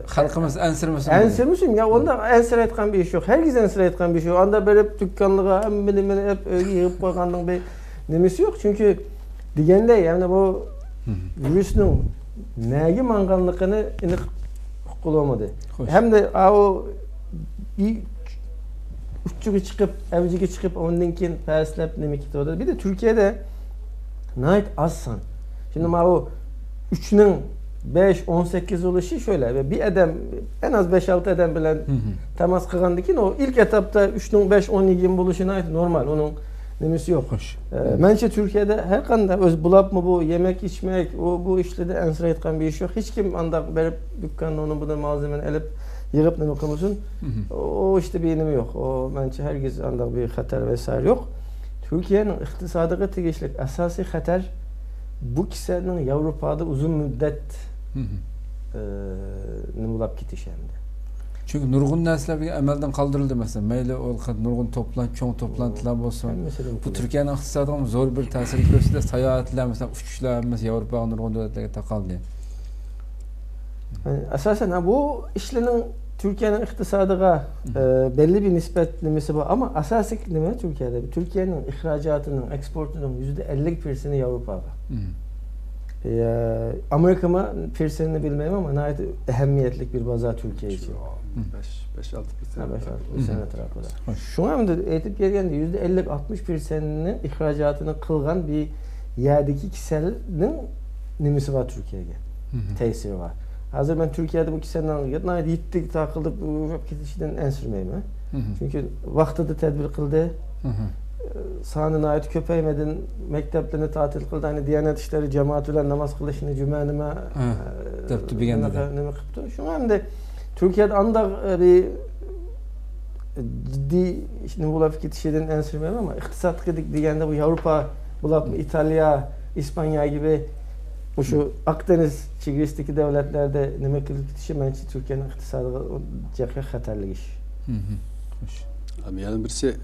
Halkımız ensirmesin. Ensirmesin ya onda ensir etken bir iş yok. Herkes ensir etken bir iş yok. Anda böyle dükkanlığa hem hep yığıp koyganın bir nemesi yok. Çünkü digende yani bu virüsün neye manganlıkını inik kullanmadı. Hem de o bir uçuğa çıkıp, evcige çıkıp ondan keyin perslep neme gitti. Bir de Türkiye'de nait azsan. Şimdi o 3'nin 5-18 oluşu şöyle bir adam en az 5-6 adam bilen temas kılgandıkin o ilk etapta 3'nin 5-12 buluşuna ait normal onun nemesi yok. Bence Türkiye'de her kanda öz bulap mı bu yemek içmek bu işte de ensir etken bir iş yok. Hiç kim anda verip dükkanın onu bunu malzemeni elip yığıp ne okumasın. O işte bir inimi yok. O bence herkes anda bir hatar vesaire yok. Türkiye'nin iktisadıga tegishlik asosiy xatar bu kişilerin Avrupa'da uzun müddet nımulap ketiş hem de. Çünkü nurgun nesler bir emelden kaldırıldı mesela. Meyli ol nurgun çoğun toplantılar olsun. Bu Türkiye'nin iktisadına zor bir tesir gösterdi. Seyahatler mesela uçuşlar mesela Avrupa'nın nurgun devletlerine takıldı. Yani esasen bu işlerin Türkiye'nin iktisadıga belli bir nispet nimesi var ama asasik nime Türkiye'de. Türkiye'nin ihracatının, eksportunun %50%'ni Avrupa'da. Amerika'ma persenini bilmem ama nayet ehemmiyetlik bir pazar Türkiye için. 5-6% tarafında. Şu anda etip gelgende %50-60%'nin ihracatını kılgan bir yerdeki kişinin nimesi var Türkiye'ye. Tesiri var. Hazır ben Türkiye'de bu kişiden gittik takıldık kişiden ensirmeyim. Çünkü vakti de tedbir kıldı. Sahanın ait köpeğimedin mekteplerini tatil kıldı. Hani Diyanet İşleri cemaatüler namaz kılışını cümenime neme kıptı. Şu anda Türkiye'de anda bir ciddi işte bulap gitişeden ensirmeyim ama iktisat dedik diyende bu Avrupa bulap İtalya, İspanya gibi bu şu Akdeniz çevresindeki devletlerde neme gitişi bence Türkiye'nin iktisadı cekhe hatarlı iş. Yani birisi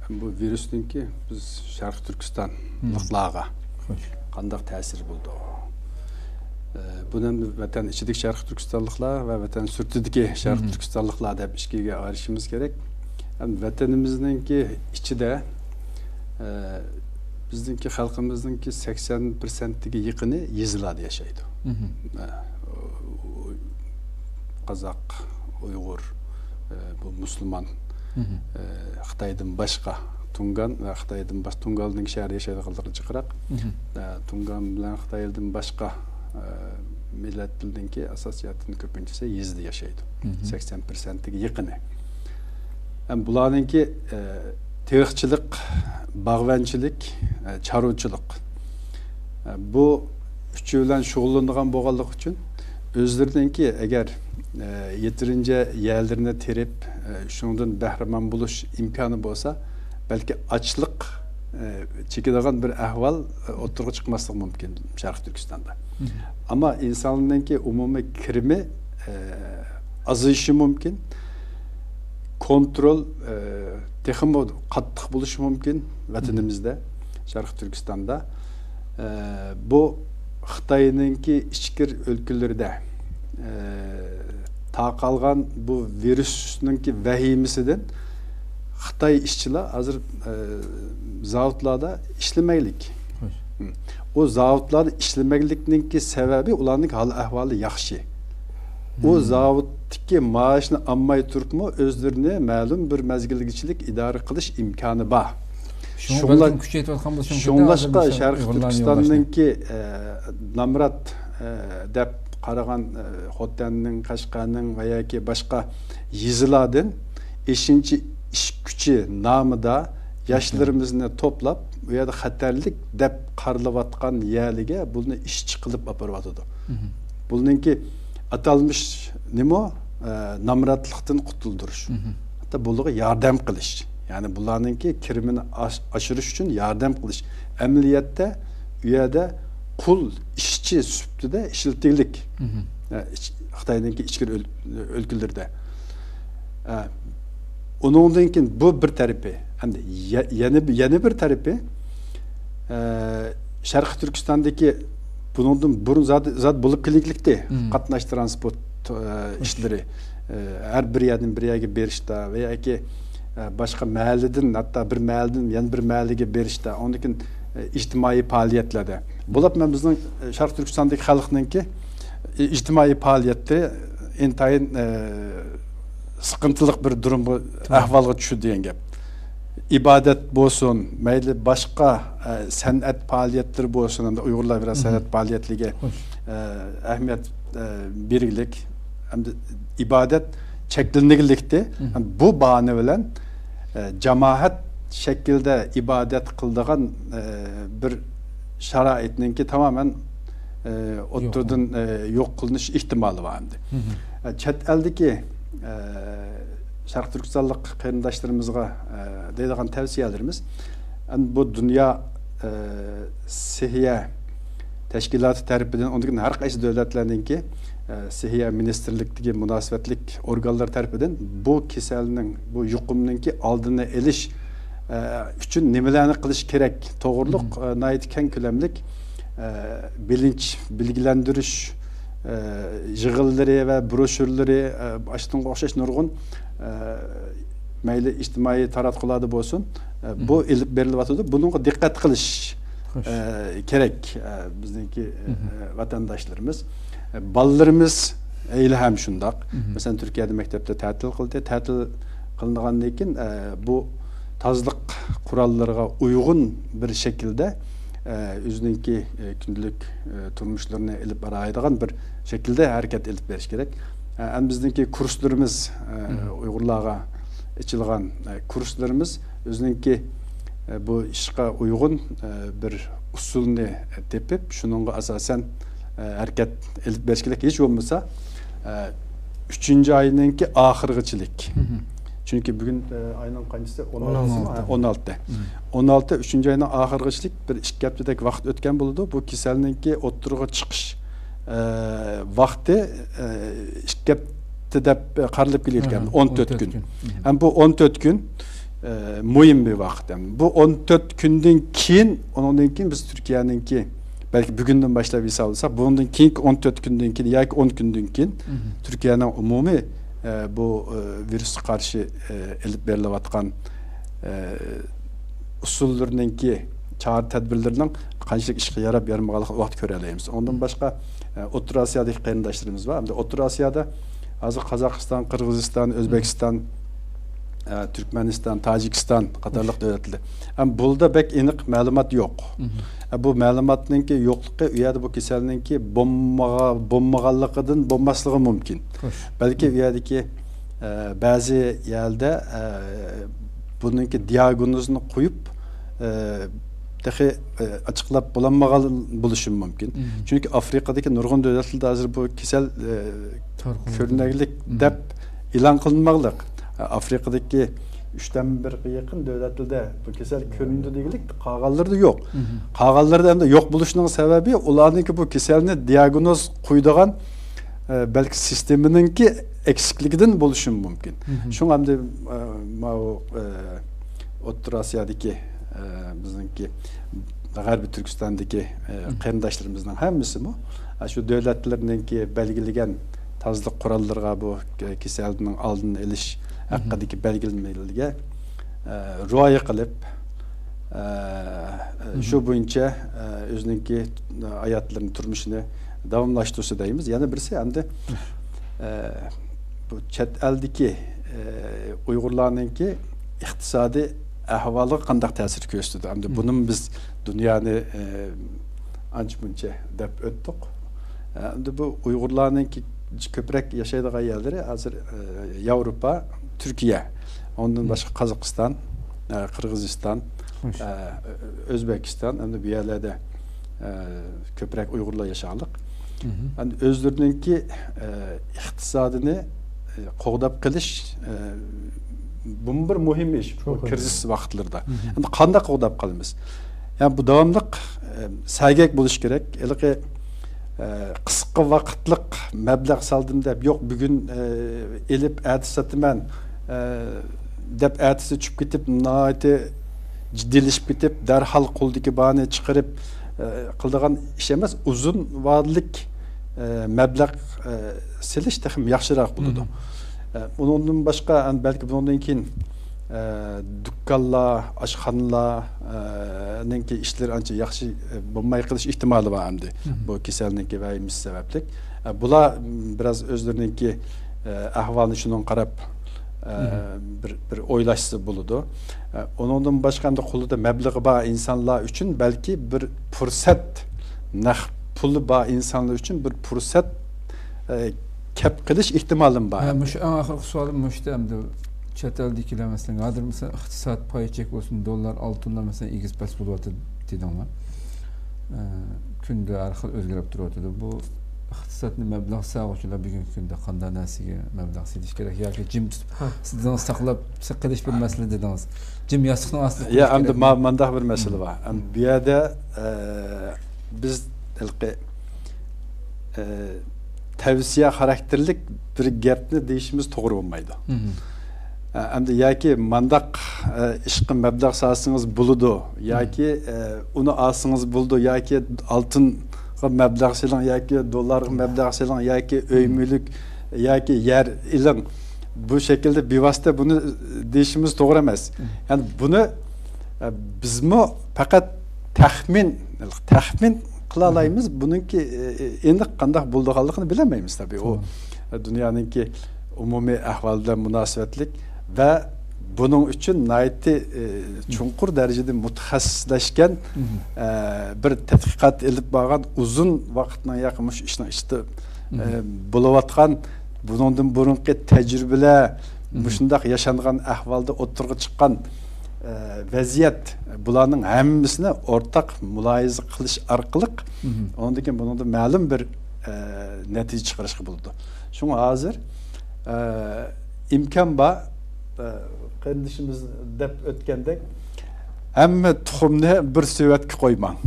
bu virüsün ki biz Şarkı Türkistanlıqlarga qandaq ta'sir buldu. Bunun vatan içidik Şarkı Türkistanlıqlar ve vatan sürtüdiki Şarkı Türkistanlıqlar deb işkiga arışımız gerek. Hem vatanımızın ki içide Bizdeki halkımızdaki 80%'ige yakını yazılarda yaşaydı. Kazak, Uygur, bu Müslüman, Xitaydan başka Tungan ve Xitaydan başka Tungal'ın şehri yaşaydıkları çıkarak Tungan bilen Xitaydan başka milletlerindeki asasiyatın köpüncesi yazıda yaşaydı. 80%'ige yakını. Yani bularınki terikçilik, bağvençilik, çarıçılık. Bu üçüyle şug'ullangan bo'lganligi uchun o'zlariniki agar yeterince yerlerine terip şundan bahramand bo'lish imkoni bo'lsa, balki ochliq chekadigan bir ahvol o'tirg'i chiqmasligi mumkin Sharq Turkistonda. Ama insanlarınki umumiy kirimi azayishi mumkin. Kontrol texmo qattiq bo'lishi mumkin vatanimizda, Sharq Turkistonda. Bu Xitayninki ichkir o'lkalarida taqalgan bu virusninki vahimisidan Xitay işçiler hazır zavodlarda işlemeylik. O zavodlarda işlemeylikninki sebebi ularning hal ahvoli yaxshi. O zavoddaki maaşını almay turupmu özlerine ma'lum bir mezgilgichilik idare qilish imkoni bor. Şunlaşqa Sharq Turkistonninki Namrat deb qaragan Xotanning, Qashqarning va yoki boshqa yizilardan 5-chi ish kuchi nomida yoshlarimizni to'plab bu yerda xatarlik deb qaralayotgan yerliga buni ishchi qilib operyotdi. Buningki atalmış nima namratlıktan qutuldirish. Hatta bunga yordam qilish. Yani bularninki kirimini aşırış için yardım qilish. Amaliyotda u yerda qul ishchi sifatida ishiltilik. Xitoyninki ichki o'lkalarda. Onundan keyin bu bir tarafi. Endi yana bir tarafi Sharq Turkistondagi bundan burun zat bo'lib keliklikda qatnash transport işleri her bir yerden bir yerga berishda ve yoki başka mahalleden hatta bir mahalleden yana bir mahallaga berishda ondan ijtimoiy faoliyatlarda. Bular bizning Sharq Turkistondagi xalqninki ijtimoiy faoliyatda intayin sıkıntılık bir durum ahvalga tushdi degan gap. İbadet bo'lsin, mayli boshqa san'at faoliyatları bo'lsin, hamda Uyg'urlar biraz san'at faoliyatligiga ahamiyat bergilik, hamda ibadet cheklanganlikda bu bahane bilan jamoat shaklida ibadet qiladigan bir sharoitninki tamamen o'tirdan yo'q qilinish ehtimoli bor endi. Chet eldagi Sharq Turkistonlik qarindoshlarımızga deydigan tavsiyalarimiz bu Dünya Sihiya Teşkilatı tarafidan ondan har qaysi davlatlarninki Sihiya Ministerlikdagi munosabatlik organlar tarafidan bu kasalning, bu yuqumninki oldini olish uchun nimalarni qilish kerak? To'g'riliq nayt keng ko'lamlik bilinç, bilgilendirish yig'inlari va broşürleri ashunga o'xshash nurg'un mayli ijtimoiy taratqularda bo'lsin, bu ilib berilyotdi. Bunga diqqat qilish kerak bizniki vatandaşlarımız. Balalarımız eyle ham shundoq. Mesela Türkiye'de maktabda ta'til qildi. Ta'til qilingandan keyin bu tozalik qurollarga uygun bir şekilde o'zininki kundalik turmushlarini ilib boradigan bir şekilde hareket ilib berish kerak. Bizniki kurslarımız Uyg'urlarga içilgan kurslarımız o'zininki bu ishga uygun bir usulni tepib, shuningga asosan hareket ilib berish kerak. Hech bo'lmasa 3-chi oyninki oxirgichilik. Çünkü bugün ayının kaçısı 16'da. 16 3. ayının ahırgıçlık bir 2 haftadak vaqt o'tgan bo'ldi. Bu kasalninki o'ttirg'i chiqish vaqti 2 hafta deb qarilib kelayotgan 14 gün. Ham bu 14 gün muhim bir vaqt. Bu 14 günden keyin, ondan keyin biz Türkiye'ninki belki bugünden başlab hisoblasa, bundan keyin 14 günden keyin yoki 10 günden keyin Türkiye'nin umumi bu virüs karşı elip berilayotgan usullerinki çağrı tədbirlərinin qanchalik ishga yarab yarmaganligini vaqt ko'ra olamiz. Ondan boshqa O'rta Osiyodagi qarindoshlarimiz bor. Hamda O'rta Osiyoda hozir Qozog'iston, Qirg'iziston, O'zbekiston, Türkmenistan, Tacikistan qatorliq davlatlar. Ham bulda bek aniq ma'lumot yo'q. Bu ma'lumotninki yo'qligi u yerda bu kasallikki bo'lmaganligidan bo'lmasligi mumkin. Balki u yerdagi ba'zi yerda buningki diagnozini qo'yib dahi açıqlab bulanmagan buluşum mümkün. Çünkü Afrika'daki nurgun devletleri hazır bu kesel körüneklik dep ilan kılınmalık. Afrika'daki 3'ten 1'e yakın devletlerde bu kesel köründü değilik kağalları da yok. Kağalları da yok buluşunun sebebi olanınki bu keselini diagnoz koyduğun belki sistemininki eksikliğinden buluşum mümkün. Şunu hem de O'rta Asya'daki bizimki G'arbiy Türkistan'daki qarindoshlarımızdan hammasi bu şu devletlerninki belgileyen tazlık kurallarga bu kasallikning oldini olish haqidagi belgilanmalarga rioya qilib shu bo'yicha o'zininki hayotlarini turmushini davomlashtirsa deymiz. Yana birisi hamda bu chet eldagi Uyg'urlarninki iqtisodiy ahvali qanday ta'sir ko'rsatdi. Hamda bunun biz dunyoni ancha-muncha deb o'tdik. Hamda bu Uyg'urlarninki ko'proq yashaydigan yerlari hozir Yevropa, Türkiye, ondan başka Qozog'iston, Qirg'iziston, O'zbekiston, hamda bu yerlarda ko'proq Uyg'urlar yasharlik. Yani o'zlarininki iqtisodini qo'g'dab qilish bu bir muhim iş bu kriz vaqtlarida. Yani qanday qo'g'dab qilamiz? Yani bu davamlıq sərgək buluş gerek. Elki qısqa vaqtliq məbləğ saldım deb yo'q bugun elib ertesi satıman deb ertesi çıkıp ketib naiti ciddilişip ketib derhal qo'ldagi bahane chiqarib qildigan ish emas, uzun vadlik məbləğ silish texim yaxshiroq bo'ladi. Ondan başqa belki bundan keyin dükkanlar, aşxanalarninki işleri ancha yaxshi bo'lmay qilish ehtimoli bor hamda bu kasallikka va mis sababli. Bular biraz o'zlarininki ahvolini shundan qarab bir o'ylashsa bo'ladi. Ondan başqa hamda qo'lida mablag'i bor insonlar uchun balki bir fursat, naqd puli bor insonlar uchun bir fursat kep qilish ehtimoli bor. Mush eng oxirgi savolim mushda hamda chet eldagilar masalan hozir masalan iqtisod paychek bo'lsin, dollar, oltinlar masalan egiz past bo'lyapti dedinglar. Kunda har xil o'zgarib turadi. Bu iqtisodni mablag' sog'uvchilar bugungi kunda qanday narsaga mablag' silish kerak yoki jim sizdan saqlab qilish bir masala dedingiz. Jim yostiqning ostida. Ya endi mandaq bir masala bor. Bu yerda biz tavsiye xarakterlik bir gapni deyishimiz to'g'ri bo'lmaydi. Endi yoki mandaq ishqi mablag' solsangiz bo'ladi, yoki uni olsangiz bo'ladi, yoki oltinga mablag' soling, yoki dollarga mablag' soling, yoki uy mulk, yoki yer iling. Bu şekilde bevosita buni deyishimiz to'g'ri emas. Ya'ni buni bizmi faqat taxmin qila olamiz. Buningki endi qanday bo'lganligini bilmaymiz tabii. O dunyoninki umumiy ahvolda munosabatlik ve bunun için naiti çunqur derecede mutaxassislashgan bir tadqiqot elib borgan uzun vaqtdan yaqinmiş ishni işte bo'layotgan bundan burungi tajribalar shundoq yashangan ahvolda o'tirg'i chiqqan vaziyat bularning hammasini o'rtaq muloyiza qilish orqali ondan keyin bundan ma'lum bir natija chiqarishga bo'ladi. Shunga hozir imkon bor kardeşimiz dep ötkendek hem tohumni bir süvetki koymang.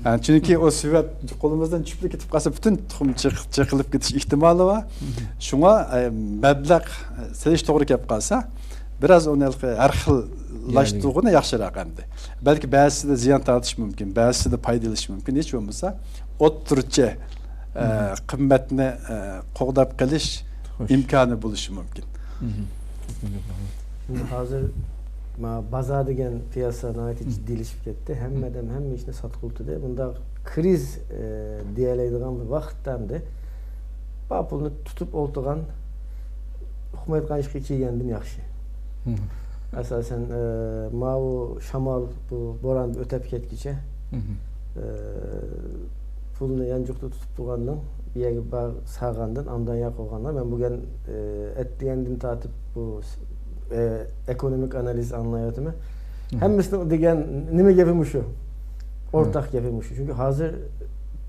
Yani çünkü o süvet kolumuzdan çıkıp gidip kalsa bütün tohum çıkılıp gidiş ihtimali var. Şuna meblağ seliş doğru kep kalsa biraz onu arxillaştığını yaxşırak endi. Belki bazısı da ziyan tartış mümkün, bazısı da paydalış mümkün. Hiç olmasa oturça kıymetini qoğdap keliş imkanı buluşu mümkün. Hazır baza degan piyasa nayet ciddilişip ketdi. Hemme işine satqıltıdı. Bunda kriz diyeleydigan bir vaqtdamdı. Bu pulni tutup oltugan hukumet kanışkı kiygendin yaxşı. Esasen mavu şamal bu boran ötep ketkiçe pulunu yancukta tutup tugandan bir yere bağ sağgandan amdan yak olganlar. Ben bugün etdiğendim tatip bu ekonomik analiz anlayatımı. Hemmisini degen nime gepim şu. Ortak gepim şu. Çünkü hazır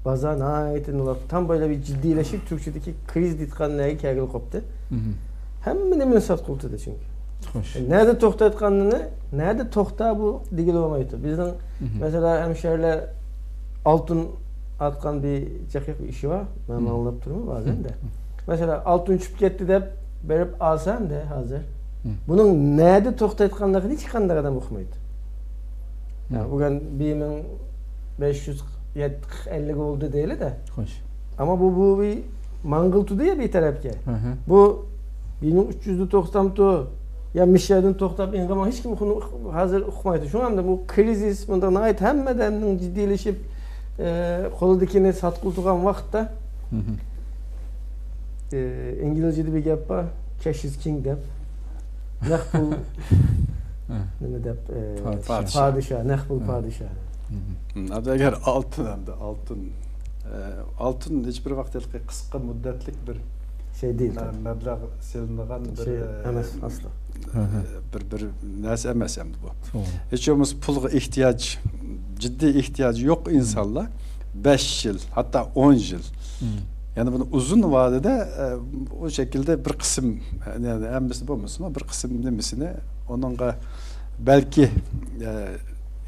bazan ayetin tam böyle bir ciddileşip Türkçedeki kriz ditkanlığı kegel koptu. Hemmin sat kultudu çünkü. Nerede toxtatqanını, nerede toxta bu digil olmaydı. Bizden mesela hemşeriler altın atkan bir cakep işi var. Ben anlatıp durumu bazen de. Mesela altın çıkıp gitti de berip alsan de hazır. Bunun nerede toxtatqanlığını hiç kandak adam okumaydı. Yani bugün 1550 oldu değil de. Hoş. Ama bu bir mangıltıdı ya bir tarafke. Bu 1390'da ya Michel'in toxtap engama hiç kim hazır okumaydı. Şu anda bu krizis bundan ait hemmedenin ciddileşip koludakini satqıltıgan vaqtda İngilizce'de bir gap var. Cash is king dep. Nehbul nime dep padişah, nehbul padişah. Eğer altın altın hiçbir vakit kısa müddetlik bir şey değil. Meblağ selindiğin bir şey emas asla. bir narsa emas endi bu. Hiç olmaz pulga ihtiyaç, ciddi ihtiyacı yok insanlar 5 yıl hatta 10 yıl. Yani bunu uzun vadede o şekilde bir kısım yani emmisi bulmasın ama bir kısım demesine onunla belki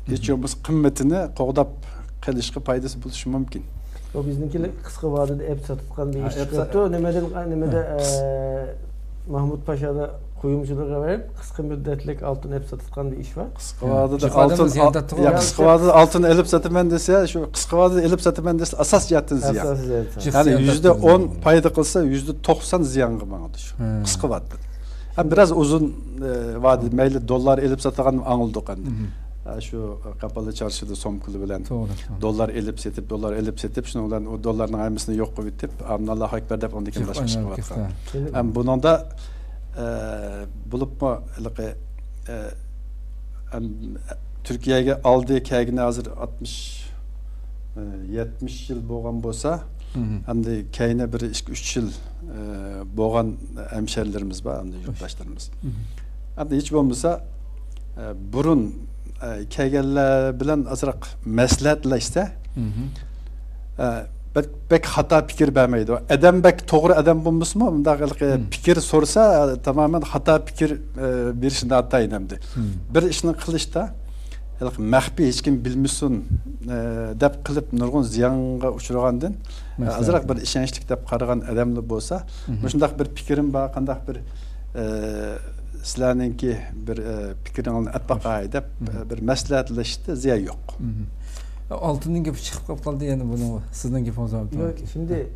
hiç olmaz kıymetini qoğdap qilishga paydası buluşu mümkün. O bizimkiler kısa vadede hep satıtkan bir iş çıkarttı. Nemede Mahmut Paşa'da kuyumculuğa verip kısa müddetlik altın hep satıtkan bir iş var. Kısa vadede altın ya kısa vadede altın elip satımen dese şu kısa vadede elip satımen dese asas ziyan. Yani %10 payda kılsa %90 ziyan kılmalıdır şu. Kısa vadede. Ha biraz uzun vadede meyli dolar elip satıgan anıldık hani. Şu kapalı çarşıda somkulu bilen dolar elip setip şunu olan o doların aymasını yok koyup Allahu ekber dep ondakin başka şey var. Hem bunun da bulup mu Türkiye'ye aldığı kegine hazır 70 yıl boğan bolsa hem de keyine bir 3 yıl boğan hemşerilerimiz var hem de yurttaşlarımız. Hem de hiç olmasa burun kegeller bilen azırak meslehatlaşsa bek hata fikir vermeydi. Adam bek doğru adam bulmuş mu? Bunda fikir sorsa tamamen hata fikir bir işinde hata inemdi. Bir işini kılışta mahbi hiç kim bilmişsin dep kılıp nurgun ziyanga uçurgandan azırak bir işençlik dep qaragan adamlı bolsa şundak bir fikirim var, kandak bir sizlerinki bir fikrini atbaqay dep bir maslahatlaşdı ziya yok. Altının gibi çıkıp kaldı yani bunu sizden gibi o zaman. Yok şimdi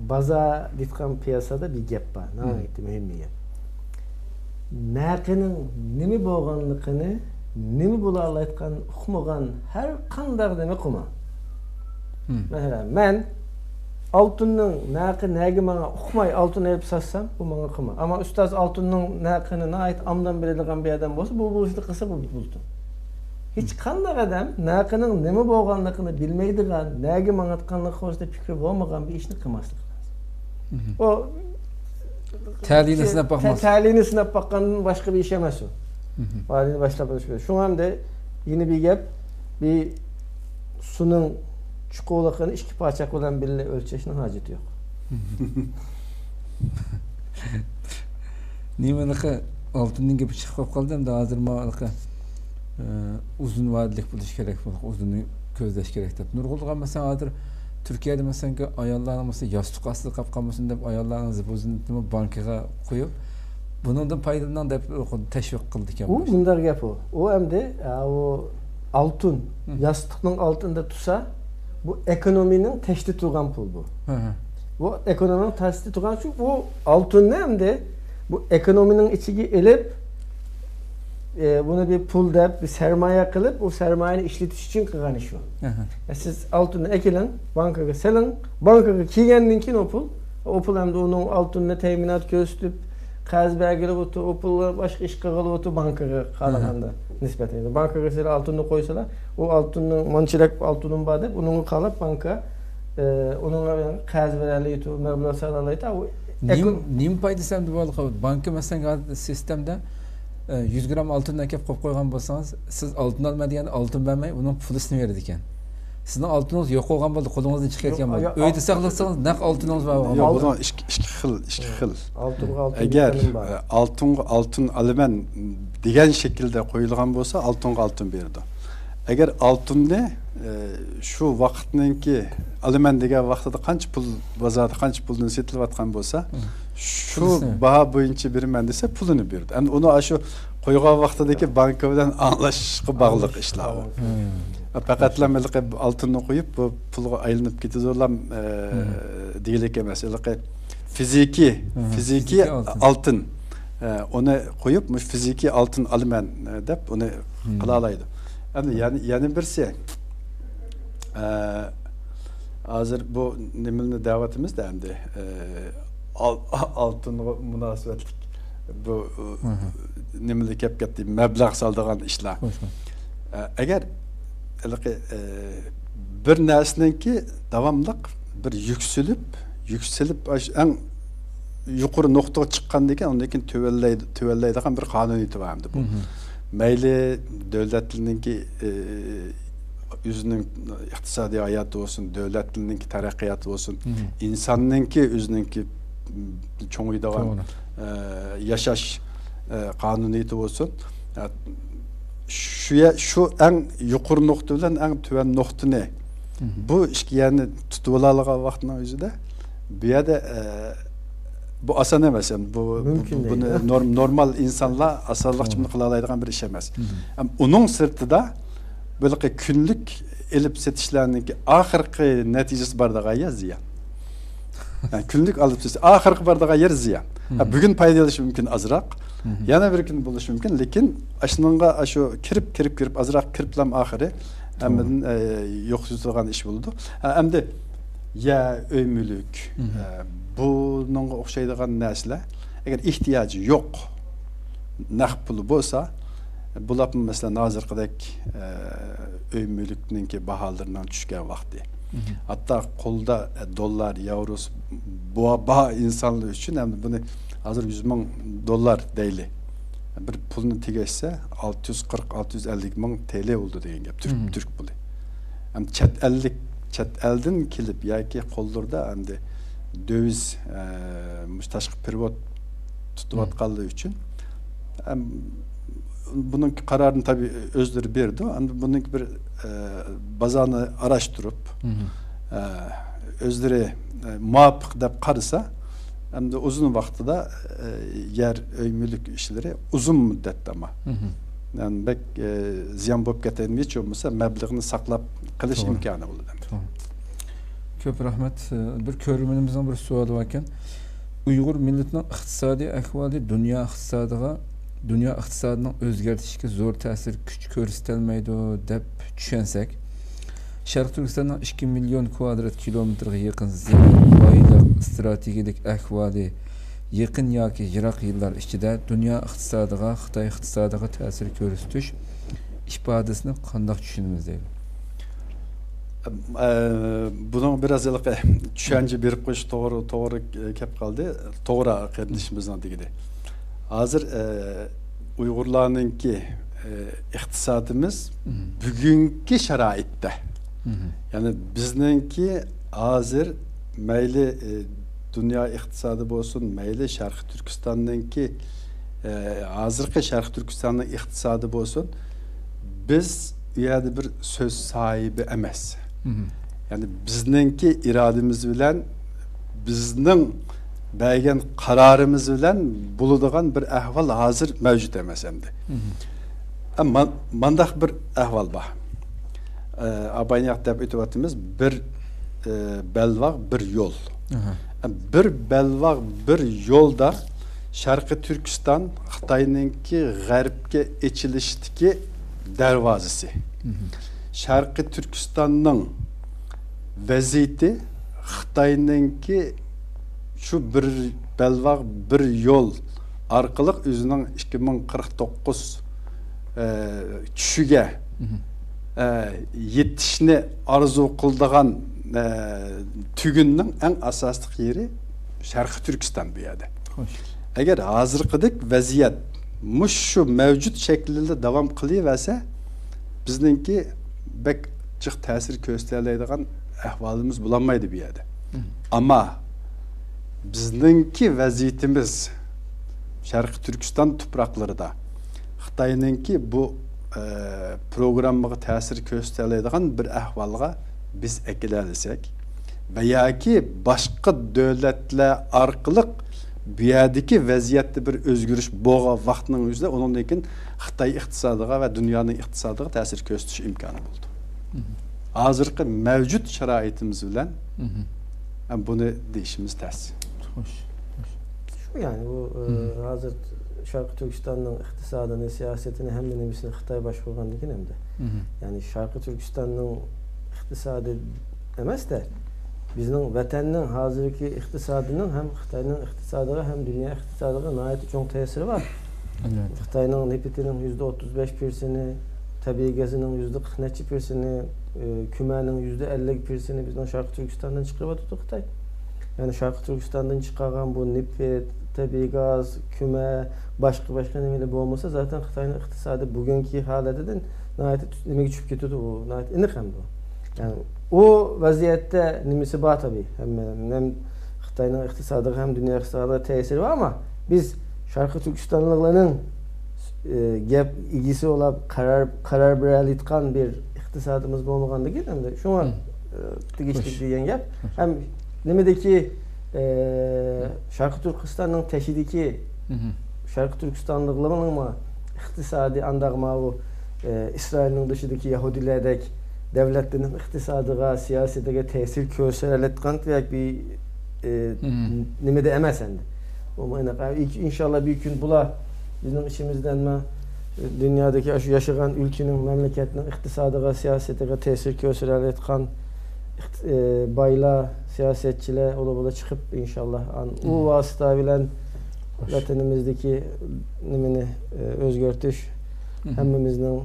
baza ditkan piyasada bir gap var. Ne mühim bir gap. Näqinin nimi bolganlygını, nimi bularla aytkan uqmagan her qandaq deme quma. Mesela men altının nägi bana uqmay altın elip satsam bu bana qıma. Ama ustaz altının näqini ait amdan biladigan bir adam bolsa bu işni qılsa bu buldu. Hiç qandaq adam näqinin nimi bolganlygını bilmeydigan, nägi bana atkanlygy hoşda fikri bolmagan bir işni qılmaslyk lazım. O Təliyini sinap bakmaz. Təliyini sinap bakkandan başka bir iş emas o. Valini başlap ölçmüyor. Şu anda yeni bir gap bir sunun çukurluğunu iki parçak olan biriyle ölçeşinin haceti yok. Nime'niki altının gibi çıkıp kaldım da hazır mağalıkı uzun vadilik buluş gerek bu, uzun közleş gerek deyip. Nurgulluğa mesela hazır Türkiye'de mesela ayarlarına mesela yastık aslı kapkamasını deyip ayarlarınızı bozun bankaya koyup bunun da payından da teşvik kıldık. O bunlar gap o. O hem de o altın, yastıkның altında tutsa bu ekonominin teşti tuğan pul bu. Bu ekonominin teşti tuğan çünkü bu altın hem de bu ekonominin içigi elip bunu bir pul deb, bir sermaye kılıp, o sermayeni işletiş için kılgan iş o. Siz altını ekilin, bankaga selin, bankaga kelgenden keyin o pul hem de onun altını teminat gösterip, qaz belgilep otu, o pullar başka iş kılıp otu bankaga kalaganda nispeten. Bankaga sel altını koysalar, o altının mançirak altının var deb, onun kalıp banka onunla qaz vereli otu, meblağ sağlayıp Nim paydası hem de bu banka mesela sistemde 100 gram altın ekip koygan bolsanız siz altın almadığında altın vermeyi onun pulunu verir iken. Sizin altınız yok olgan boldu, kolunuzdan çıkayotgan boldu. Öyle saklasanız nak altınız var. Yok, bunun iki xil. Eğer altın alımen degan şekilde koyulgan bolsa altınga altın berdi. Eğer altın ne şu vaqtninki alımen degan vaqtida qancha pul bozorda qancha puldan setilib atgan bolsa şu baha boyunca birimen dese pulunu berdi. Yani onu şu koygan vaqtidagi banka bilan anglashishga bog'liq ishlar. Faqatlamalik altınni koyup bu pulga aylanıp ketadigan deyilik emas. Fiziki altın onu koyup fiziki altın alımen dep onu kılalaydı. Yani birisi hazır bu nimilni davetimiz de endi altın münasebetlik bu nimilni kep ketdi meblağ saldıgan işler. Eğer bir narsaniki davamlıq bir yükselip en yukarı noktaya çıkkan deken ondan keyin tövellaydigan bir kanuniyeti var bu. Meyli devletlininki özünün iqtisadi hayatı olsun, devletlininki taraqqiyatı olsun, insanınki özününki çoğuyduğun yaşaş kanuniyeti olsun. Şu en yukarı nokta bilen en tüven nokta ne? Bu işki yani tutuvalarlığa vaxtına özüde bir yerde bu asan emas yani bu normal insanla asallık için kılalaydıgan bir iş emas. Onun sırtıda böyle günlük elip setişlerindeki ahirki neticesi bardağa ya ziyan. Yani günlük alıp setişi ahirki bardağa yer ziyan. Bugün paydalışı mümkün azırak. Yana bir gün buluş mümkün. Lekin aşınınga aşu kirip azırak kiriplam ahiri hemen yok tutulan iş buldu. Hem de ya ömürlük bunun okşaydıgan nesle eğer ihtiyacı yok nak pulu bolsa bulapın mesela nazırkıdaki ömürlükninki bahalarından düşken vakti. Hatta kolda dolar, euros baha insanlığı için hem de bunu hazır 100 bin dolar deyli. Bir pulunu tigeçse 640-650 bin TL oldu deyin gap. Türk pulu. Hem çet elden kilip yaki kollarda hem de döviz müstaşkı perivot tutuvatkallığı için hem bunun kararını tabi özleri berdi. Hem bunun bir bazanı araştırıp özleri muvaffak dep karısa hem de uzun vakti yer öymülük işleri uzun müddette ama. Yani bek ziyan bop keteni hiç olmasa meblağını saklap kılış imkanı olur. Köp rahmet. Bir körümünümüzden bir sualı varken Uygur milletinin iqtisadi ahvali dünya iqtisadının özgertişki zor təsir küç körüstelmeydi dep düşünsek Şarkı Türkistan'ın 2 milyon kvadrat kilometrega yakın zimaylık stratejik ahvali yakın yoki yiroq yillar ichida dunyo iqtisodiga Xitoy iqtisodiga ta'sir ko'rsatish ifodasini qanday tushunamiz deydi. Bunun biraz düşünce berip qo'yish to'g'ri kelib qoldi. To'g'ri qilishimizdan degidi. Hozir Uyg'urlarninki iqtisodimiz bugungi sharoitda yani bizninki hazır meyli dünya iktisadı olsun, meyli Şarkı Türkistan'ınki hazırki Şarkı Türkistan'ın iktisadı olsun, biz yani bir söz sahibi emes. Yani bizninki irademiz bilen, bizning belgen kararımız bilen buluduğun bir ahval hazır mevcut emes endi. Ama mandak bir ahval var. Abaynak deb ötüvatımız bir belvaq bir yol. Bir belvaq bir yolda Şarkı Türkistan Xitayninki g'arbga echilishdagi darvozasi. Şarkı Türkistanning vaziyati Xitayninki şu bir belvaq bir yo'l orqali o'zining 2049 tushiga yetishni orzu qildigan tugunning eng asosli yeri Sharqi Turkiston bu yerda. Agar hozirgidek vaziyat shu mavjud shaklida davom qilaversa, bizningki bek jiq ta'sir ko'rsatadigan ahvolimiz bo'lmaydi bu yerda. Ammo bizningki vaziyatimiz Sharqi Turkiston tuproqlarida Xitoyninki bu programmaga ta'sir ko'rsatadigan bir ahvolga biz akilalasak va yoki boshqa davlatlar orqali bu yerdagi vaziyatda bir o'zgarish bo'lgan vaqtning o'zida undan keyin Xitoy iqtisodiga va dunyoning iqtisodiga ta'sir ko'rsatish imkoni bo'ldi. Hozirgi mavjud sharoitimiz bilan buni deyishimiz tez. Şu yani bu hazır Şarkı Türkistan'ın iktisadını, siyasetini hem de nemisini Xitay başvurgan dikin hem de. Yani Şarkı Türkistan'ın iktisadı demez de bizning vatanning hozirgi iqtisodining ham Xitoyning iqtisodiga ham dunyo iqtisodiga nihoyatda cho'ng ta'siri bor. Xitoyning neftining %35%ni, tabiiy gazining %40%ni, kümening %50%ni bizning Şarkı Türkistan'dan chiqarib o'tdi Xitoy. Yani Şarkı Türkistan'dan çıkan bu nefret, tabiiy gaz, küme, başka nemeler olmasa zaten Xitoyning iqtisodi bugünkü haletinden nihoyatda nimaga tushib ketadi bu, nihoyatda aniq ham bu. Yani o vaziyette nimesi var tabii. Hem Xitoyning iqtisodiga hem dünya iqtisodiga ta'siri var ama biz Şarkı Türkistanlıların gap ilgisi olab karar berayotgan bir iqtisodimiz bo'lmaganligi hamda shunga tegishli degan gap. Hem nimedeki Şarkı Türkistan'ın teşhidiki Şarkı Türkistanlıların ama iqtisadi andagma bu İsrail'in dışındaki Yahudilerdek devletlerin iqtisadiga, siyasetiga ta'sir ko'rsatayotgan bir nimede emas endi. İnşallah bir gün bular bizim işimizden dünyadaki şu yaşayan ülkenin, memleketinin iqtisadiga, siyasetiga ta'sir ko'rsatayotgan baylar, siyasetçiler ola çıkıp inşallah o vasıta bilen vatanımızdaki nimeni özgürtüş hemimizin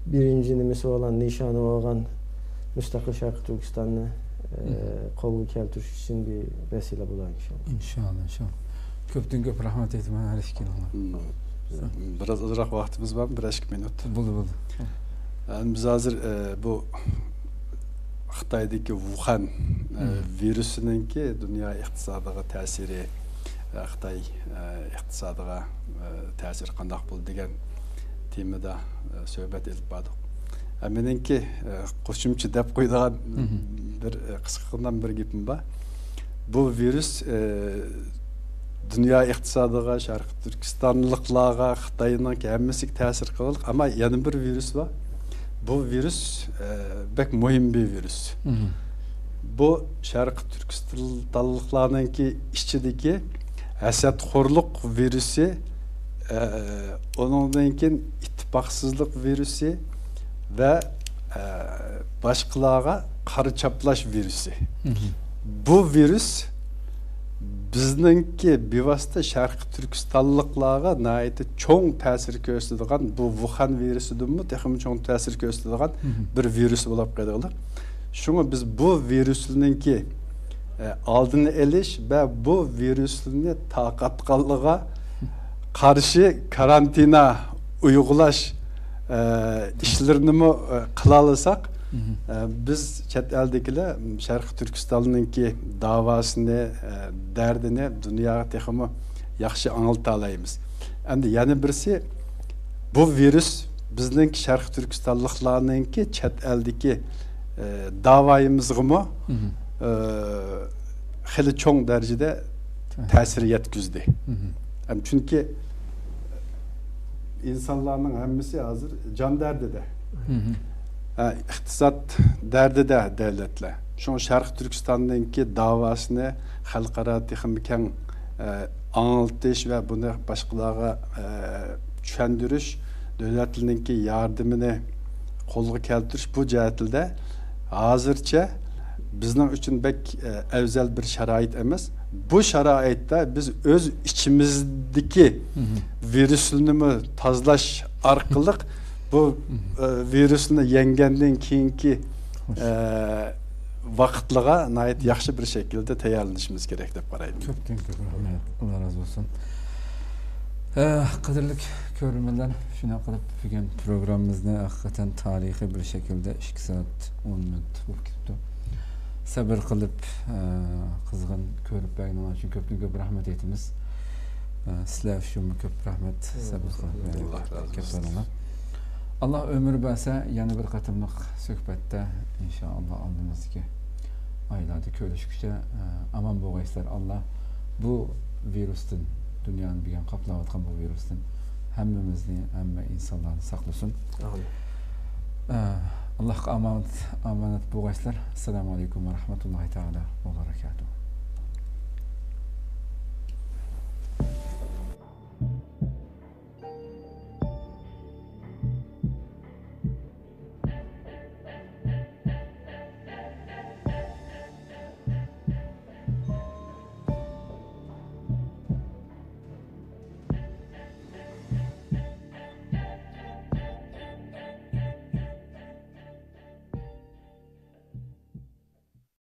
birinci nimesi olan, nişanı olan müstakil Şarkı Türkistan'ı kolu keltiriş için bir vesile bular inşallah. İnşallah. Köpten köp rahmet etmen erişkin olan. Biraz azırak vaktimiz var mı? Bir 2 minut. Buldu. Yani biz hazır bu Xitoydagi Wuhan virusininki dunyo iqtisodiga ta'siri, Xitoy iqtisodiga ta'siri qanday bo'ldi degan temada suhbat elib bordik. Meningki qo'shimcha deb qo'ydigan bir qisqadan bir gapim bor. Bu virus dunyo iqtisodiga, Sharqi Turkistonliklarga, Xitoyning hammasiga ta'sir qildi, ammo yana bir virus bor. Bu virüs pek mühim bir virüs. Bu Şarkı Türkistanlılarınki içindeki hasetxorluk virüsü, onundan keyin ittifoqsizlik virüsü ve başkalarga qarı çaplaş virüsü. Bu virüs bizninki bevosita Sharqi Turkistonliklarga nihoyatda cho'ng ta'sir ko'rsatadigan bu Wuhan virusidanmi texmi cho'ng ta'sir ko'rsatadigan bir virus bo'lib qoldi. Shunga biz bu virusninki oldini olish va bu virusni taqatqanligiga qarshi karantina uyg'ulash ishlarini qila olsak, biz chet eldagilar Sharqi Turkistonninki davosini, dardini dunyoga texmi yaxshi anglata olamiz. Endi yana birisi bu virus bizning Sharqi Turkistonliklarninki chet eldagi davoyimizga xili cho'ng darajada ta'sir yetkazdi. Chunki insonlarning hammasi hozir jon dardida. İqtisad derdide devletler. Şu Şarkı Türkistan'daki davasını halkara texmi keng anlatış ve bunu başkalarına düşündürüş, devletlininki yardımını kolga keltiriş bu cihetilde hazırca bizning uchun bek evzel bir şarait emas. Bu şaraitda biz öz içimizdeki virüsünü tazlaş arkalık bu virüsünü yengendan keyinki vaqtlığa nayet yaxşı bir şekilde tayyorlanishimiz kerak deb qarayman. Köpten köp rahmet. Allah razı olsun. Qadrli ko'ruvchilar, shuna qilib bugun programmamizni haqiqatan tarixiy bir şekilde 2 soat 10 minut bo'lib ketdi. Sabr qilib qizg'in ko'rib berganingiz uchun ko'p rahmat aytamiz. Sizlar uchun ko'p rahmat. Sabr qilib. Allah ömür berse yana bir qatımlıq söhbətdə inşallah aldığımızdaki aylarda görüşükçe aman boğayslar. Allah bu virüsten dünyanın bir yan kaplayatkan bu virüsten hemmimizni hemme insanlarını saklasın. Allah'a emanet boğayslar. Selamun Aleyküm ve Rahmetullahi Teala ve Berekatuhu.